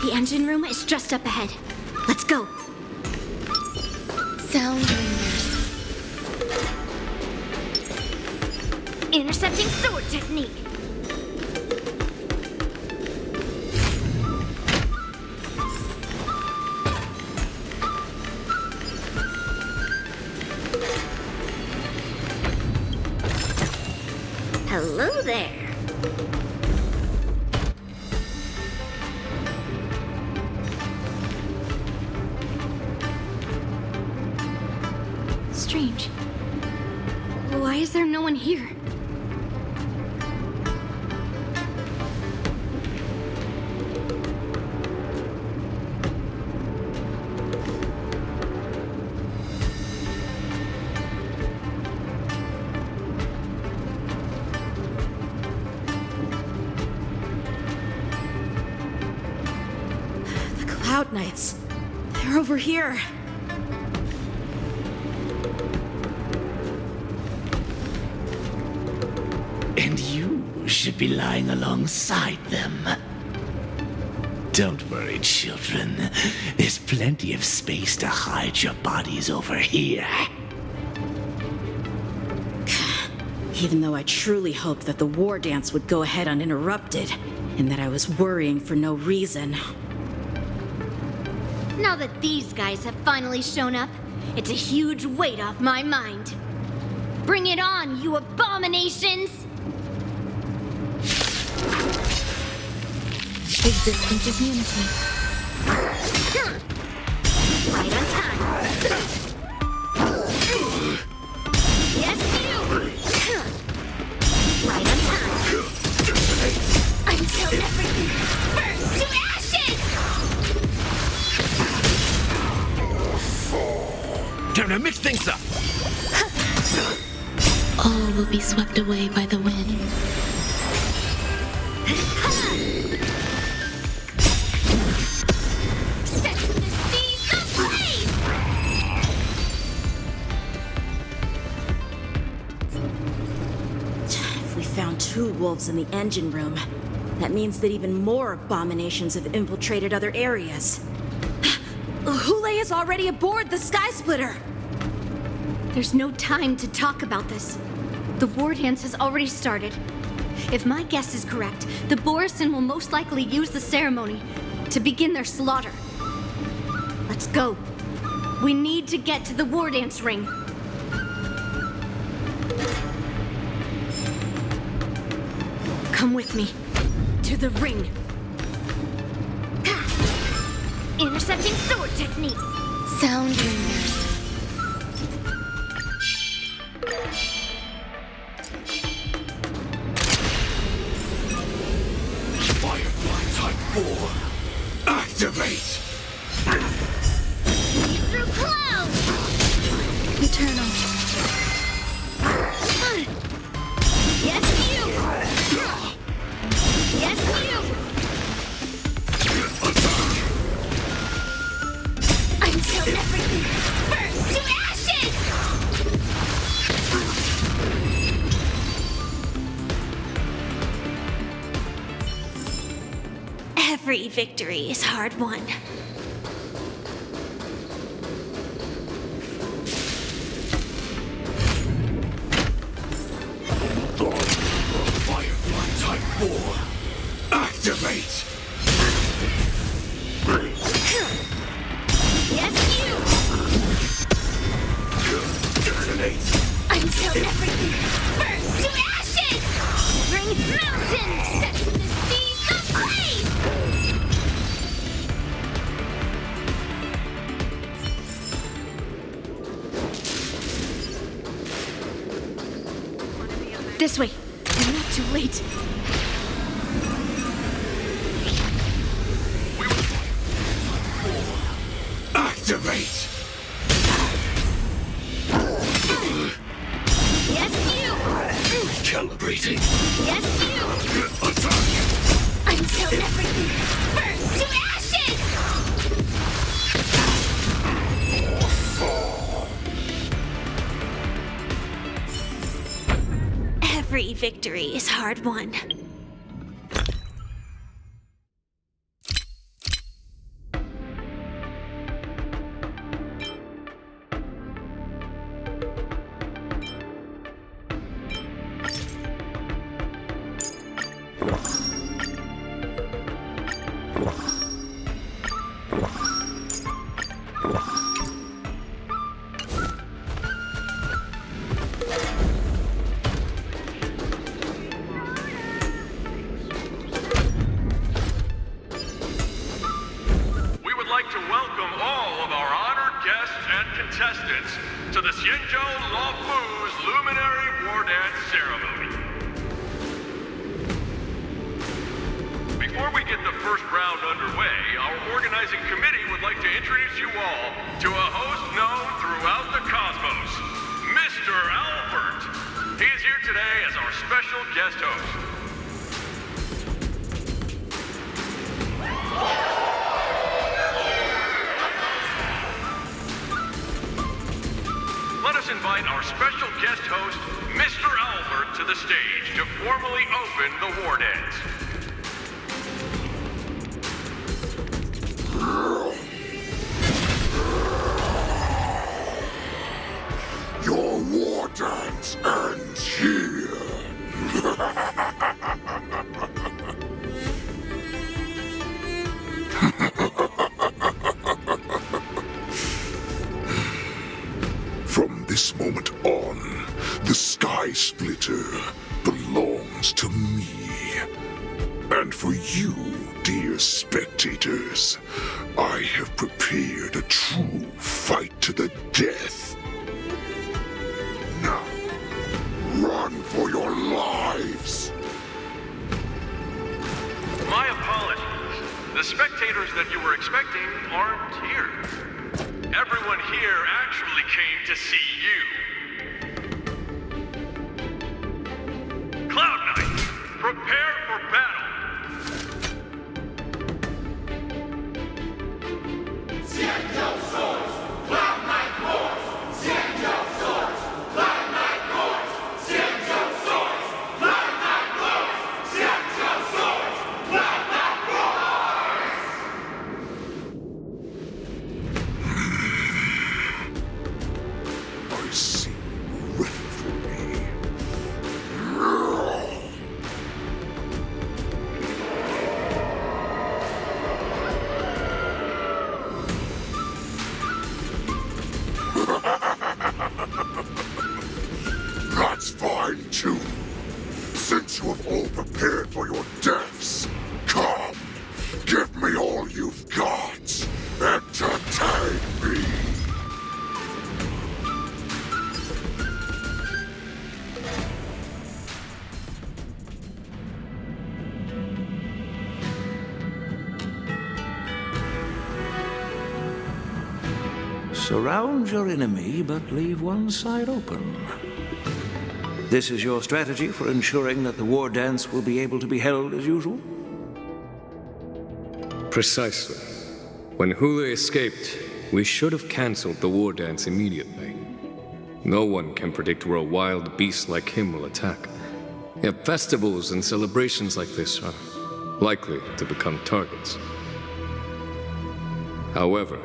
The engine room is just up ahead. Let's go. Sound ringers. Intercepting sword technique. Hello there. Strange. Why is there no one here? The Cloud Knights. They're over here. And you should be lying alongside them. Don't worry, children. There's plenty of space to hide your bodies over here. Even though I truly hoped that the war dance would go ahead uninterrupted, and that I was worrying for no reason. Now that these guys have finally shown up, it's a huge weight off my mind. Bring it on, you abominations! Existence of unity. Right on time. Yes, you! Right on time. Until everything burns to ashes! Time to mix things up! All will be swept away by the wind. Set the seas ablaze! If we found 2 wolves in the engine room, that means that even more abominations have infiltrated other areas. Hule is already aboard the Sky Splitter! There's no time to talk about this. The war dance has already started. If my guess is correct, the Borisin will most likely use the ceremony to begin their slaughter. Let's go. We need to get to the war dance ring. Come with me. To the ring. Intercepting sword technique. Sound ringers. Firefly Type 4. Activate! Through clouds! Eternal. Yes, you! Yes, you! Until everything burns to ashes! Every victory is hard won. Firefly Type 4. Activate! Yes, you! Detonate! Until everything burns to ashes! Bring mountains set to the seas ablaze! This way. I'm not too late. Activate! Yes, you! Recalibrating! Yes, you! Attack! Until everything burns to ashes! Every victory is hard won. We would like to welcome all of our honored guests and contestants to the Xianzhou Luofu's Luminary War Dance Ceremony. Before we get the first round underway, our organizing committee would like to introduce you all to a host known throughout the cosmos, Mr. Albert. He is here today as our special guest host. Let us invite our special guest host, Mr. Albert, to the stage to formally open the war dance. Your war dance ends here. From this moment on, the Sky Splitter belongs to me. And for you, dear spectators, I have prepared a true fight to the death. Now, run for your lives! My apologies. The spectators that you were expecting aren't here. Everyone here actually came to see you. Cloud Knights, prepare for battle! Xianzhou swords, Cloud Knight roars! Xianzhou swords, Cloud Knight roars! Xianzhou swords, Cloud Knight roars! Xianzhou swords, Cloud Knight roars! I see you ready for me. That's fine too. Since you have all prepared for your deaths, come, give me all you've got. Entertain me. Surround your enemy, but leave one side open. This is your strategy for ensuring that the war dance will be able to be held as usual? Precisely. When Hule escaped, we should have cancelled the war dance immediately. No one can predict where a wild beast like him will attack. Yet festivals and celebrations like this are likely to become targets. However,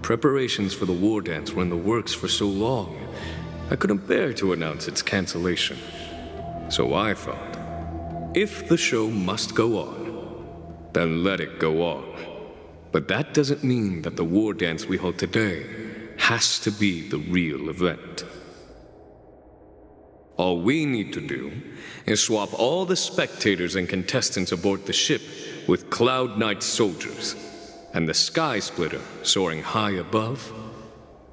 preparations for the war dance were in the works for so long, I couldn't bear to announce its cancellation. So I thought, if the show must go on, then let it go on. But that doesn't mean that the war dance we hold today has to be the real event. All we need to do is swap all the spectators and contestants aboard the ship with Cloud Knight soldiers, and the Sky Splitter soaring high above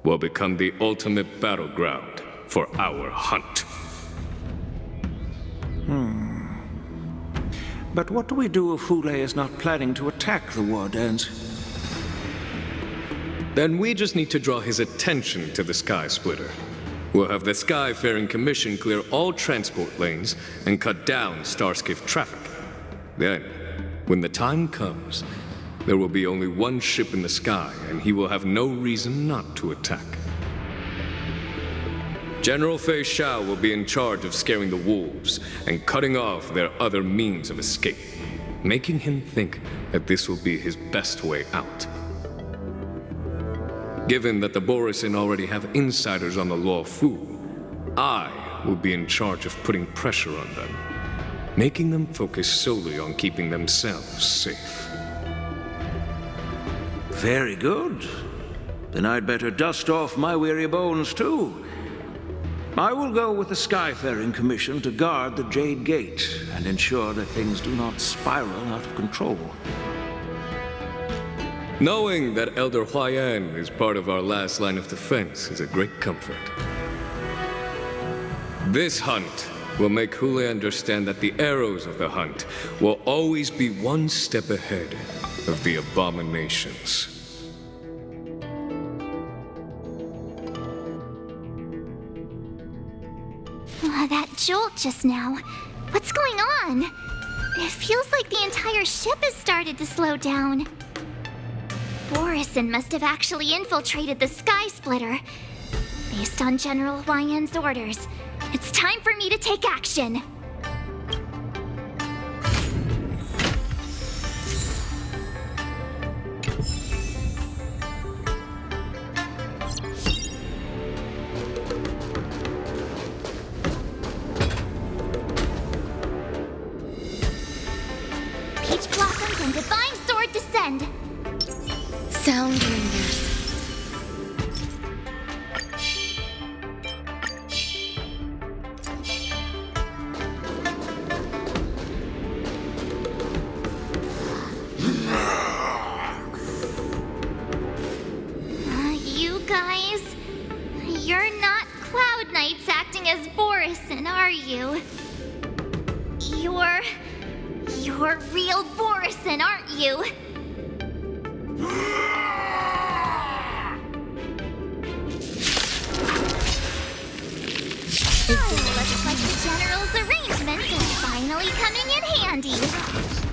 will become the ultimate battleground for our hunt. But what do we do if Hule is not planning to attack the war dance? Then we just need to draw his attention to the Sky Splitter. We'll have the Skyfaring Commission clear all transport lanes and cut down Starskiff traffic. Then, when the time comes, there will be only one ship in the sky, and he will have no reason not to attack. General Fei Shao will be in charge of scaring the wolves and cutting off their other means of escape, making him think that this will be his best way out. Given that the Borisin already have insiders on the Law Fu, I will be in charge of putting pressure on them, making them focus solely on keeping themselves safe. Very good. Then I'd better dust off my weary bones too. I will go with the Skyfaring Commission to guard the Jade Gate and ensure that things do not spiral out of control. Knowing that Elder Huayan is part of our last line of defense is a great comfort. This hunt will make Hule understand that the arrows of the hunt will always be one step ahead of the abominations. That jolt just now. What's going on? It feels like the entire ship has started to slow down. Borisin must have actually infiltrated the Sky Splitter. Based on General Huayan's orders, it's time for me to take action. Peach Blossoms and Divine Sword descend. Sound ringers. You guys, you're not Cloud Knights acting as Borisin, are you? You're real Borisin, aren't you? Looks like the General's arrangements are finally coming in handy.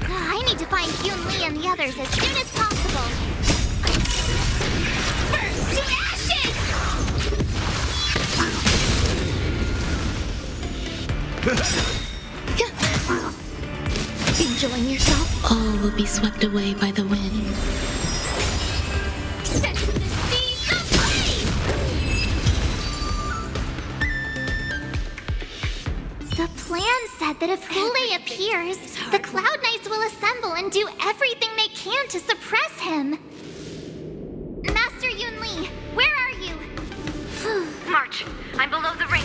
I need to find Yoon Lee and the others as soon as possible. Burn to ashes! Enjoying yourself? All will be swept away by the wind. Set to the seas of blaze! The plan said that if Hule appears, the Cloud Knights will assemble and do everything they can to suppress him. Master Yoon Lee, where are you? March, I'm below the ring.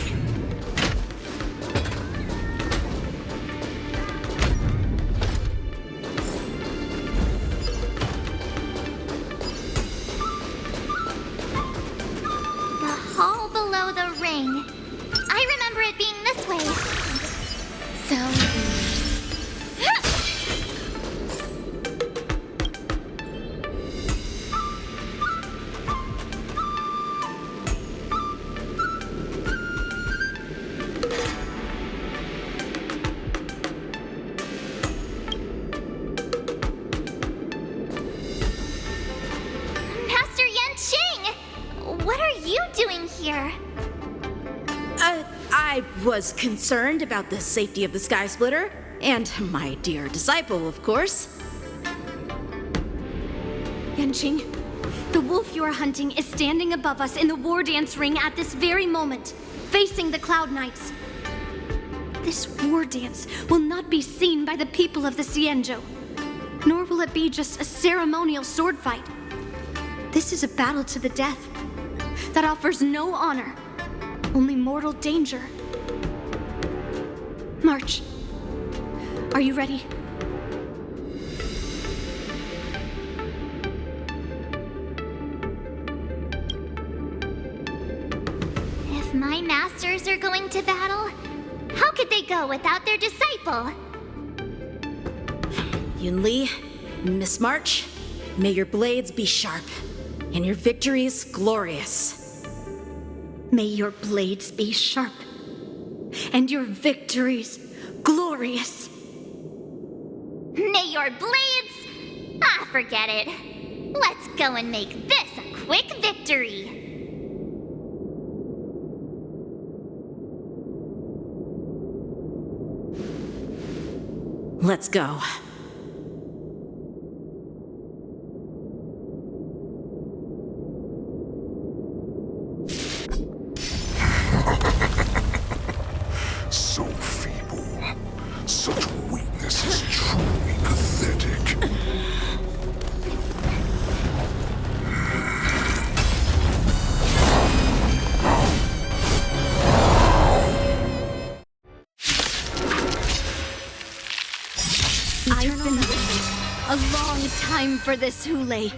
The hall below the ring. I remember it being this way. So... Master Yanqing! What are you doing here? I was concerned about the safety of the Sky Splitter, and my dear disciple, of course. Yanqing, the wolf you are hunting is standing above us in the war dance ring at this very moment, facing the Cloud Knights. This war dance will not be seen by the people of the Xianzhou, nor will it be just a ceremonial sword fight. This is a battle to the death that offers no honor, only mortal danger. March, are you ready? If my masters are going to battle, how could they go without their disciple? Yoon Lee, Miss March, may your blades be sharp, and your victories glorious. May your blades be sharp, and your victories glorious. May your blades... Ah, forget it. Let's go and make this a quick victory. Let's go. So feeble. Such weakness is truly pathetic. I've been waiting a long time for this, Hule.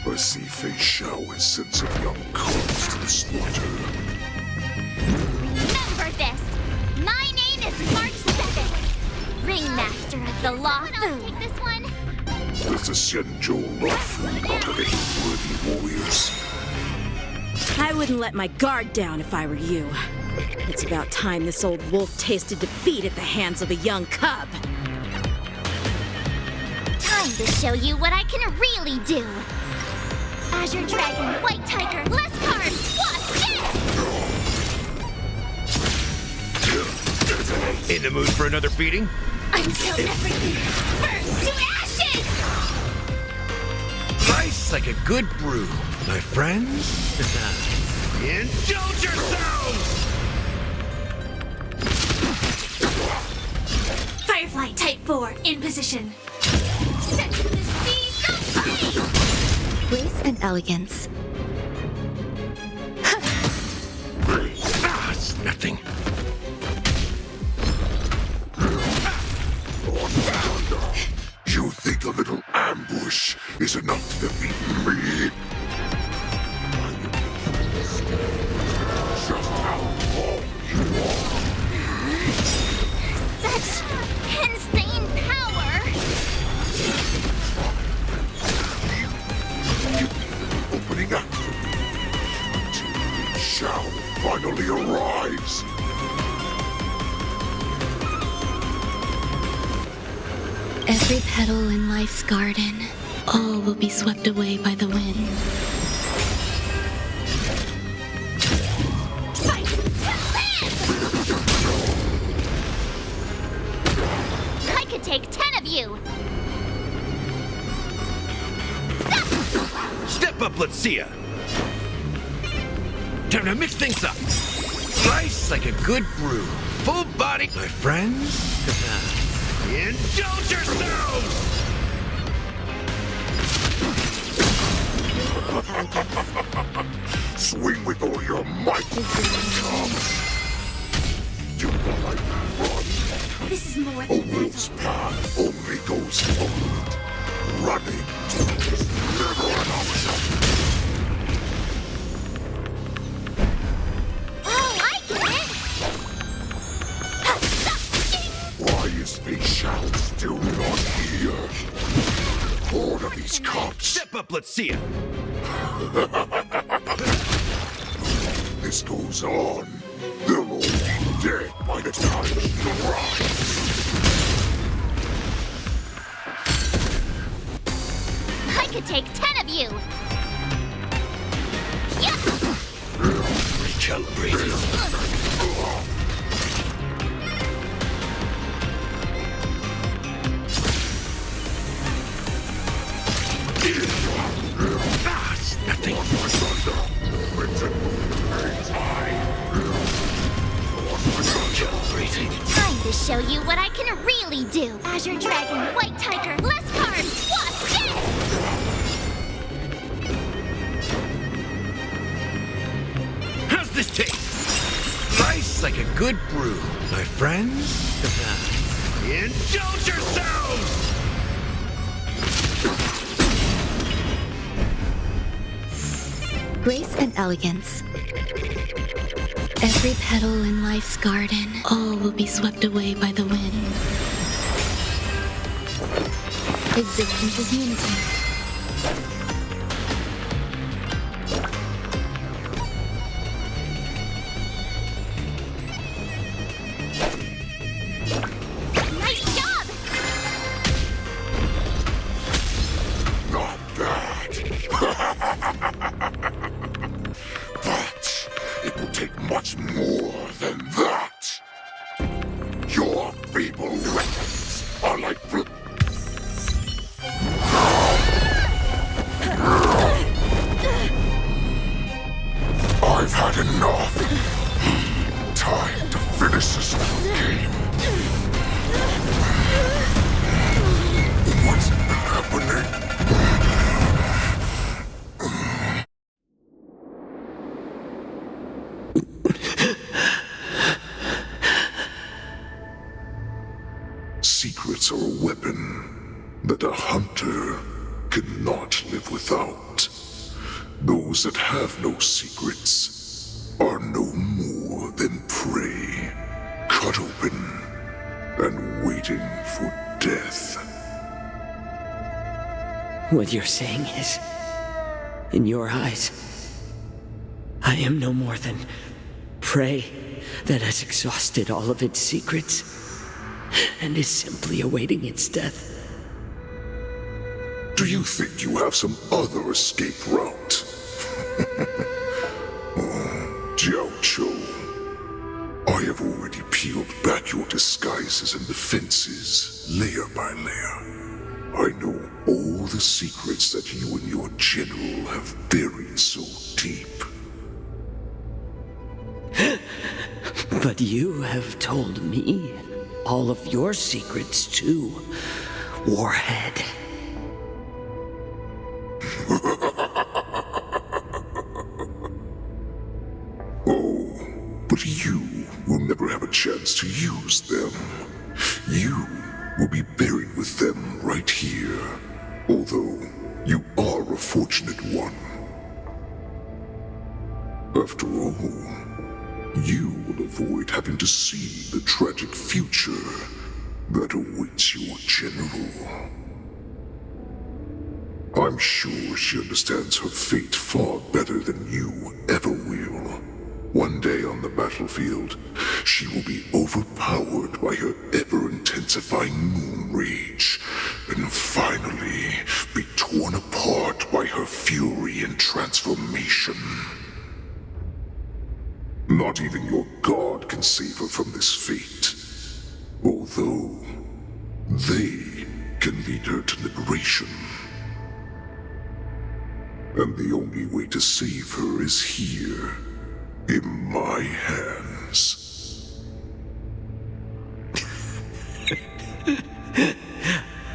I see Fei Xiao has sent some young cubs to the slaughter. Remember this. My name is March 7th. Ringmaster of the Law Fu. Take this one. Does the Xianzhou Law Fu not have any worthy warriors? I wouldn't let my guard down if I were you. It's about time this old wolf tasted defeat at the hands of a young cub. Time to show you what I can really do. Azure Dragon, White Tiger, Leskar, Wasp, yes! In the mood for another beating? Until everything burns to ashes! Nice like a good brew, my friends. Indulge yourselves! Firefly Type 4 in position. Set to the seas of flame! Grace and elegance. It's nothing. You think a little ambush is enough to defeat me? Just how long you are. Such insane power! Opening up for me. Until we shall fight. finally arrives. Every petal in life's garden, all will be swept away by the wind. I could take 10 of you! Step up, let's see ya. Time to mix things up. Slice like a good brew. Full body, my friends. Indulge yourselves! Swing with all your might. You will like run. This is more A than wolf's path only goes forward. Running is never an option. Oh, I get it! Why is the shout still not here? Order these cops. Step up, let's see ya. This goes on. They'll all be dead by the time she arrives. I could take 10 of you! Yeah! Recalibrating. Ah, it's nothing. Recalibrating. Time to show you what I can really do! Azure Dragon, White Tiger, less carbs, watch this! How's this taste? Nice like a good brew, my friends. Indulge yourselves! Grace and elegance. Every petal in life's garden, all will be swept away by the wind. Existence is unity. Nice job! Not bad. But it will take much more than that. Your feeble weapons are like I've had enough. Time to finish this game. What's happening? Secrets are a weapon that a hunter cannot live without. Those that have no secrets are no more than prey, cut open and waiting for death. What you're saying is, in your eyes, I am no more than prey that has exhausted all of its secrets and is simply awaiting its death. Do you think you have some other escape route? Oh, Jiao-Cho, I have already peeled back your disguises and defenses, layer by layer. I know all the secrets that you and your general have buried so deep. But you have told me all of your secrets too, Warhead. Oh, but you will never have a chance to use them. You will be buried with them right here, although you are a fortunate one. After all, you will avoid having to see the tragic future that awaits your general. I'm sure she understands her fate far better than you ever will. One day on the battlefield, she will be overpowered by her ever-intensifying moon rage, and finally be torn apart by her fury and transformation. Not even your god can save her from this fate, although they can lead her to liberation. And the only way to save her is here, in my hands.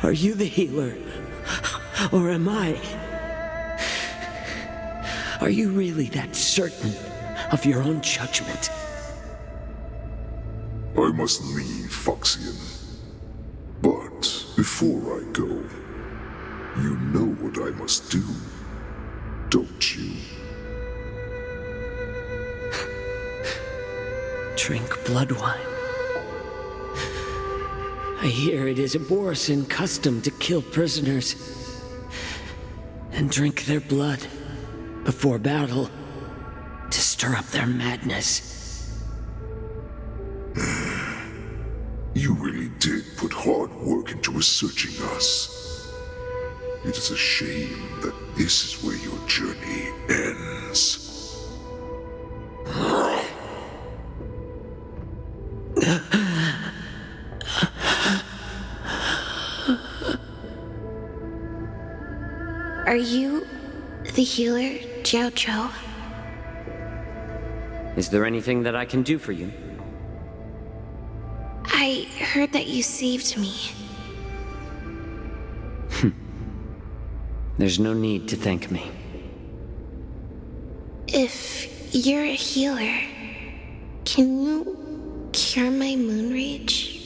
Are you the healer? Or am I? Are you really that certain of your own judgment? I must leave, Foxian. But before I go, you know what I must do, don't you? Drink blood wine. I hear it is a Borisin custom to kill prisoners and drink their blood before battle to stir up their madness. You really did put hard work into researching us. It is a shame that this is where your journey ends. Are you the healer, Jiao? Is there anything that I can do for you? I heard that you saved me. There's no need to thank me. If you're a healer, can you cure my moon rage?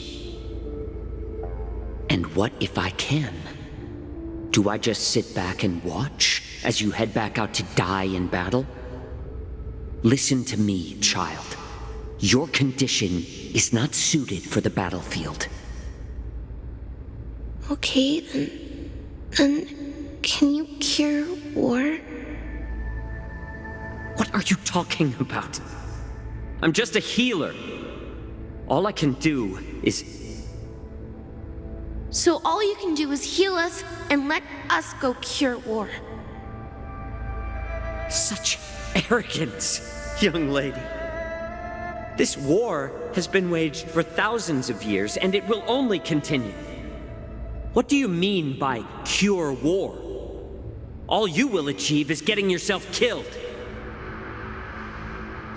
And what if I can? Do I just sit back and watch as you head back out to die in battle? Listen to me, child. Your condition is not suited for the battlefield. Okay, then can you cure war? What are you talking about? I'm just a healer. All I can do is... So all you can do is heal us and let us go cure war. Such arrogance, young lady. This war has been waged for thousands of years, and it will only continue. What do you mean by cure war? All you will achieve is getting yourself killed.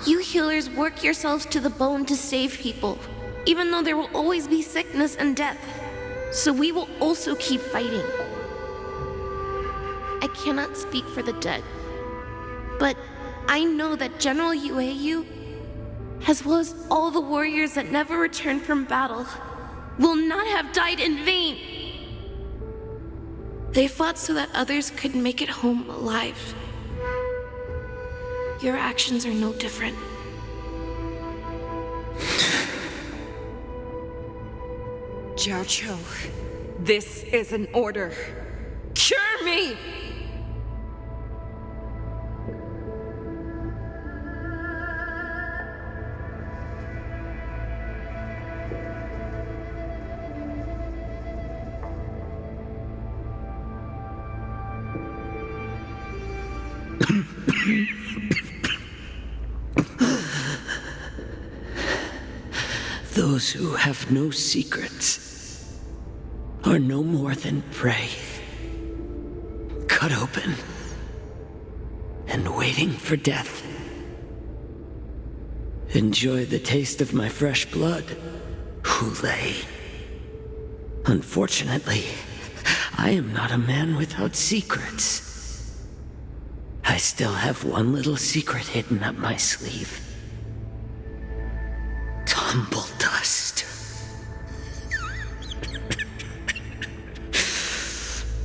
You healers work yourselves to the bone to save people, even though there will always be sickness and death. So we will also keep fighting. I cannot speak for the dead, but I know that General Yueyu, as well as all the warriors that never returned from battle, will not have died in vain. They fought so that others could make it home alive. Your actions are no different. Jiao, this is an order. Cure me! Those who have no secrets are no more than prey, cut open and waiting for death. Enjoy the taste of my fresh blood, Hulei. Unfortunately, I am not a man without secrets. I still have one little secret hidden up my sleeve. Tumble dust.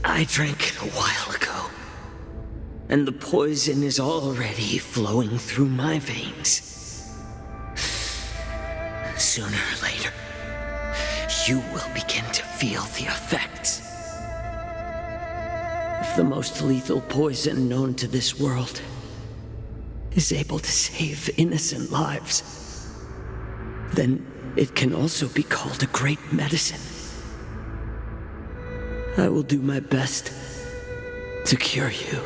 I drank it a while ago, and the poison is already flowing through my veins. Sooner or later, you will begin to feel the effects. If the most lethal poison known to this world is able to save innocent lives, then it can also be called a great medicine. I will do my best to cure you.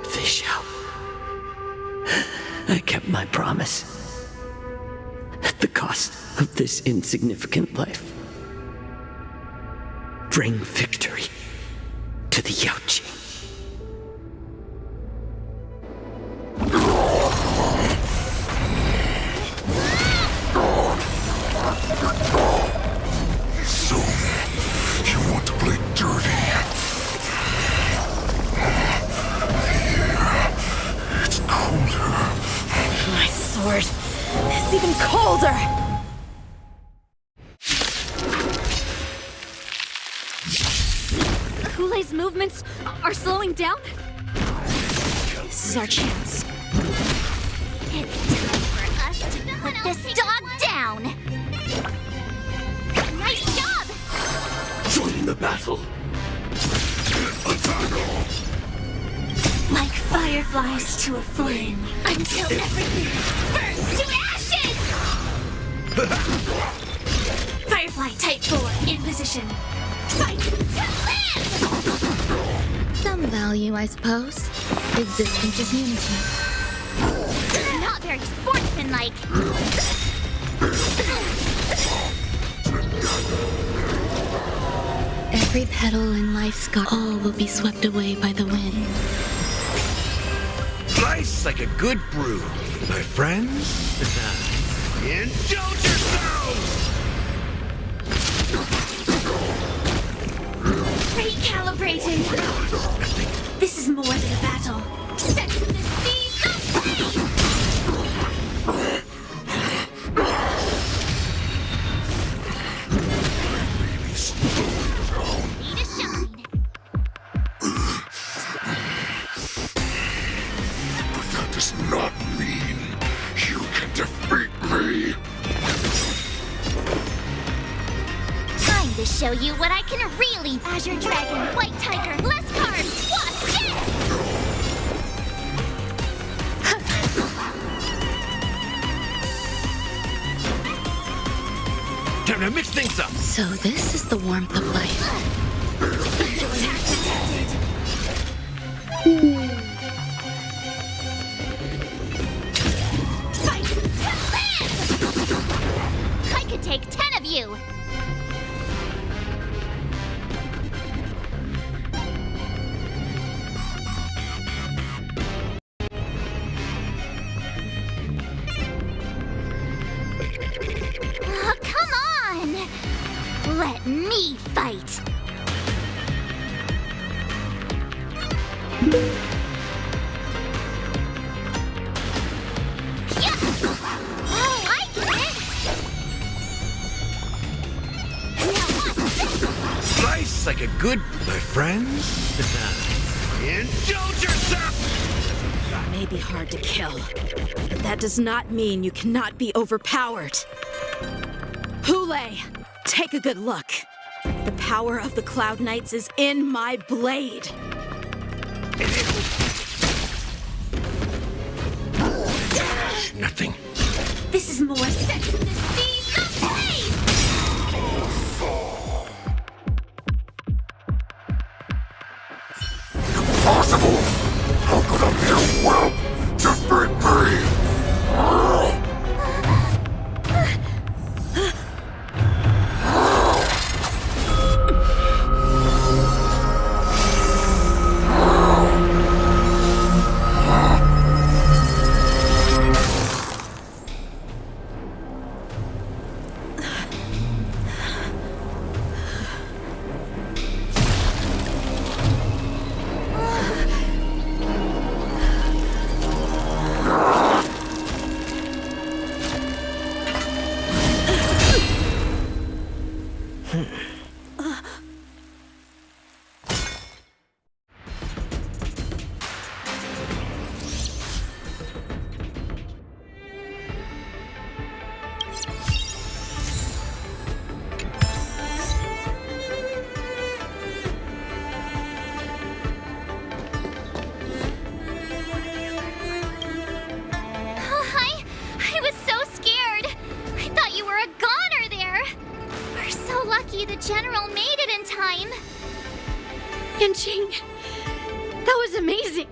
Fish out. I kept my promise. At the cost of this insignificant life. Bring victory to the Yaoqing. So, you want to play dirty? Here, it's colder. My sword is even colder! Hulei's movements are slowing down? This is our chance. It's time for us to put this dog down! Nice job! Join the battle. Like fireflies to a flame, until everything burns to ashes! Firefly Type 4 in position. Fight to live! Some value, I suppose. Existence is unity. Not very sportsmanlike. Every petal in life's garden, all will be swept away by the wind. Slice like a good brew, my friends. Indulge yourselves! Recalibrating. This is more than a battle. Set to the seas of fate! Need a shine. But that does not mean you can defeat me. Time to show you what I can really. Azure Dragon, White Tiger, less cards, Wasp, yes! Time to mix things up. So this is the warmth of life. Fight to live! I could take 10 of you! Oh, come on! Let me fight! Yeah! Oh, I get it! Now watch this! Slice like a good, my friends. Indulge yourself! It may be hard to kill, but that does not mean you cannot be overpowered. Hulei, take a good look. The power of the Cloud Knights is in my blade. Nothing. This is more set to the seas of fate! Impossible! How could a mere whelp defeat me? Jing! That was amazing!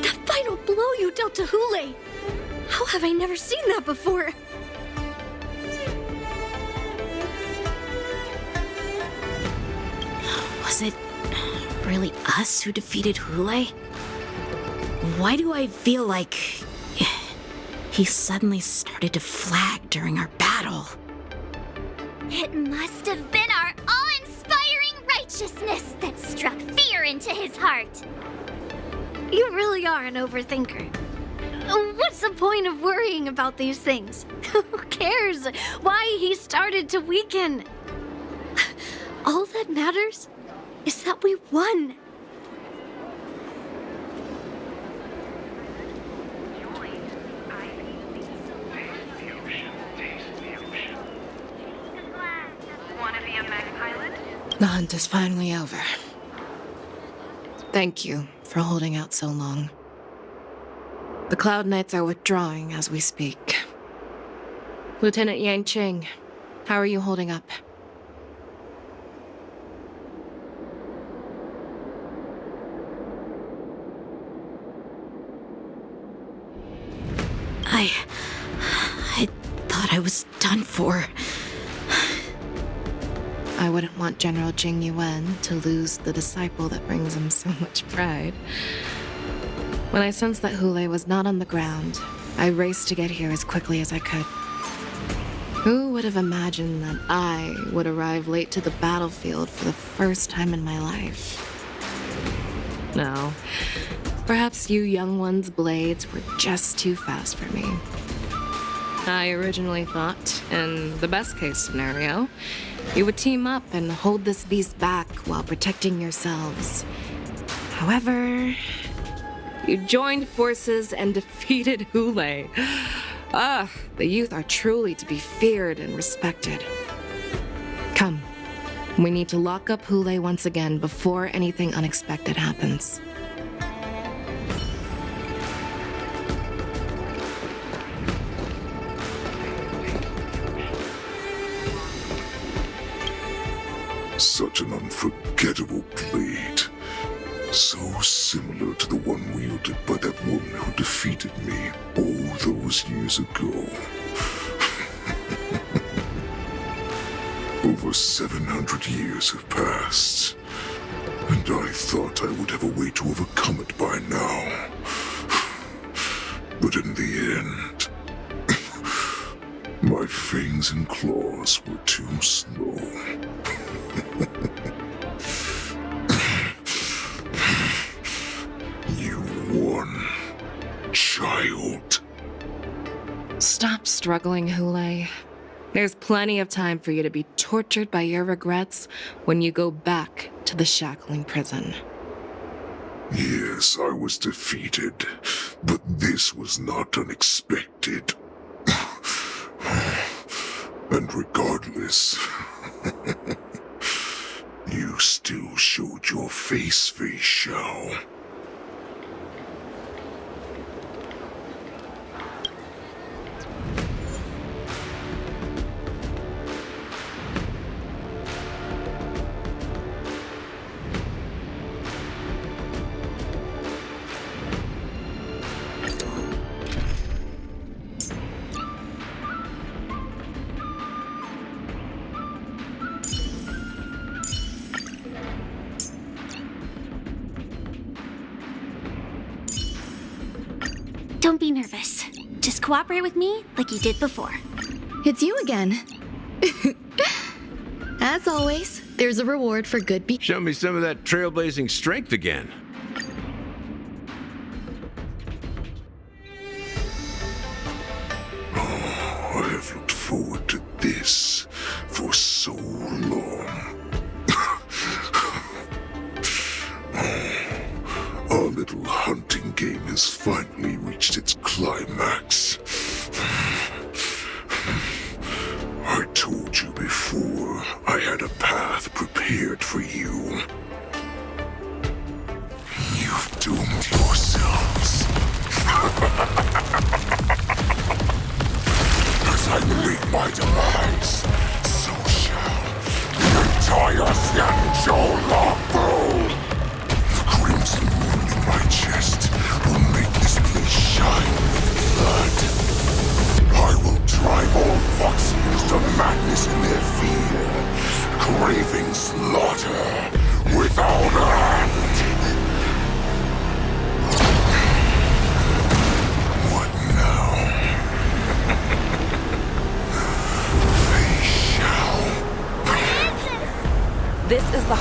The final blow you dealt to Hule! How have I never seen that before? Was it really us who defeated Hule? Why do I feel like he suddenly started to flag during our battle? It must have been our awe-inspiring righteousness that struck fear into his heart. You really are an overthinker. What's the point of worrying about these things? Who cares why he started to weaken? All that matters is that we won. The hunt is finally over. Thank you for holding out so long. The Cloud Knights are withdrawing as we speak. Lieutenant Yanqing, how are you holding up? I thought I was done for. I wouldn't want General Jing Yuan to lose the disciple that brings him so much pride. When I sensed that Hule was not on the ground, I raced to get here as quickly as I could. Who would have imagined that I would arrive late to the battlefield for the first time in my life? No, perhaps you young ones' blades were just too fast for me. I originally thought, in the best-case scenario, you would team up and hold this beast back while protecting yourselves. However, you joined forces and defeated Hule. The youth are truly to be feared and respected. Come, we need to lock up Hule once again before anything unexpected happens. Such an unforgettable blade. So similar to the one wielded by that woman who defeated me all those years ago. Over 700 years have passed, and I thought I would have a way to overcome it by now. But in the end, my fangs and claws were too slow. You won, child. Stop struggling, Hule. There's plenty of time for you to be tortured by your regrets when you go back to the shackling prison. Yes, I was defeated, but this was not unexpected. And regardless, you still showed your face, Fei Xiao. Don't be nervous. Just cooperate with me like you did before. It's you again. As always, there's a reward for good behavior. Show me some of that trailblazing strength again. I have looked forward to this for so long. Our little hunting game has finally reached its climax. I told you before, I had a path prepared for you. You've doomed yourselves. As I meet my demise, so shall the entire Xianzhou Longbow.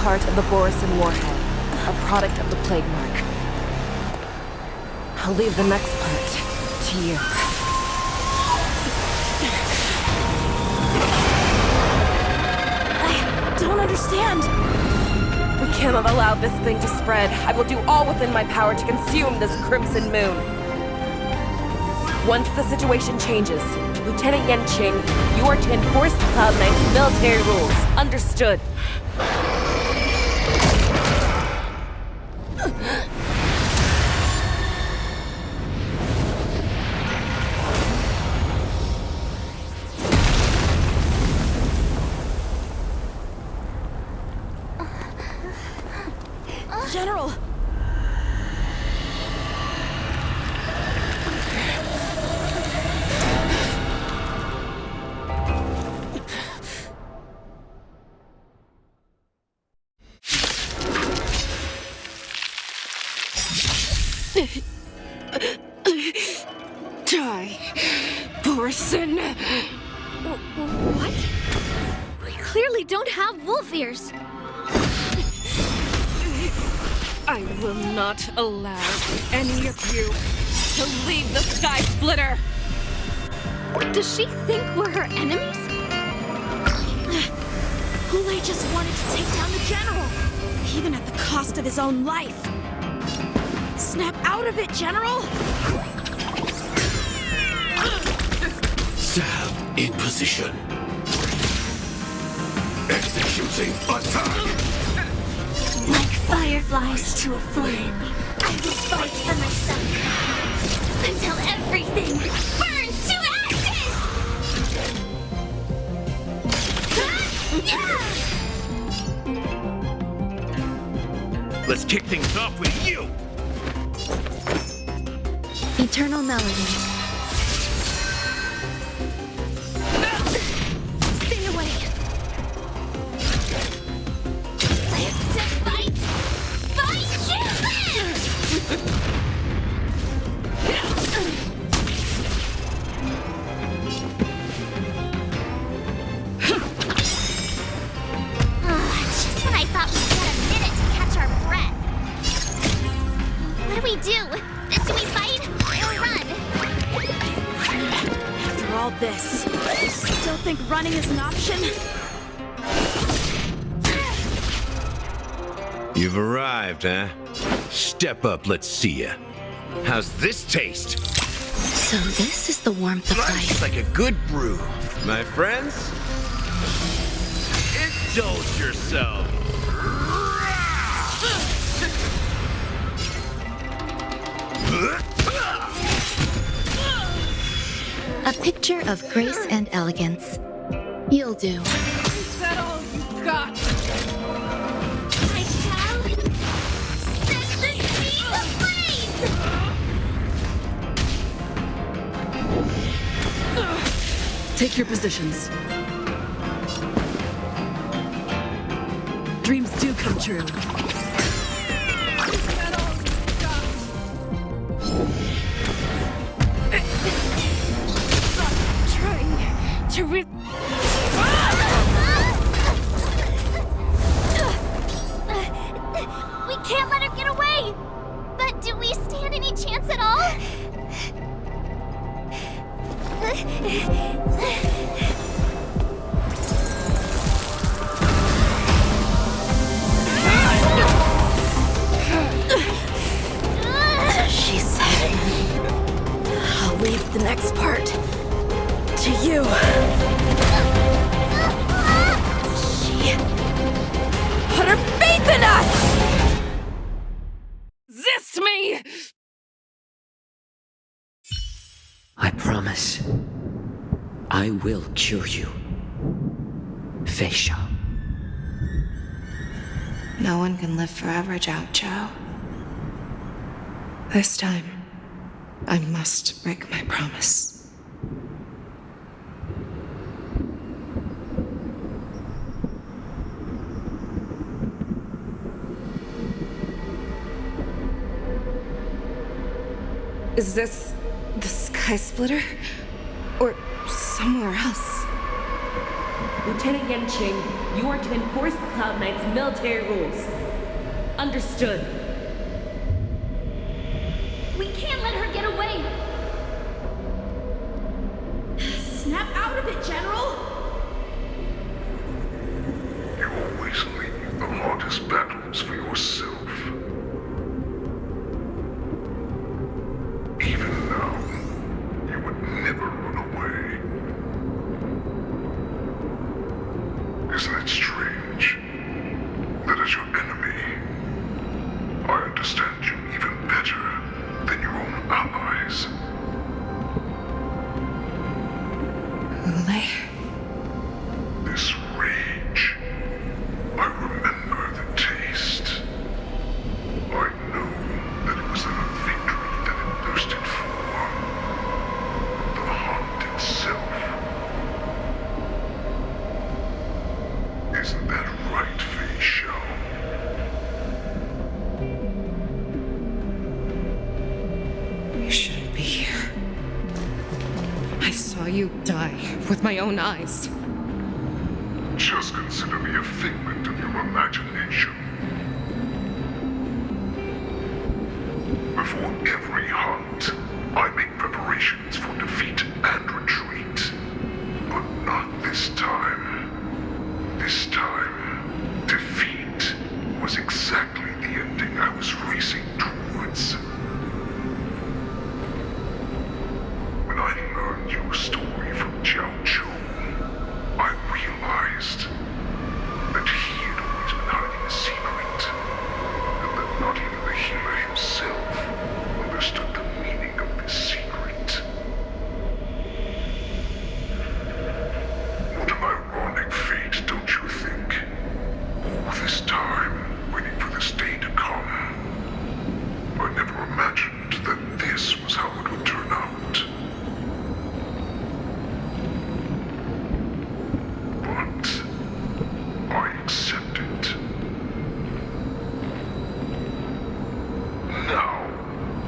part of the Borisin warhead, a product of the plague mark. I'll leave the next part to you. I don't understand. We cannot allow this thing to spread. I will do all within my power to consume this crimson moon. Once the situation changes, Lieutenant Yenqing, you are to enforce the Cloud Knight's military rules. Understood. General! Die, Borisin! What? We clearly don't have wolf ears. I will not allow any of you to leave the Sky Splitter! Does she think we're her enemies? Hule just wanted to take down the general, even at the cost of his own life. Snap out of it, General! Stab in position. Executing attack. Like fireflies to a flame, I will fight for myself until everything burns to ashes! Let's kick things off with you! Eternal Melody. Stay away! Live to fight! Fight to live! Just when I thought we'd get a minute to catch our breath. What do we do? Do we fight or run? After all this, you still think running is an option? You've arrived, huh? Step up, let's see ya. How's this taste? So this is the warmth of life. Like a good brew. My friends, indulge yourself. A picture of grace and elegance. You'll do. Is that all you've got? I shall set the seas ablaze! Take your positions. Dreams do come true. To we can't let her get away! But do we stand any chance at all? She said, I'll leave the next part to you. She put her faith in us! Resist me! I promise. I will cure you. Feisha. No one can live forever, Zhao Zhao. This time, I must break my promise. Is this the Sky Splitter? Or somewhere else? Lieutenant Yenqing, You are to enforce the Cloud Knight's military rules. Understood. We can't let her get away! Snap out of it, General! You always leave the hardest battles for yourself. Even now, you would never run away. Isn't it strange that as your enemy, I understand you even better than your own allies? This rage, I remember the taste. I know that it was the victory that it thirsted for. The hunt itself. Isn't that right, Fei Shao? You shouldn't be here. I saw you die with my own eyes. Just consider me a figment of your imagination. Before every hunt, I make preparations for defeat and retreat. But not this time. This time, defeat was exactly the ending I was racing towards. When I learned your story from Jiao Chou, I realized that he had always been hiding a secret, and that not even the healer himself understood the meaning of this secret. What an ironic fate, don't you think? All this time, waiting for this day to come. I never imagined that this was how it would turn out. I accept it. Now,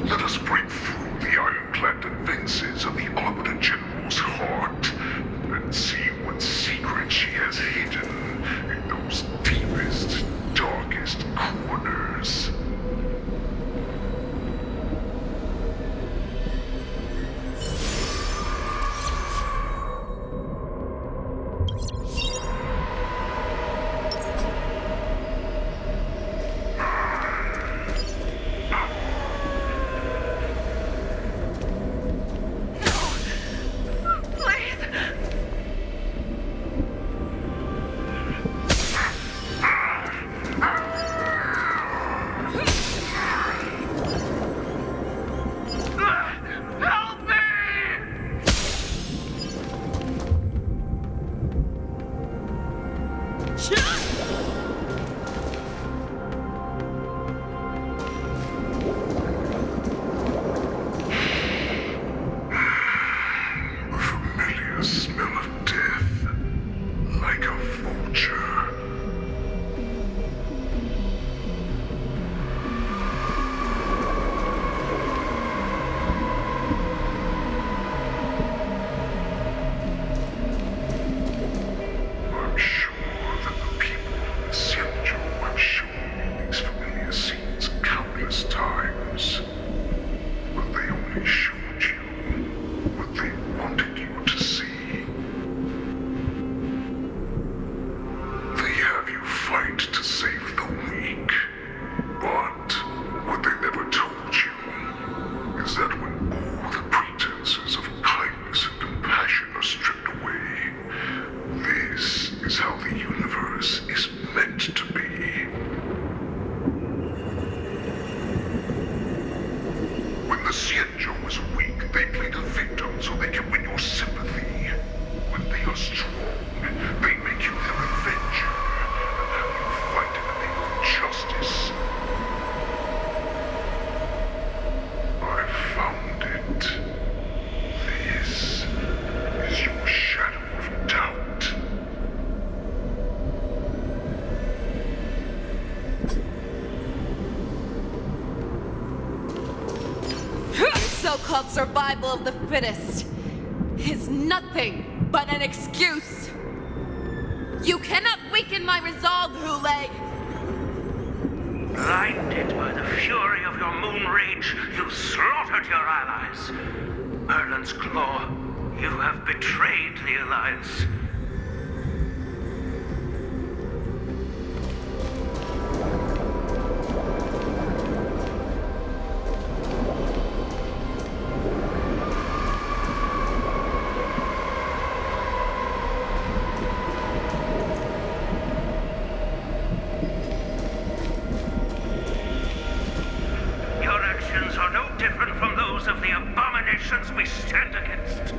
let us break through the ironclad defenses of the Arbiter General's heart and see what secret she has hidden in those deepest, darkest corners. So-called survival of the fittest is nothing but an excuse. You cannot weaken my resolve, Hule! Blinded by the fury of your moon rage, you slaughtered your allies. Merlin's Claw, you have betrayed the Alliance. Your actions are no different from those of the abominations we stand against.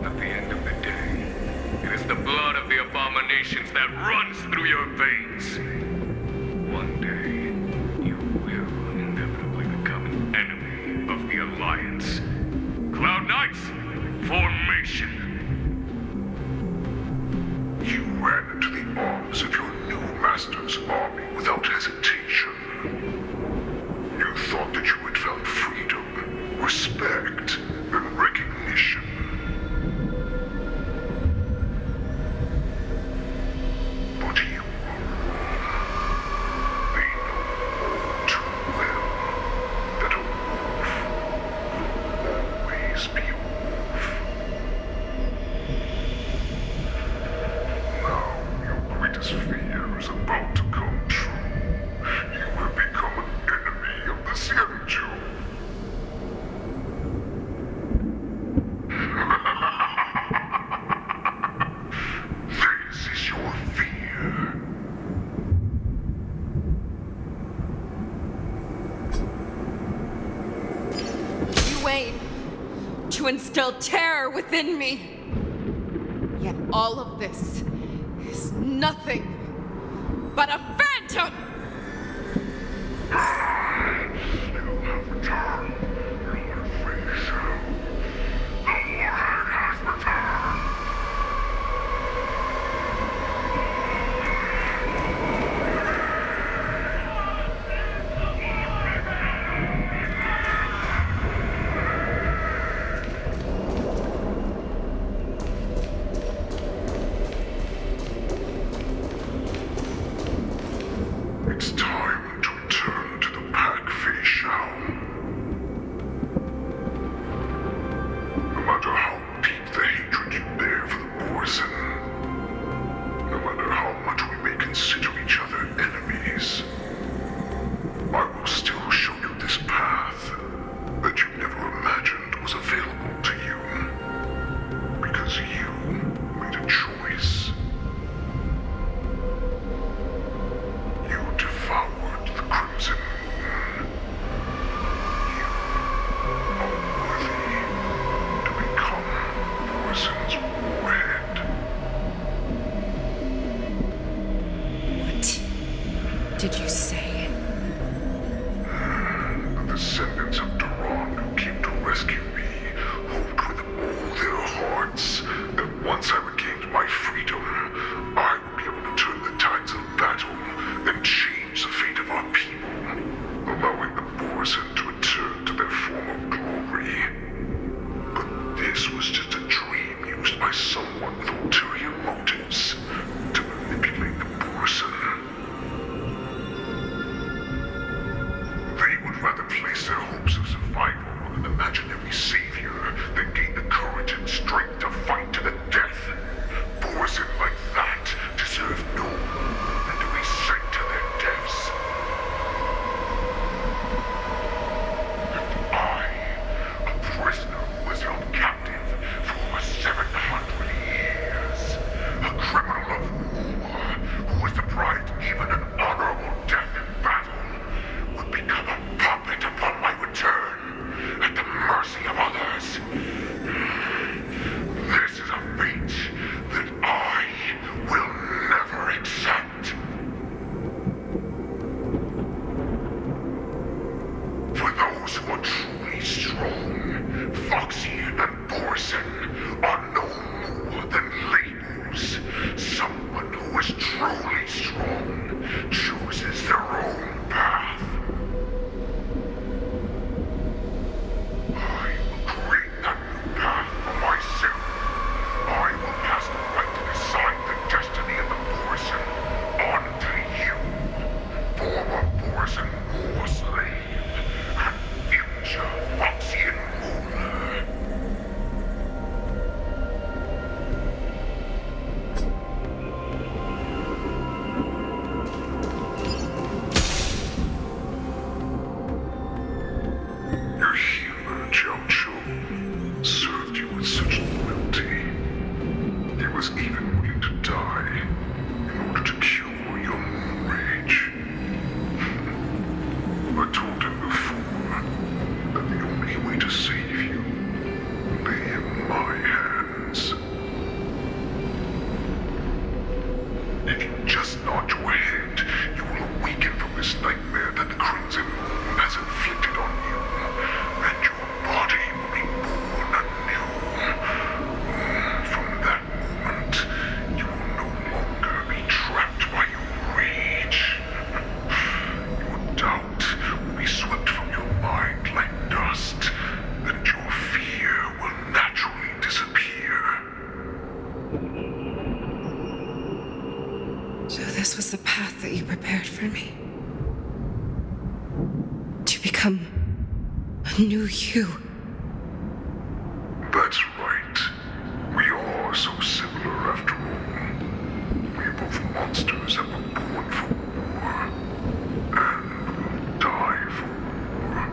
At the end of the day, it is the blood of the abominations that runs through your veins. One day, you will inevitably become an enemy of the Alliance. Cloud Knights, formation! You ran into the arms of your new master's army without hesitation. You thought that you had found freedom, respect, and recognition. But you were wrong. They know too well that a wolf will always be a wolf. Now your greatest fear is about to come true. You have become an enemy of the Xianzhou. This is your fear. You aim to instill terror within me. Yet all of this is nothing but a phantom! You have returned, Lord Fray. The Warhead has returned. It's time to return to the pack, Fei Shao. No matter how deep the hatred you bear for the Borson, no matter how much we may consider each other enemies, I will still show you this path that you never imagined was available to you. Because you made a choice. You devoured the Crimson Moon. You are worthy to become Borson's warhead. What did you say? The descendants of Duran who came to rescue me hoped with all their hearts that once I regained my freedom, I would be able to turn the tides of battle and change the fate of our people, allowing the Borson to return to their former glory. But this was just a dream used by someone with ulterior motives to manipulate the Borson. They would rather place their hopes of survival on an imaginary savior than gain the courage and strength to fight to the death. Borson like that deserve no more than to be sent to their deaths. And I, a prisoner who was held captive for over 700 years, a criminal of war who was deprived even an honorable death in battle, would become a puppet upon my return, at the mercy of others. This is a fate that I will never accept. For those who are truly strong, Foxy and Borson are no more than labels. Someone who is truly strong chooses their own path. I will create that new path for myself. I will pass the right become a new you. That's right. We are so similar after all. We're both monsters that were born for war. And will die for war.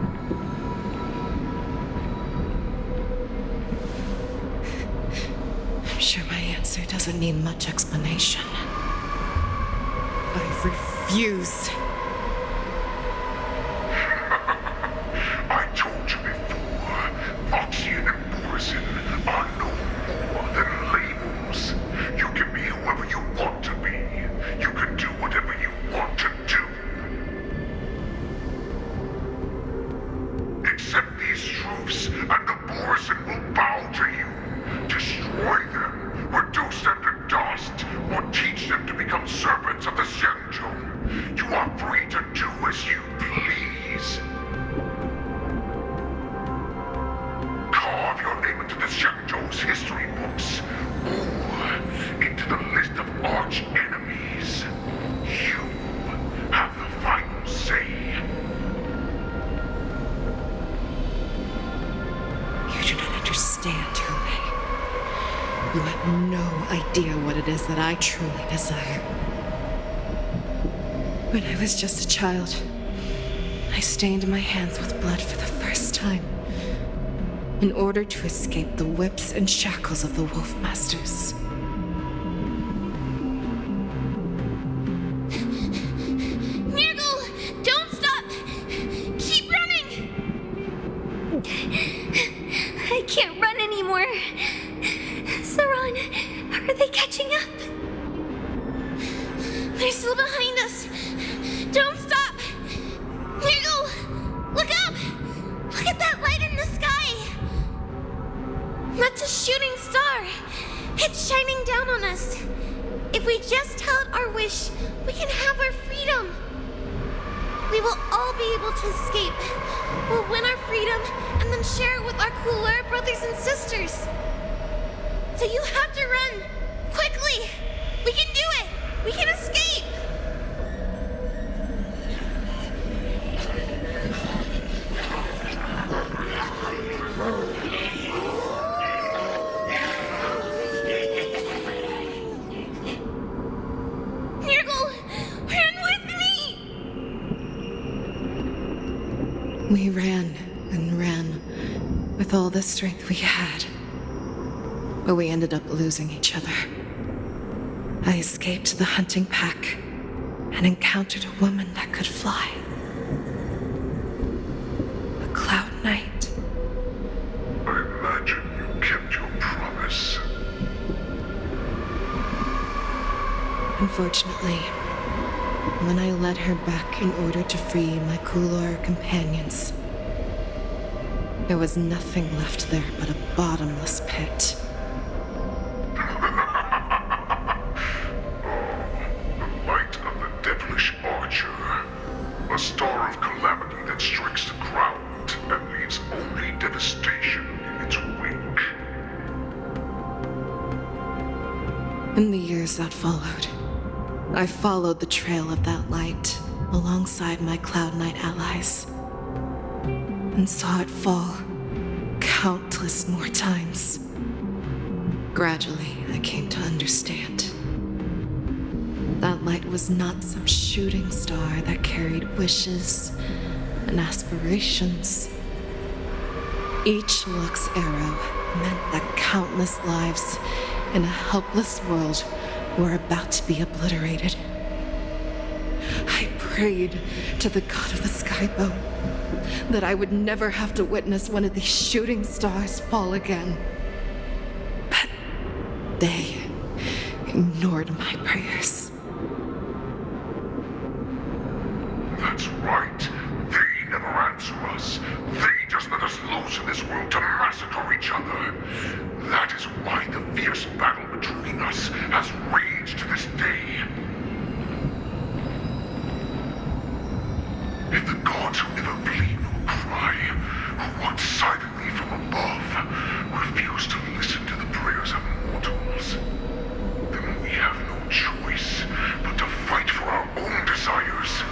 I'm sure my answer doesn't need much explanation. I refuse. I told you before, Foxian and Borzin are no more than labels. You can be whoever you want to be. You can do whatever you want to do. Accept these truths, and the Borzin will bow to you. Destroy them, reduce them to dust, or teach them to become servants of the Xianzhou. You are free to do as you please. Carve your name into the Xianzhou's history books, or into the list of arch enemies. You have the final say. You do not understand, Hule. You have no idea what it is that I truly desire. When I was just a child, I stained my hands with blood for the first time, in order to escape the whips and shackles of the Wolf Masters. Nurgle, don't stop! Keep running! I can't run anymore. Saran, are they catching up? They're still behind us. Don't stop! Nurgle, look up! Look at that light in the sky! That's a shooting star. It's shining down on us. If we just tell it our wish, we can have our freedom. We will all be able to escape. We'll win our freedom and then share it with our cooler brothers and sisters. So you have to run. Quickly! We can do it! We can escape! Nurgle, run with me! We ran and ran with all the strength we had. But we ended up losing each other. I escaped the hunting pack and encountered a woman that could fly. A Cloud Knight. I imagine you kept your promise. Unfortunately, when I led her back in order to free my Kulor companions, there was nothing left there but a bottomless pit. A star of calamity that strikes the ground and leaves only devastation in its wake. In the years that followed, I followed the trail of that light alongside my Cloud Knight allies, and saw it fall countless more times. Gradually, I came to understand. That light was not some shooting star that carried wishes and aspirations. Each Lux arrow meant that countless lives in a helpless world were about to be obliterated. I prayed to the god of the skybow that I would never have to witness one of these shooting stars fall again. But they ignored my prayers. That's right. They never answer us. They just let us loose in this world to massacre each other. That is why the fierce battle between us has raged to this day. If the gods who never bleed nor cry, who watch silently from above, refuse to listen to the prayers of mortals, then we have no choice but to fight for our own desires.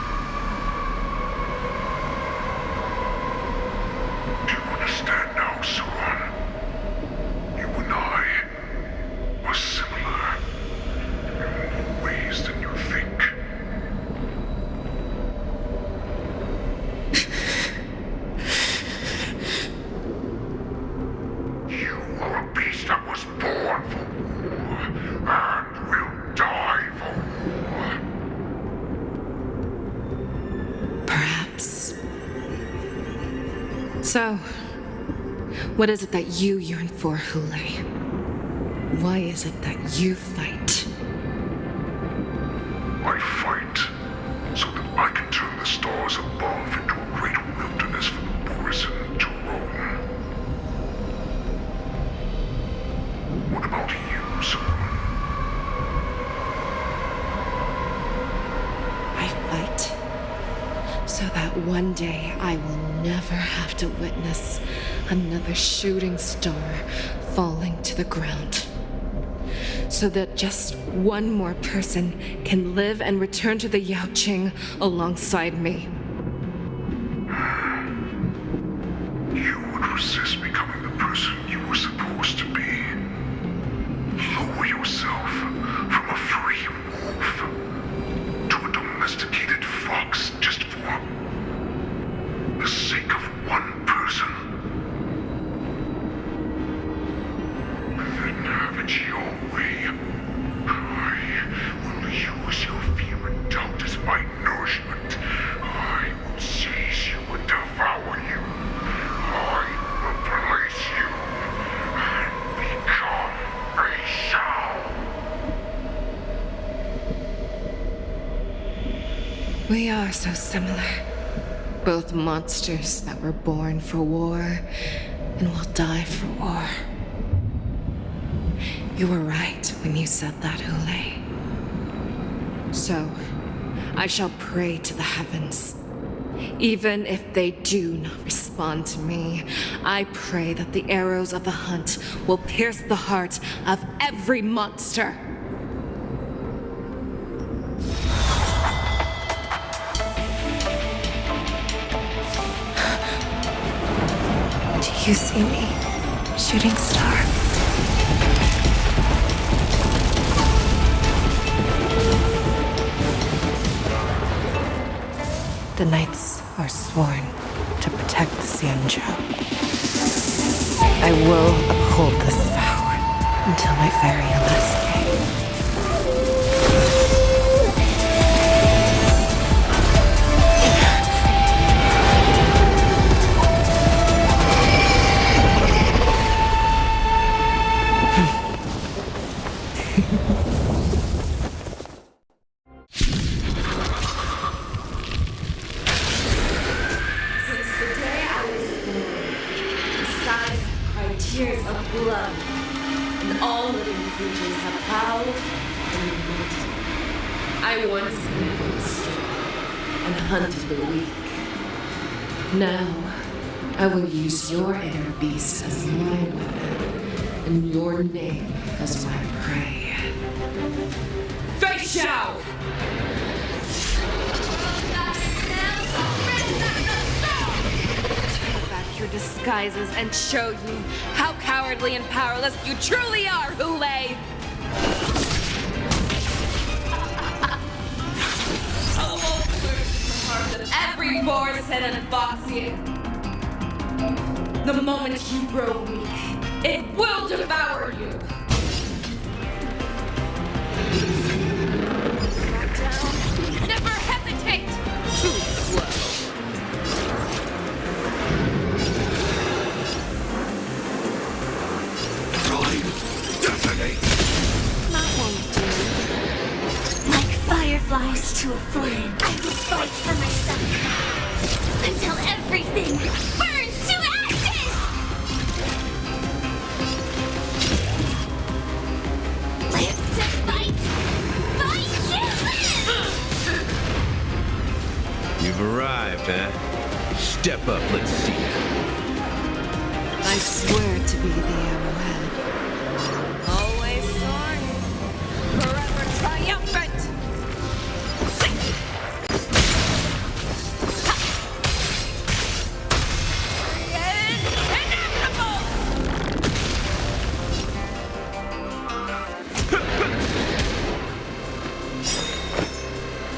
Hoyoverse. So, what is it that you yearn for, Hule? Why is it that you fight? I fight so that I can turn the stars above into a great wilderness for the Borisin to roam. What about you, Simone? I fight so that one day I will never have to witness another shooting star falling to the ground. So that just one more person can live and return to the Yaoqing alongside me. You would resist becoming the person you were supposed to be. Lower yourself from a free wolf to a domesticated fox just for the sake of one person. Then have it your way. I will use your fear and doubt as my nourishment. I will seize you and devour you. I will replace you and become a Shao. We are so similar. Both monsters that were born for war and will die for war. You were right when you said that, Hule. So, I shall pray to the heavens. Even if they do not respond to me, I pray that the arrows of the hunt will pierce the heart of every monster. Do you see me, shooting star? The knights are sworn to protect the Xianzhou. I will uphold this vow until my very last day. Tears of blood, and all living creatures have bowed and lamented. I once knew and hunted the weak. Now, I will use your inner beast as my weapon, and your name as my prey. Fei Xiao! Your disguises and show you how cowardly and powerless you truly are, Hule! I will burst the heart of every Borisin and Foxian. The moment you grow weak, it will devour you! Back down. Never hesitate! Too slow. That won't do. Like fireflies to a flame, I will fight for myself until everything burns to ashes! Live to fight! Fight to live! You've arrived, huh? Step up, let's see it. I swear to be the arrowhead. Always soaring, forever triumphant!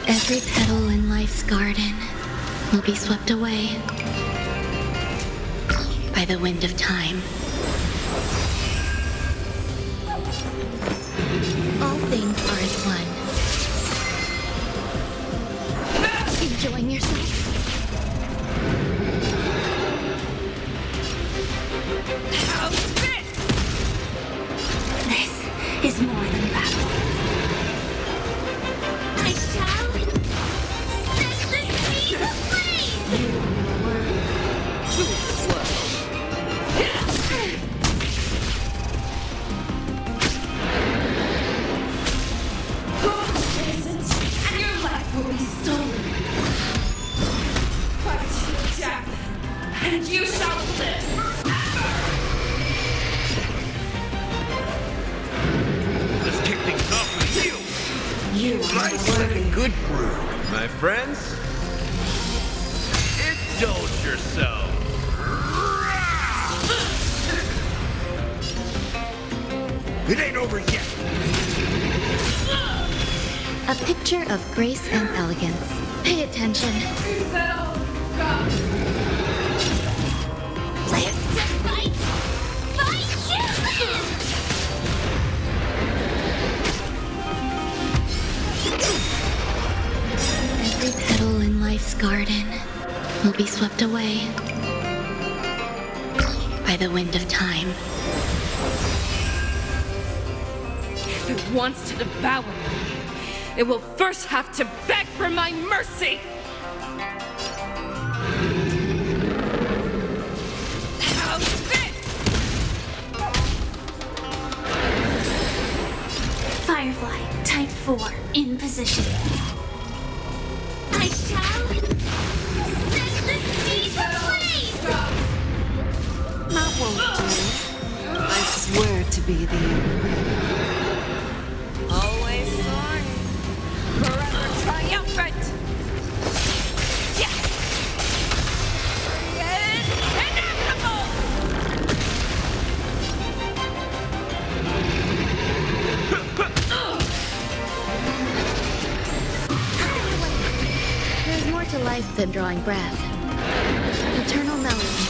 Every petal in life's garden will be swept away by the wind of time. All things are as one. Enjoying yourself? And your life will be stolen. But death, and you shall live forever! Let's kick things off with you! You are Nice like a good brew, my friends. Indulge yourself. It ain't over yet. A picture of grace and elegance. Pay attention. Let's fight! Fight you! Every petal in life's garden will be swept away by the wind of time. If it wants to devour me, it will first have to beg for my mercy! How's this? Firefly, type 4, in position. I shall set the seas ablaze! That won't do. I swear to be the Always soaring, forever triumphant! Yes! Inevitable! There's more to life than drawing breath. Eternal melody.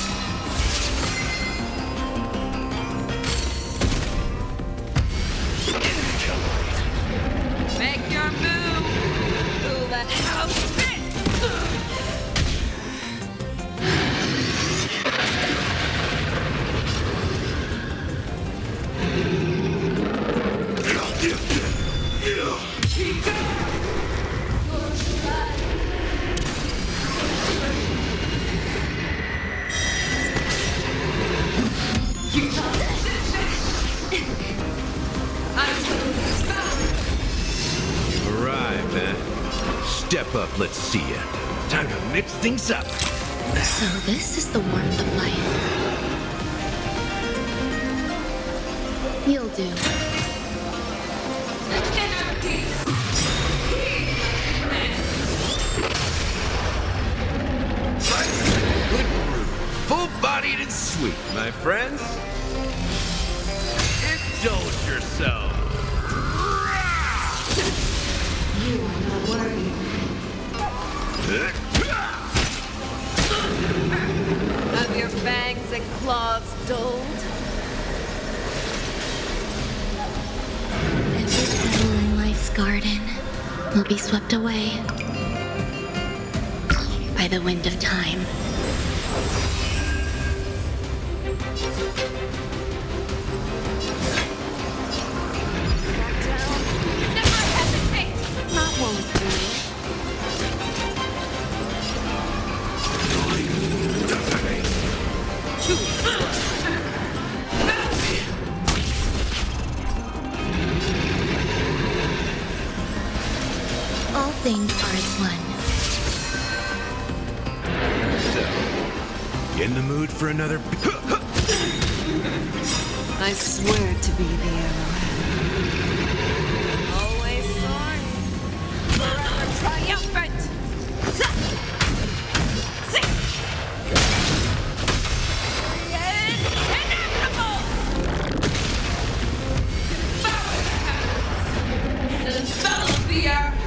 Make your move! Who the hell's this? Alright, man. Step up, let's see ya. Time to mix things up. So this is the warmth of life. You'll do. Good brew. Full-bodied and sweet, my friends. Indulge yourself. You are not worthy. Have your fangs and claws dulled? Every petal in life's garden will be swept away by the wind of time. Never hesitate! That won't do. All things are as one. So, you in the mood for another? I swear to be the arrowhead. Always soaring, forever triumphant! Inevitable! Devour the heavens and envelop the earth!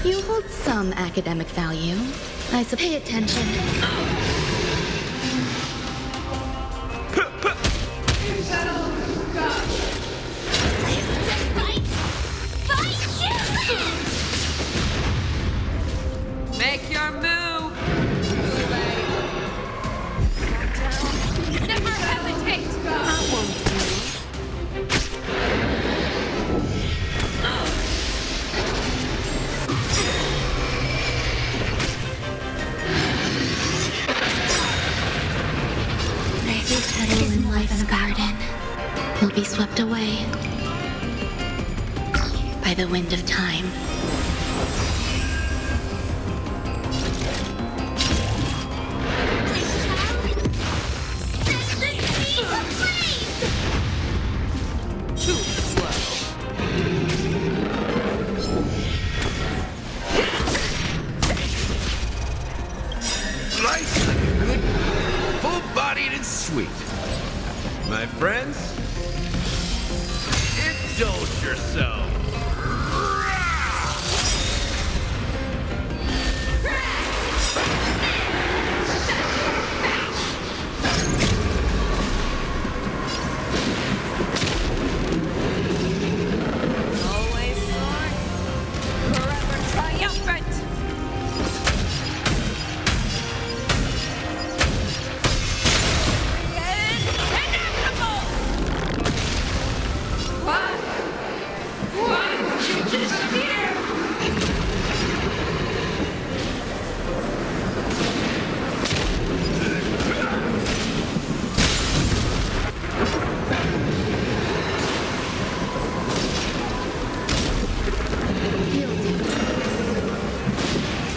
You hold some academic value. Pay attention. Make your move! Never hesitate! That won't do. Every petal in life's garden will be swept away by the wind of time. Nice and good, full-bodied and sweet. My friends, indulge yourself. Always soaring, forever triumphant!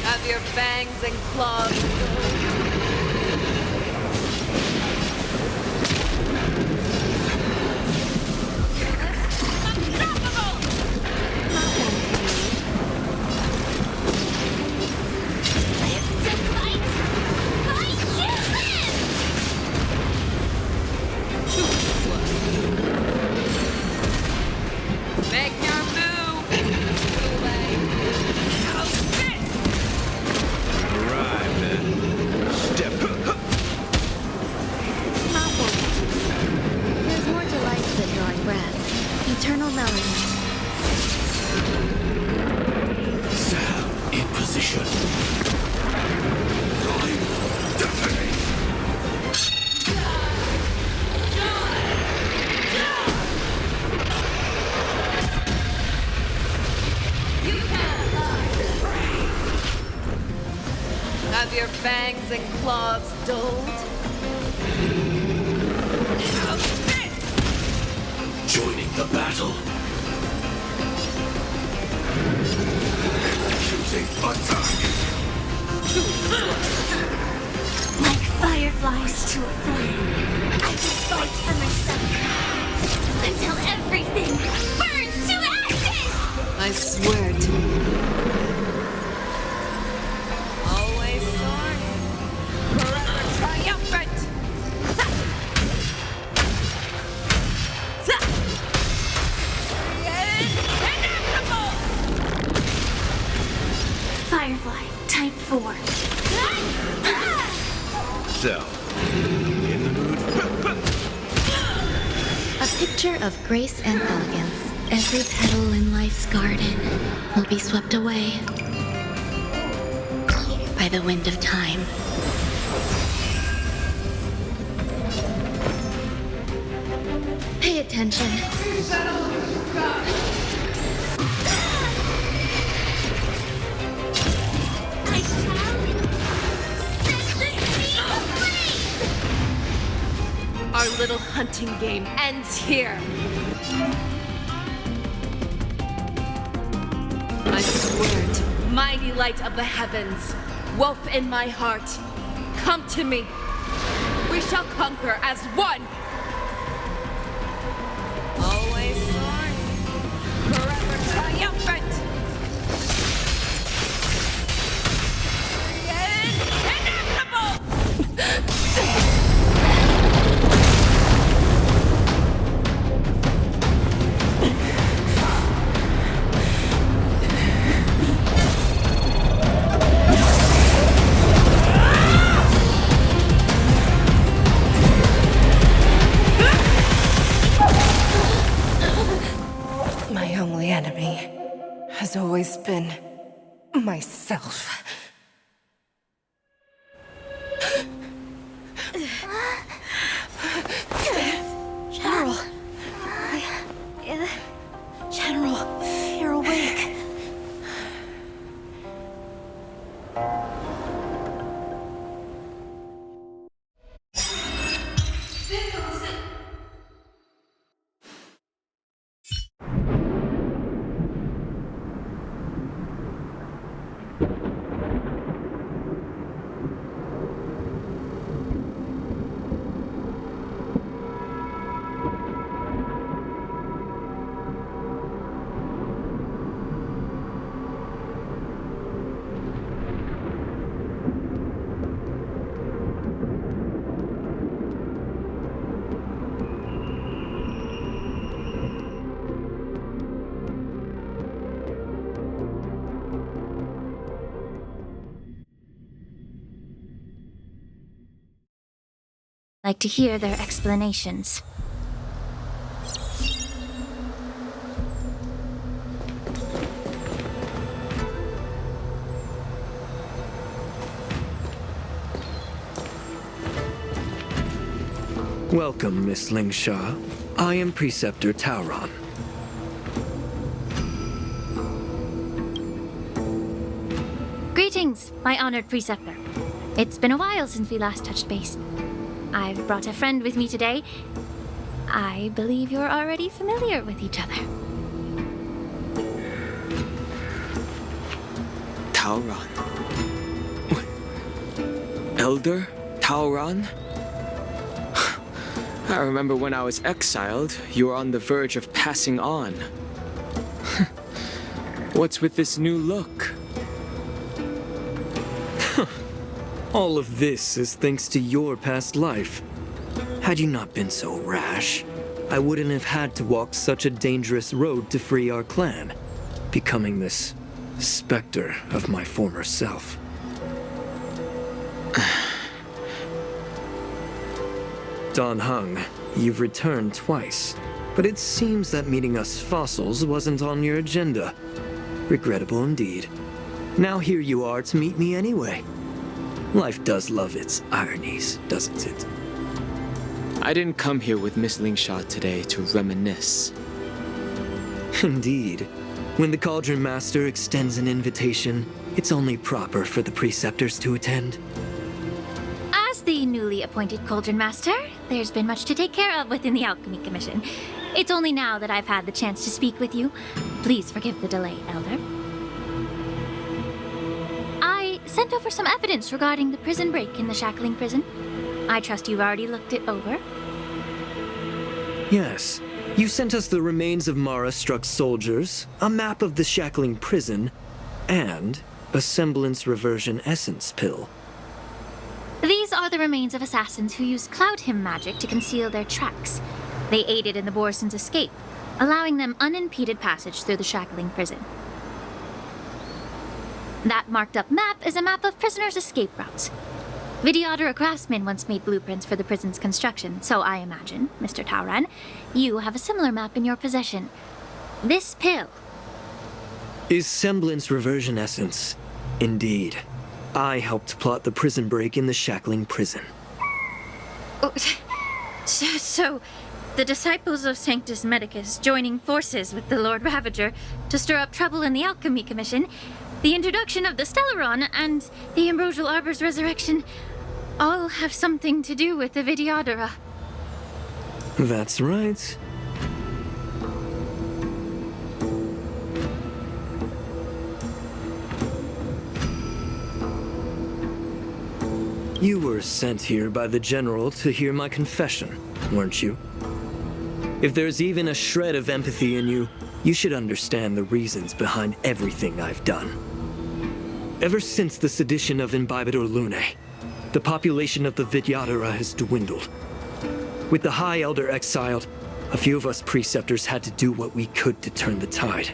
Have your fangs and claws. Make your move! Alright, man. Step. There's more to life than drawing breath. Eternal melody. Sam in position. Time detonate. Have your fangs and claws dulled? Joining the battle. Executing attack. Like fireflies to a flame, I will fight for myself until everything burns to ashes! I swear to you. Always soaring, forever triumphant! Firefly, type 4. So, in the mood for... A picture of grace and elegance. Every petal in life's garden will be swept away by the wind of time. Pay attention. Our little hunting game ends here. I swear to mighty light of the heavens, wolf in my heart, come to me. We shall conquer as one. Always soaring, forever triumphant. always been myself. General. General, you're awake. Like to hear their explanations. Welcome, Miss Lingsha. I am Preceptor Tauron. Greetings, my honored Preceptor. It's been a while since we last touched base. I've brought a friend with me today. I believe you're already familiar with each other. Tauron. Elder Tauron? I remember when I was exiled, you were on the verge of passing on. What's with this new look? All of this is thanks to your past life. Had you not been so rash, I wouldn't have had to walk such a dangerous road to free our clan, becoming this specter of my former self. Dan Heng, you've returned twice, but it seems that meeting us fossils wasn't on your agenda. Regrettable indeed. Now here you are to meet me anyway. Life does love its ironies, doesn't it? I didn't come here with Miss Lingsha today to reminisce. Indeed. When the Cauldron Master extends an invitation, it's only proper for the Preceptors to attend. As the newly appointed Cauldron Master, there's been much to take care of within the Alchemy Commission. It's only now that I've had the chance to speak with you. Please forgive the delay, Elder. I sent over some evidence regarding the prison break in the Shackling Prison. I trust you've already looked it over. Yes. You sent us the remains of Mara-struck soldiers, a map of the Shackling Prison, and a semblance reversion essence pill. These are the remains of assassins who used Cloud Hymn magic to conceal their tracks. They aided in the Borisons' escape, allowing them unimpeded passage through the Shackling Prison. That marked-up map is a map of prisoners' escape routes. Vidyadhara craftsmen once made blueprints for the prison's construction, so I imagine, Mr. Tauron, you have a similar map in your possession. This pill is semblance reversion essence. Indeed. I helped plot the prison break in the Shackling Prison. Oh, so, the disciples of Sanctus Medicus joining forces with the Lord Ravager to stir up trouble in the Alchemy Commission, the introduction of the Stellaron, and the Ambrosial Arbor's resurrection all have something to do with the Vidyadhara. That's right. You were sent here by the General to hear my confession, weren't you? If there's even a shred of empathy in you, you should understand the reasons behind everything I've done. Ever since the sedition of Imbibidor Lunae, the population of the Vidyadhara has dwindled. With the High Elder exiled, a few of us Preceptors had to do what we could to turn the tide.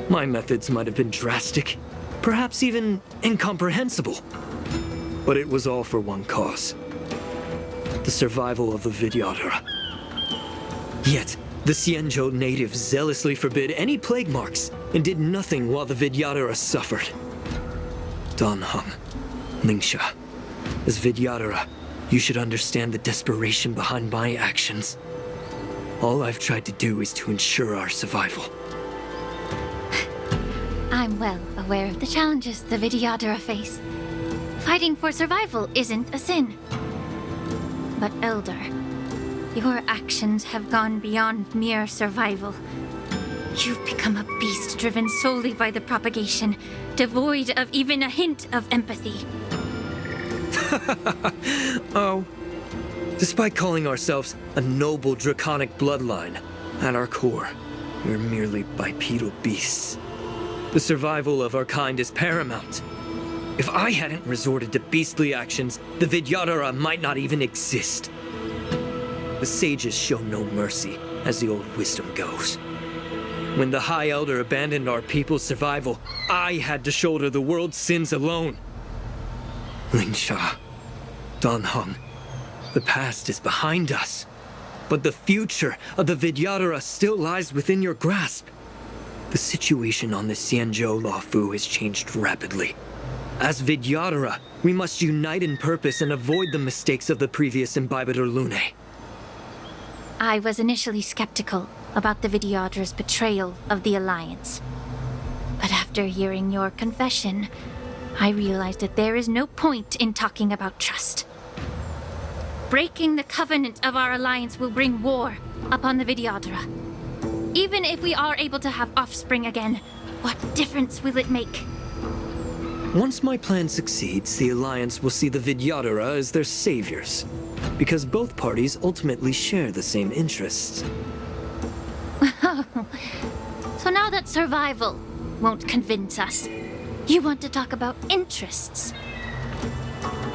My methods might have been drastic, perhaps even incomprehensible. But it was all for one cause. The survival of the Vidyadhara. Yet, The Xianzhou natives zealously forbid any plague marks and did nothing while the Vidyadhara suffered. Danheng, Lingsha, as Vidyadhara, you should understand the desperation behind my actions. All I've tried to do is to ensure our survival. I'm well aware of the challenges the Vidyadhara face. Fighting for survival isn't a sin. But Elder, your actions have gone beyond mere survival. You've become a beast driven solely by the propagation, devoid of even a hint of empathy. Oh. Despite calling ourselves a noble draconic bloodline, at our core, we're merely bipedal beasts. The survival of our kind is paramount. If I hadn't resorted to beastly actions, the Vidyadhara might not even exist. The sages show no mercy, as the old wisdom goes. When the High Elder abandoned our people's survival, I had to shoulder the world's sins alone. Lingsha, Danheng, the past is behind us, but the future of the Vidyadhara still lies within your grasp. The situation on the Xianzhou Luofu has changed rapidly. As Vidyadhara, we must unite in purpose and avoid the mistakes of the previous Imbibitor Lunae. I was initially skeptical about the Vidyadhara's betrayal of the Alliance. But after hearing your confession, I realized that there is no point in talking about trust. Breaking the covenant of our alliance will bring war upon the Vidyadhara. Even if we are able to have offspring again, what difference will it make? Once my plan succeeds, the Alliance will see the Vidyadhara as their saviors, because both parties ultimately share the same interests. So now that survival won't convince us, you want to talk about interests?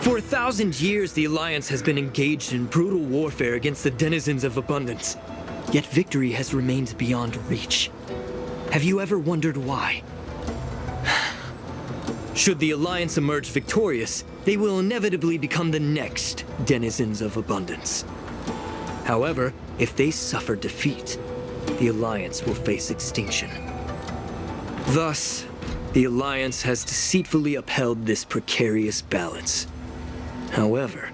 For 1,000 years, the Alliance has been engaged in brutal warfare against the denizens of abundance. Yet victory has remained beyond reach. Have you ever wondered why? Should the Alliance emerge victorious, they will inevitably become the next denizens of abundance. However, if they suffer defeat, the Alliance will face extinction. Thus, the Alliance has deceitfully upheld this precarious balance. However,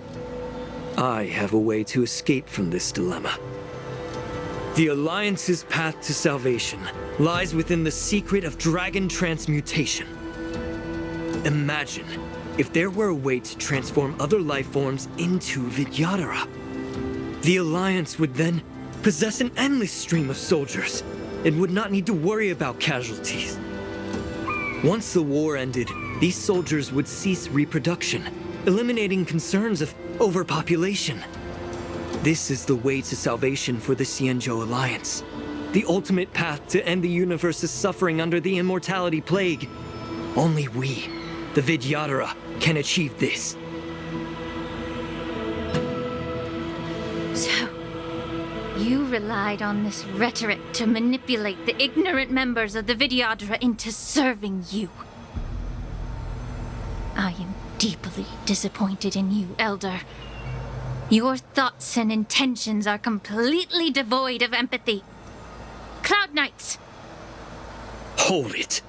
I have a way to escape from this dilemma. The Alliance's path to salvation lies within the secret of dragon transmutation. Imagine if there were a way to transform other life forms into Vidyadhara. The Alliance would then possess an endless stream of soldiers and would not need to worry about casualties. Once the war ended, these soldiers would cease reproduction, eliminating concerns of overpopulation. This is the way to salvation for the Xianzhou Alliance. The ultimate path to end the universe's suffering under the immortality plague. Only we, the Vidyadhara, can achieve this. So, you relied on this rhetoric to manipulate the ignorant members of the Vidyadhara into serving you. I am deeply disappointed in you, Elder. Your thoughts and intentions are completely devoid of empathy. Cloud Knights! Hold it.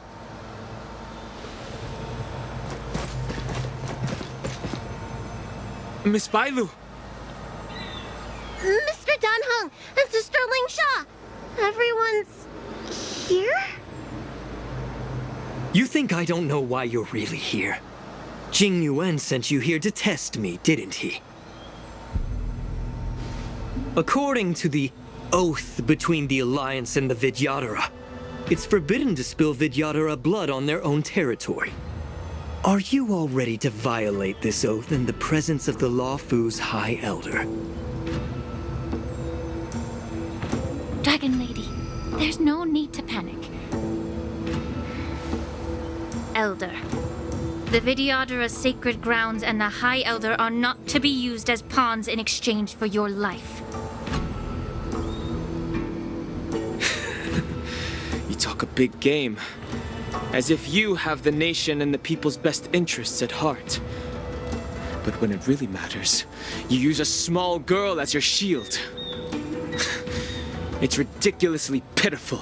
Miss Bailu! Mr. Danheng and Sister Lingsha! Everyone's here? You think I don't know why you're really here? Jing Yuan sent you here to test me, didn't he? According to the oath between the Alliance and the Vidyadhara, it's forbidden to spill Vidyadhara blood on their own territory. Are you all ready to violate this oath in the presence of the Luofu's High Elder? Dragon Lady, there's no need to panic. Elder, the Vidyadhara's sacred grounds and the High Elder are not to be used as pawns in exchange for your life. You talk a big game. As if you have the nation and the people's best interests at heart. But when it really matters, you use a small girl as your shield. It's ridiculously pitiful.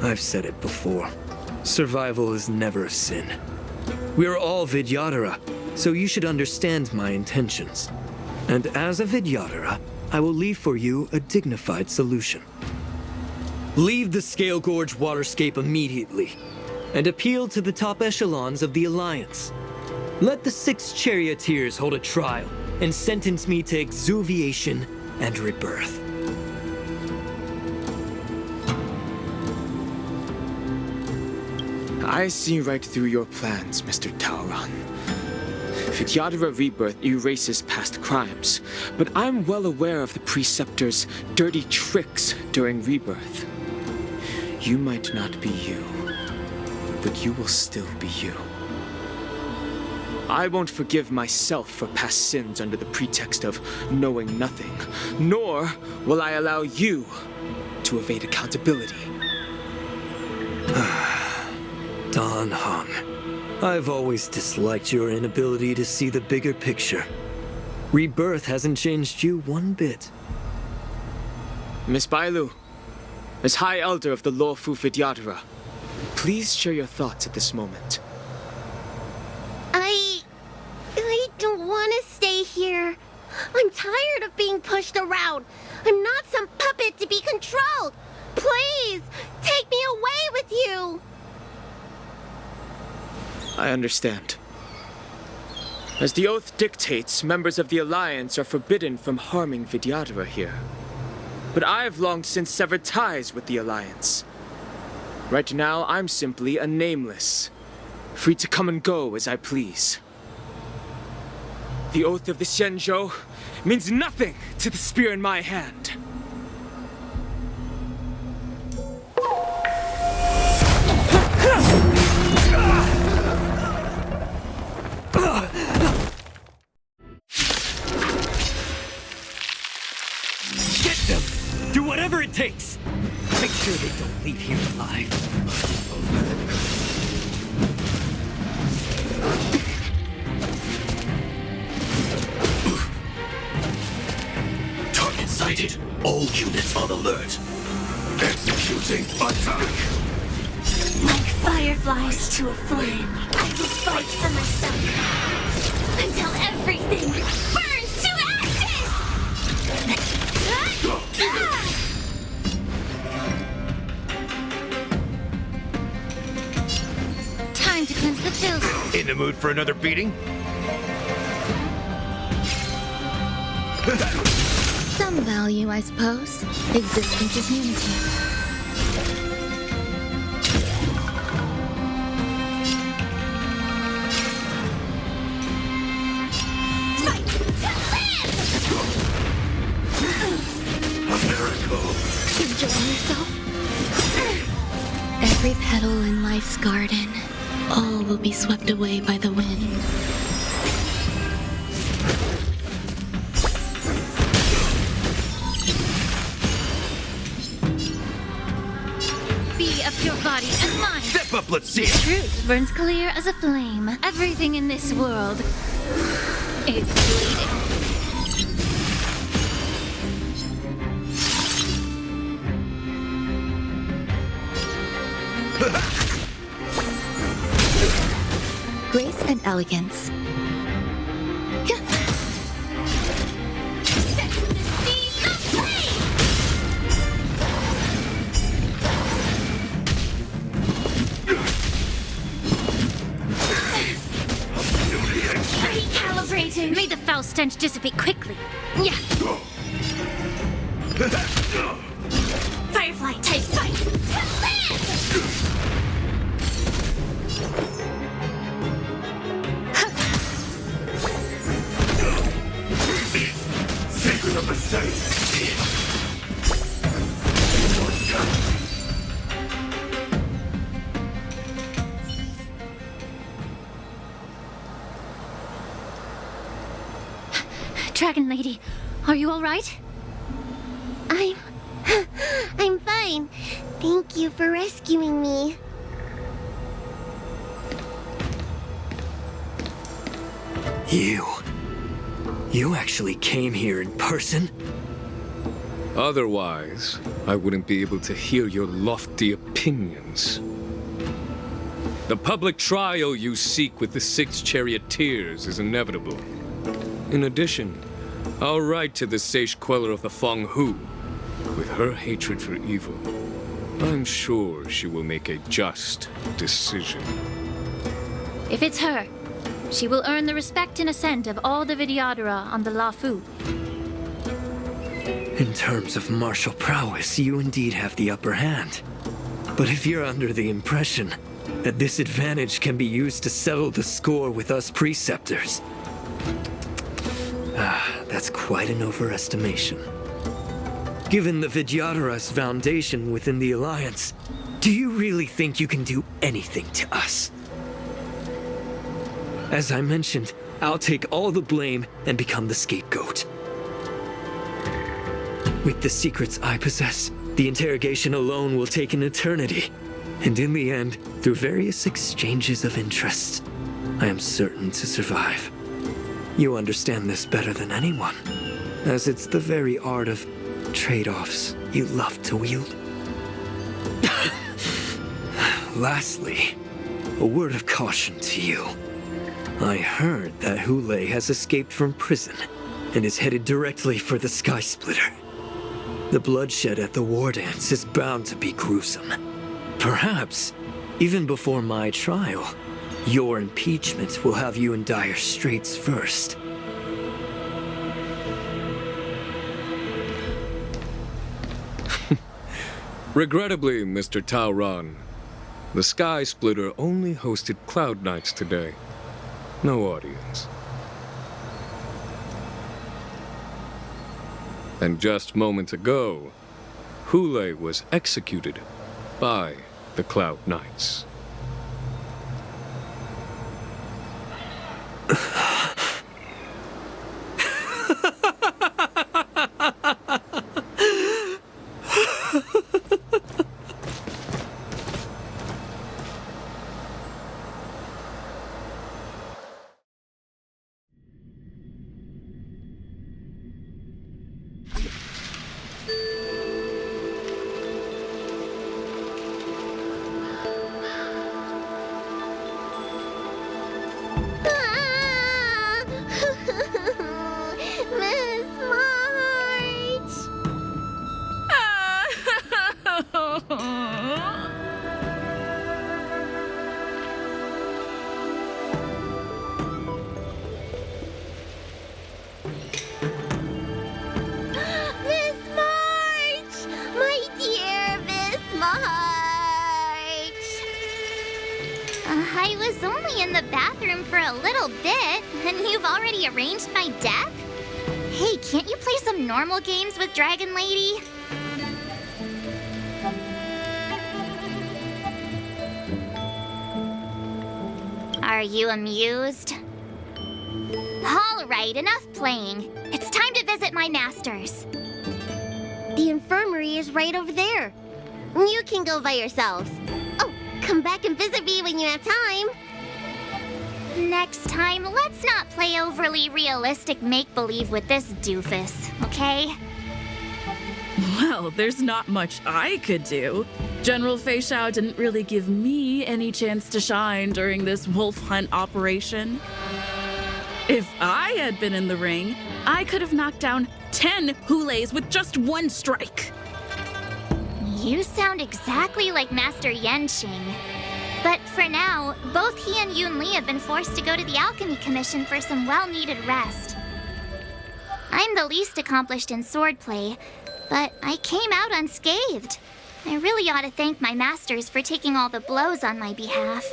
I've said it before. Survival is never a sin. We're all Vidyadhara, so you should understand my intentions. And as a Vidyadhara, I will leave for you a dignified solution. Leave the Scale Gorge waterscape immediately, and appeal to the top echelons of the Alliance. Let the 6 charioteers hold a trial, and sentence me to exuviation and rebirth. I see right through your plans, Mr. Tauron. Vidyadhara Rebirth erases past crimes, but I'm well aware of the Preceptor's dirty tricks during Rebirth. You might not be you, but you will still be you. I won't forgive myself for past sins under the pretext of knowing nothing, nor will I allow you to evade accountability. Dan Han, I've always disliked your inability to see the bigger picture. Rebirth hasn't changed you one bit. Miss Bailu, as High Elder of the Lawfu Vidyadhara, please share your thoughts at this moment. I don't want to stay here. I'm tired of being pushed around. I'm not some puppet to be controlled. Please, take me away with you. I understand. As the oath dictates, members of the Alliance are forbidden from harming Vidyadhara here. But I've long since severed ties with the Alliance. Right now, I'm simply a nameless, free to come and go as I please. The oath of the Xianzhou means nothing to the spear in my hand. Get them! Do whatever it takes! Make sure they don't leave here alive. Target sighted. All units on alert. Executing attack! Like fireflies to a flame, I will fight for myself until everything burns to ashes! Time to cleanse the filth. In the mood for another beating? Some value, I suppose. Existence is unity. Enjoy yourself. Every petal in life's garden, all will be swept away by the wind. Be of your body and mind. Step up, let's see it. Truth burns clear as a flame. Everything in this world is bleeding. Grace and elegance. Recalibrating. May the foul stench dissipate quickly. Yeah. Firefly type fight. Sacred of the saints. Dragon Lady, are you all right? I'm fine. Thank you for rescuing me. You actually came here in person? Otherwise, I wouldn't be able to hear your lofty opinions. The public trial you seek with the 6 charioteers is inevitable. In addition, I'll write to the sage queller of the Feng Hu. With her hatred for evil, I'm sure she will make a just decision. If it's her, she will earn the respect and assent of all the Vidyadhara on the Lafu. In terms of martial prowess, you indeed have the upper hand. But if you're under the impression that this advantage can be used to settle the score with us preceptors, that's quite an overestimation. Given the Vidyadhara's foundation within the Alliance, do you really think you can do anything to us? As I mentioned, I'll take all the blame and become the scapegoat. With the secrets I possess, the interrogation alone will take an eternity. And in the end, through various exchanges of interest, I am certain to survive. You understand this better than anyone, as it's the very art of trade-offs you love to wield. Lastly, a word of caution to you. I heard that Hule has escaped from prison and is headed directly for the Sky Splitter. The bloodshed at the war dance is bound to be gruesome. Perhaps, even before my trial, your impeachment will have you in dire straits first. Regrettably, Mr. Taoran, the Sky Splitter only hosted Cloud Knights today. No audience. And just moments ago, Hule was executed by the Cloud Knights. Miss March! Miss March! My dear Miss March! I was only in the bathroom for a little bit, and you've already arranged my deck? Hey, can't you play some normal games with Dragon Lady? Are you amused? All right, enough playing. It's time to visit my masters. The infirmary is right over there. You can go by yourselves. Oh, come back and visit me when you have time. Next time, let's not play overly realistic make-believe with this doofus, okay? Well, there's not much I could do. General Fei Shao didn't really give me any chance to shine during this wolf hunt operation. If I had been in the ring, I could have knocked down 10 Hules with just one strike. You sound exactly like Master Yenqing. But for now, both he and Yun Li have been forced to go to the Alchemy Commission for some well-needed rest. I'm the least accomplished in swordplay, but I came out unscathed. I really ought to thank my masters for taking all the blows on my behalf.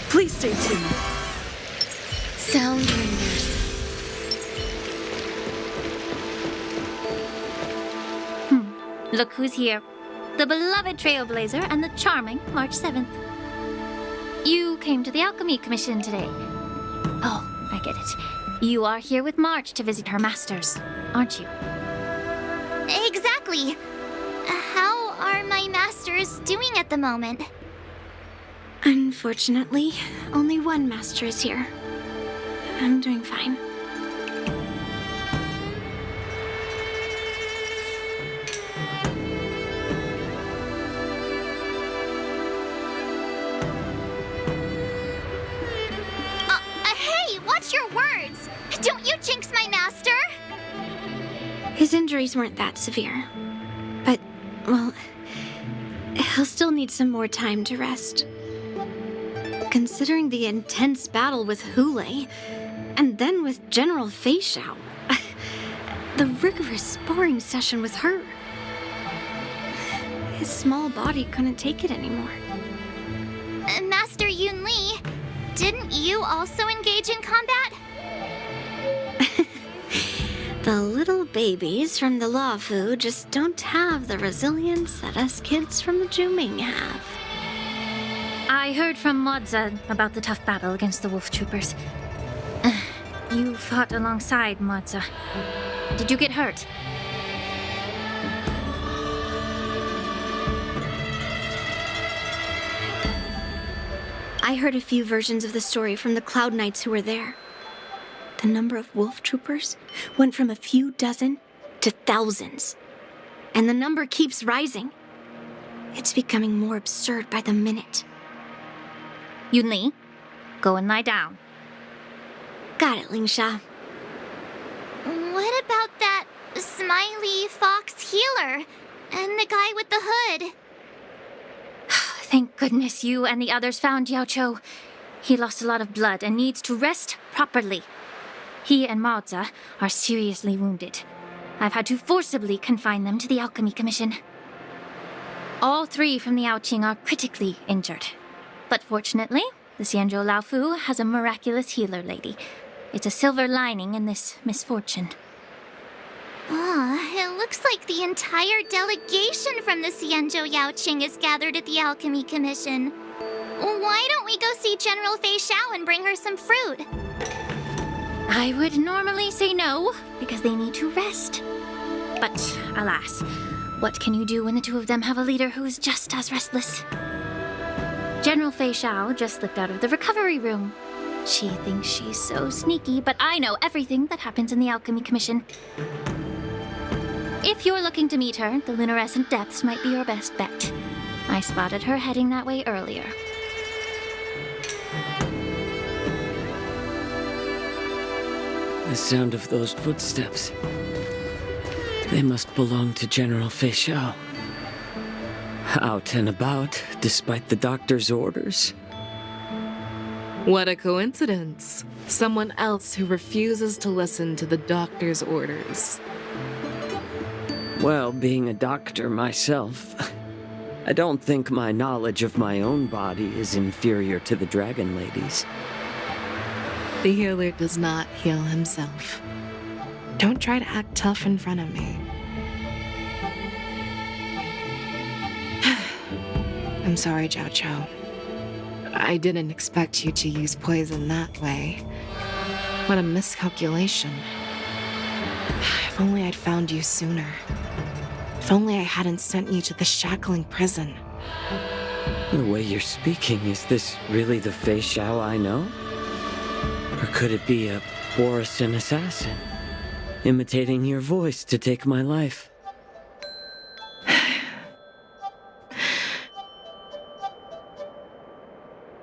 Please stay tuned. Sound ringers. Look who's here. the beloved Trailblazer and the charming March 7th. You came to the Alchemy Commission today. Oh, I get it. You are here with March to visit her masters, aren't you? Exactly. How are my masters doing at the moment? Unfortunately, only one master is here. I'm doing fine. Hey, watch your words! Don't you jinx my master! His injuries weren't that severe. But, well, he'll still need some more time to rest. Considering the intense battle with Hule, and then with General Fei Xiao, the rigorous sparring session with her. His small body couldn't take it anymore. Master Yun Li, didn't you also engage in combat? The little babies from the Luofu just don't have the resilience that us kids from the Juming have. I heard from Modza about the tough battle against the wolf troopers. You fought alongside Modza. Did you get hurt? I heard a few versions of the story from the Cloud Knights who were there. The number of wolf troopers went from a few dozen to thousands. And the number keeps rising. It's becoming more absurd by the minute. Yun Li, go and lie down. Got it, Lingsha. What about that smiley fox healer and the guy with the hood? Thank goodness you and the others found Yaocho. He lost a lot of blood and needs to rest properly. He and Maoza are seriously wounded. I've had to forcibly confine them to the Alchemy Commission. All three from the Yaoqing are critically injured. But fortunately, the Xianzhou Laofu has a miraculous healer lady. It's a silver lining in this misfortune. It looks like the entire delegation from the Xianzhou Yaoqing is gathered at the Alchemy Commission. Why don't we go see General Fei Xiao and bring her some fruit? I would normally say no, because they need to rest. But, alas, what can you do when the two of them have a leader who is just as restless? General Fei Xiao just slipped out of the recovery room. She thinks she's so sneaky, but I know everything that happens in the Alchemy Commission. If you're looking to meet her, the luminescent depths might be your best bet. I spotted her heading that way earlier. The sound of those footsteps. They must belong to General Fei Xiao. Out and about, despite the doctor's orders. What a coincidence. Someone else who refuses to listen to the doctor's orders. Well, being a doctor myself, I don't think my knowledge of my own body is inferior to the Dragon Lady's. The healer does not heal himself. Don't try to act tough in front of me. I'm sorry, Jiao Chou. I didn't expect you to use poison that way. What a miscalculation. If only I'd found you sooner. If only I hadn't sent you to the shackling prison. The way you're speaking, is this really the Fei Xiao I know? Or could it be a Borisin assassin, imitating your voice to take my life?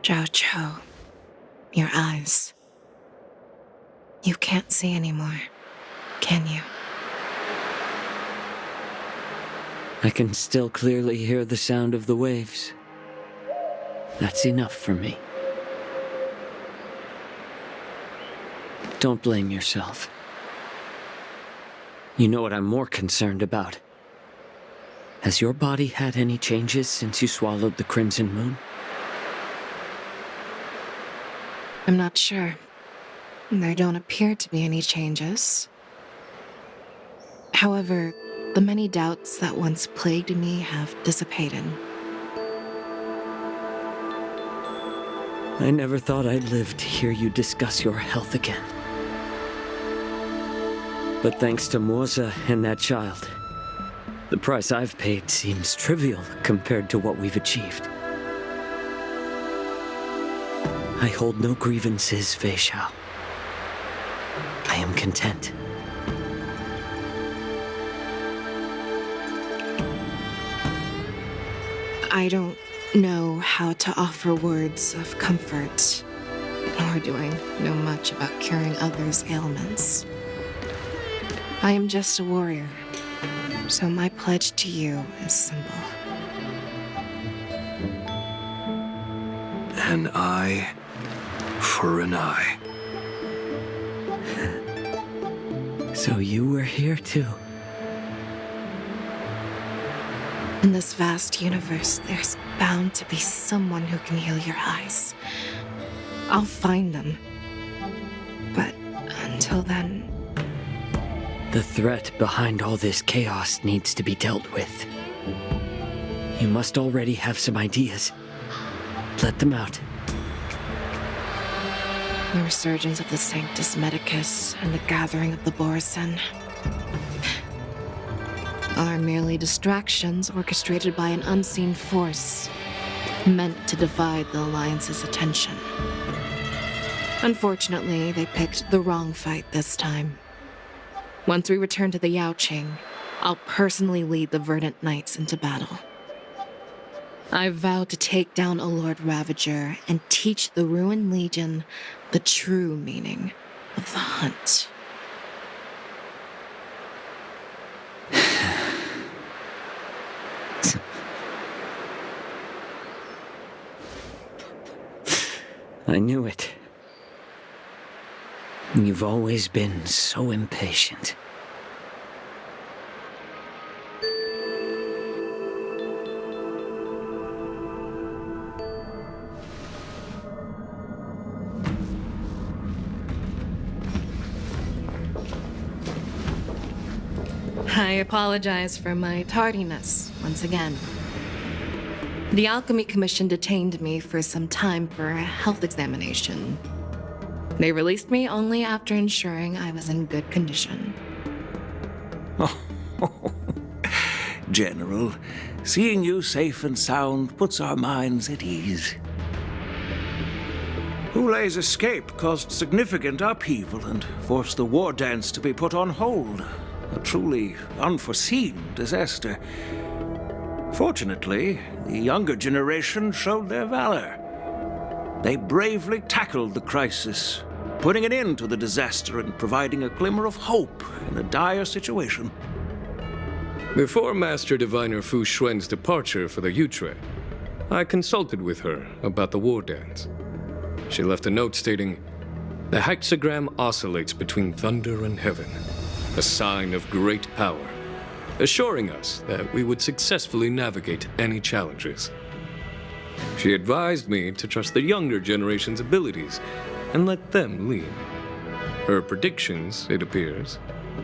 Jiao Chou, your eyes. You can't see anymore, can you? I can still clearly hear the sound of the waves. That's enough for me. Don't blame yourself. You know what I'm more concerned about? Has your body had any changes since you swallowed the Crimson Moon? I'm not sure. There don't appear to be any changes. However, the many doubts that once plagued me have dissipated. I never thought I'd live to hear you discuss your health again. But thanks to Morza and that child, the price I've paid seems trivial compared to what we've achieved. I hold no grievances, Fei Shao. I am content. I don't know how to offer words of comfort, nor do I know much about curing others' ailments. I am just a warrior, so my pledge to you is simple. An eye for an eye. So you were here too. In this vast universe, there's bound to be someone who can heal your eyes. I'll find them. But until then... The threat behind all this chaos needs to be dealt with. You must already have some ideas. Let them out. The resurgence of the Sanctus Medicus and the gathering of the Borsen are merely distractions orchestrated by an unseen force meant to divide the Alliance's attention. Unfortunately, they picked the wrong fight this time. Once we return to the Yaoqing, I'll personally lead the Verdant Knights into battle. I vow to take down a Lord Ravager and teach the Ruined Legion the true meaning of the hunt. I knew it. You've always been so impatient. I apologize for my tardiness once again. The Alchemy Commission detained me for some time for a health examination. They released me only after ensuring I was in good condition. General, seeing you safe and sound puts our minds at ease. Hulei's escape caused significant upheaval and forced the war dance to be put on hold. A truly unforeseen disaster. Fortunately, the younger generation showed their valor. They bravely tackled the crisis, putting an end to the disaster and providing a glimmer of hope in a dire situation. Before Master Diviner Fu Xuan's departure for the Yutre, I consulted with her about the war dance. She left a note stating, "The hexagram oscillates between thunder and heaven, a sign of great power, assuring us that we would successfully navigate any challenges." She advised me to trust the younger generation's abilities and let them lead. Her predictions, it appears,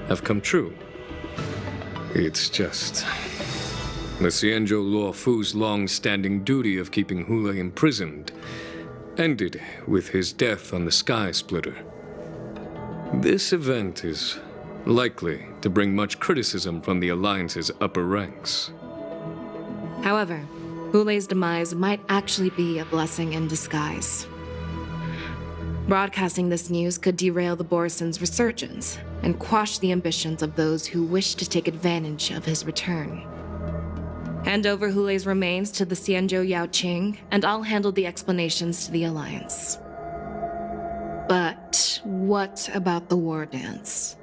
have come true. It's just... the Xianzhou Luo Fu's long-standing duty of keeping Hulei imprisoned ended with his death on the Sky Splitter. This event is likely to bring much criticism from the Alliance's upper ranks. However, Hulei's demise might actually be a blessing in disguise. Broadcasting this news could derail the Borsen's resurgence and quash the ambitions of those who wish to take advantage of his return. Hand over Hulei's remains to the Xianzhou Yaoqing, and I'll handle the explanations to the Alliance. But what about the war dance?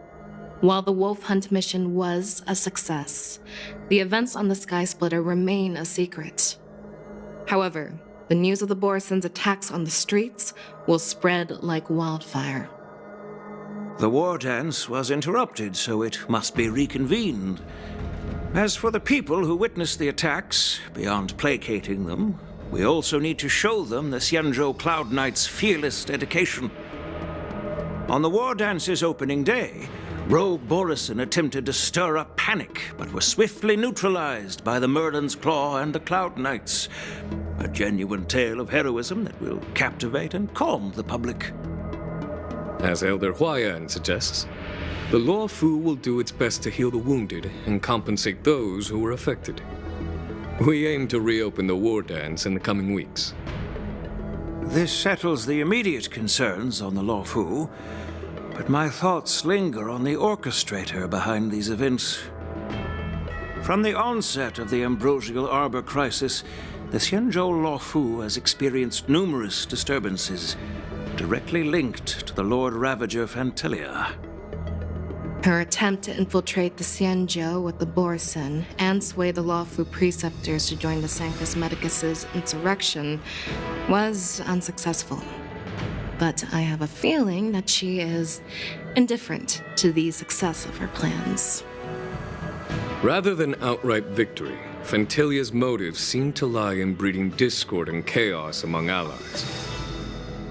While the Wolf Hunt mission was a success, the events on the Sky Splitter remain a secret. However, the news of the Borsen's attacks on the streets will spread like wildfire. The war dance was interrupted, so it must be reconvened. As for the people who witnessed the attacks, beyond placating them, we also need to show them the Xianzhou Cloud Knight's fearless dedication. On the war dance's opening day, Rogue Borison attempted to stir up panic, but were swiftly neutralized by the Merlin's Claw and the Cloud Knights. A genuine tale of heroism that will captivate and calm the public. As Elder Huayan suggests, the Law Fu will do its best to heal the wounded and compensate those who were affected. We aim to reopen the war dance in the coming weeks. This settles the immediate concerns on the Law Fu, but my thoughts linger on the orchestrator behind these events. From the onset of the Ambrosial Arbor crisis, the Xianzhou Law Fu has experienced numerous disturbances, directly linked to the Lord Ravager Fantelia. Her attempt to infiltrate the Xianzhou with the Borison and sway the Lawfu preceptors to join the Sanctus Medicus' insurrection was unsuccessful. But I have a feeling that she is indifferent to the success of her plans. Rather than outright victory, Fantelia's motives seem to lie in breeding discord and chaos among allies.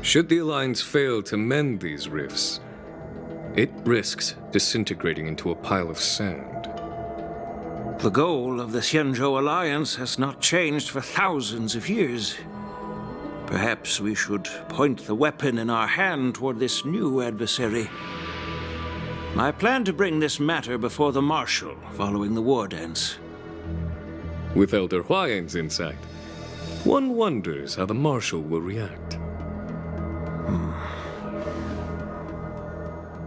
Should the Alliance fail to mend these rifts, it risks disintegrating into a pile of sand. The goal of the Xianzhou Alliance has not changed for thousands of years. Perhaps we should point the weapon in our hand toward this new adversary. I plan to bring this matter before the Marshal following the war dance. With Elder Huayan's insight, one wonders how the Marshal will react.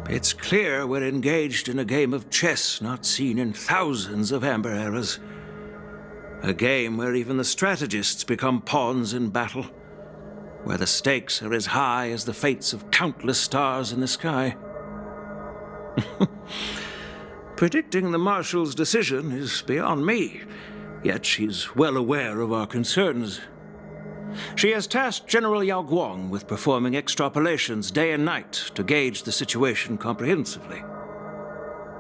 It's clear we're engaged in a game of chess not seen in thousands of Amber eras. A game where even the strategists become pawns in battle, where the stakes are as high as the fates of countless stars in the sky. Predicting the Marshal's decision is beyond me, yet she's well aware of our concerns. She has tasked General Yao Guang with performing extrapolations day and night to gauge the situation comprehensively.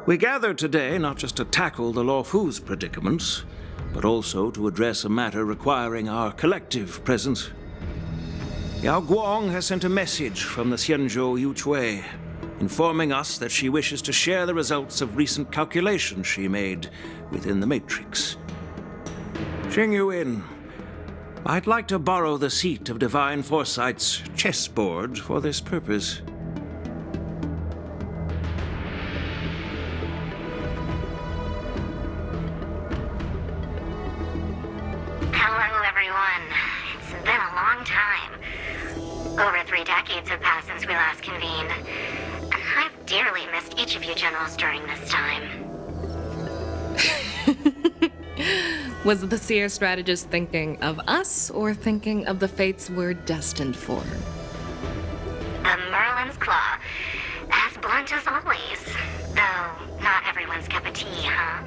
We gathered today not just to tackle the Law Fu's predicaments, but also to address a matter requiring our collective presence. Yao Guang has sent a message from the Xianzhou Yuchui, informing us that she wishes to share the results of recent calculations she made within the Matrix. Xing Yuin, I'd like to borrow the seat of Divine Foresight's chessboard for this purpose. Hello, everyone. It's been a long time. Over 3 decades have passed since we last convened, and I've dearly missed each of you generals during this time. Was the Seer strategist thinking of us or thinking of the fates we're destined for? The Merlin's Claw, as blunt as always, though not everyone's cup of tea, huh?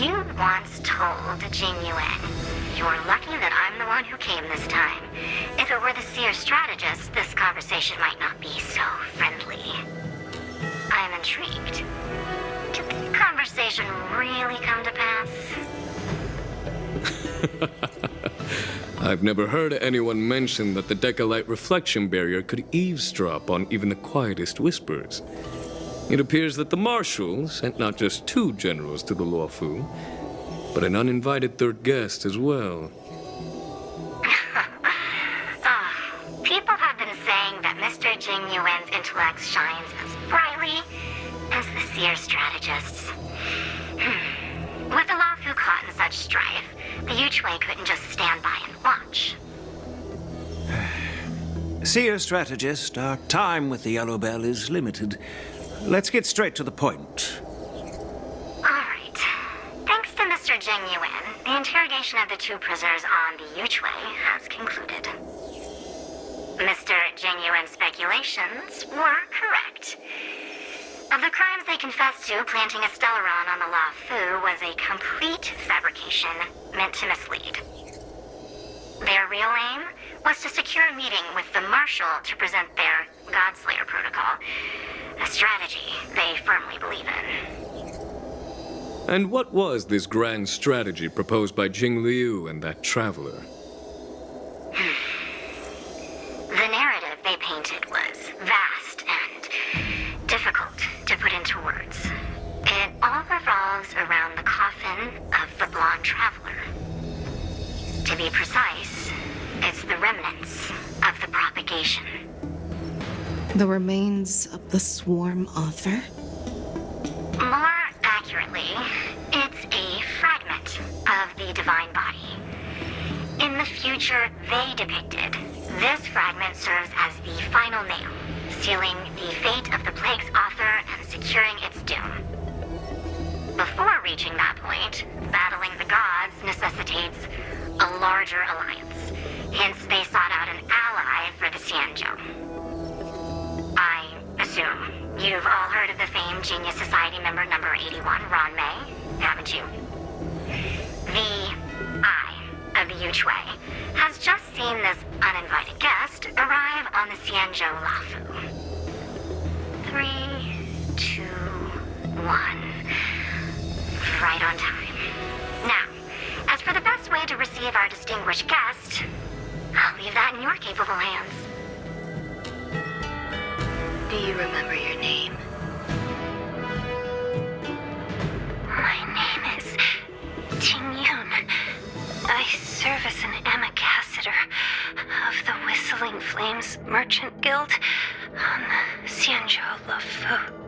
You once told Jing Yuan, "You're lucky that I'm the one who came this time. If it were the Seer strategist, this conversation might not be so friendly." I'm intrigued. Did the conversation really come to pass? I've never heard anyone mention that the Decalite reflection barrier could eavesdrop on even the quietest whispers. It appears that the Marshal sent not just 2 generals to the Law Fu, but an uninvited 3rd guest as well. People have been saying that Mr. Jing Yuan's intellect shines as brightly as the Seer strategist's. With the Law Fu caught in such strife, the Yuchui couldn't just stand by and watch. Seer strategist, our time with the Yellow Bell is limited. Let's get straight to the point. All right. Thanks to Mr. Jing Yuan, the interrogation of the 2 prisoners on the Yuchui has concluded. Mr. Jing Yuan's speculations were correct. Of the crimes they confessed to, planting a Stellaron on the Law Fu was a complete fabrication meant to mislead. Their real aim was to secure a meeting with the Marshal to present their Godslayer protocol, a strategy they firmly believe in. And what was this grand strategy proposed by Jing Liu and that traveler? The narrative they painted was vast and difficult to be precise, it's the remnants of the propagation. The remains of the swarm author? More accurately, it's a fragment of the divine body. In the future they depicted, this fragment serves as the final nail, sealing the fate of the plague's author and securing its doom. Before reaching that point, battling the gods necessitates a larger alliance. Hence, they sought out an ally for the Xianzhou. I assume you've all heard of the famed Genius Society member number 81, Ron May, haven't you? The Eye of the Yuchwei has just seen this uninvited guest arrive on the Xianzhou Lafu. 3, 2, 1. Right on time. Now, as for the best way to receive our distinguished guest, I'll leave that in your capable hands. Do you remember your name? My name is Ting-Yun. I serve as an ambassador of the Whistling Flames Merchant Guild on the Xianzhou Lafu.